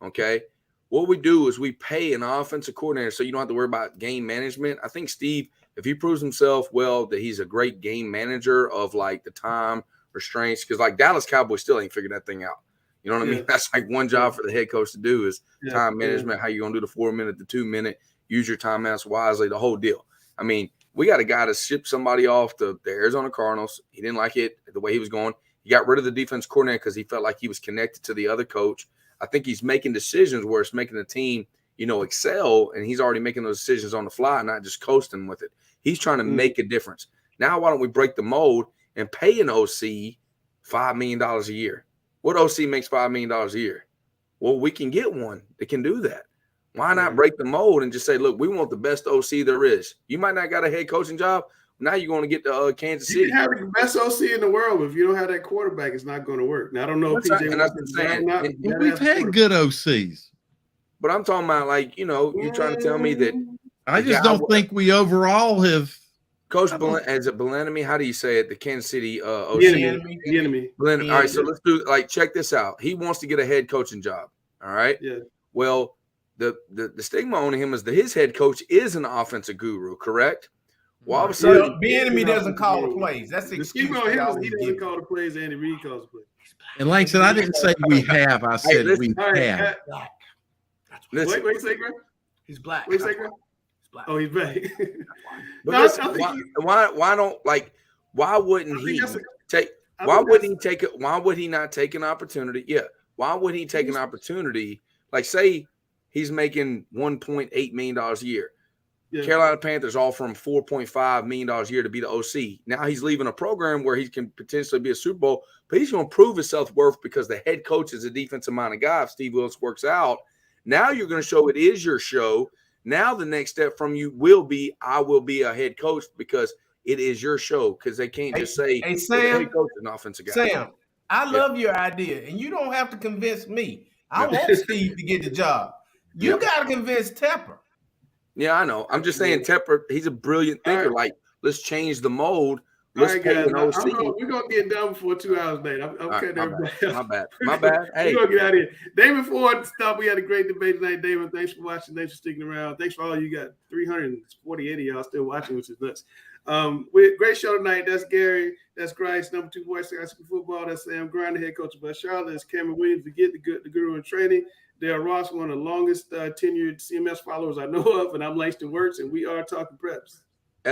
Okay. What we do is we pay an offensive coordinator so you don't have to worry about game management. I think Steve, if he proves himself well, that he's a great game manager of like the time restraints, because like Dallas Cowboys still ain't figured that thing out. You know what I mean? That's like one job for the head coach to do is time management, how you going to do the 4-minute, the 2-minute, use your timeouts wisely, the whole deal. I mean, we got a guy to ship somebody off to the Arizona Cardinals. He didn't like it, the way he was going. He got rid of the defense coordinator because he felt like he was connected to the other coach. I think he's making decisions where it's making the team, excel, and he's already making those decisions on the fly, not just coasting with it. He's trying to make a difference. Now, why don't we break the mold and pay an OC $5 million a year? What OC makes $5 million a year? Well, we can get one that can do that. Why not break the mold and just say, look, we want the best OC there is. You might not got a head coaching job. Now you're going to get to Kansas City. You can have the best OC in the world, but if you don't have that quarterback, it's not going to work. Now, I don't know if PJ we've had good OCs. But I'm talking about, like, you're trying to tell me that. I just don't think we overall have. Coach Belenemy, how do you say it? The Kansas City OC. The enemy. All right, so let's do, check this out. He wants to get a head coaching job. All right? Yeah. Well, the stigma on him is that his head coach is an offensive guru, correct? Well, all of a sudden, the enemy doesn't call the plays. That's the excuse on him. He doesn't call the plays. Andy Reid calls the plays. And Langston, I didn't say we have. I said we have. Wait, say, Greg? He's black. Wait, say, Greg? Oh, he's black. But listen, why don't why wouldn't he take? Why would he not take an opportunity? Yeah. Why would he take an opportunity? Like, say he's making $1.8 million a year. Yeah. Carolina Panthers offer him $4.5 million a year to be the OC. Now he's leaving a program where he can potentially be a Super Bowl, but he's going to prove his self-worth because the head coach is a defensive-minded guy. If Steve Wilkes works out, now you're going to show it is your show. Now the next step from you will be, I will be a head coach because it is your show, because they can't just say, hey, Sam, the head coach is an offensive guy. Sam, I love your idea, and you don't have to convince me. I want Steve to get the job. You got to convince Tepper. Yeah, I know. I'm just saying Tepper, he's a brilliant thinker. Like, let's change the mold. Let's right, pay guys, an OC. We're going to get done before 2 hours late. I'm cutting everybody else. My bad. Hey. We're going to get out of here. David Ford, stop. We had a great debate tonight, David. Thanks for watching. Thanks for sticking around. Thanks for all you got. 348 of y'all still watching, which is nuts. Great show tonight. That's Gary. That's Grice, number 2 voice of high school football. That's Sam Grinder, head coach of Charlotte. That's Cameron Williams, the guru in training. Dale Ross, one of the longest tenured CMS followers I know of, and I'm Langston Wirtz, and we are Talking Preps.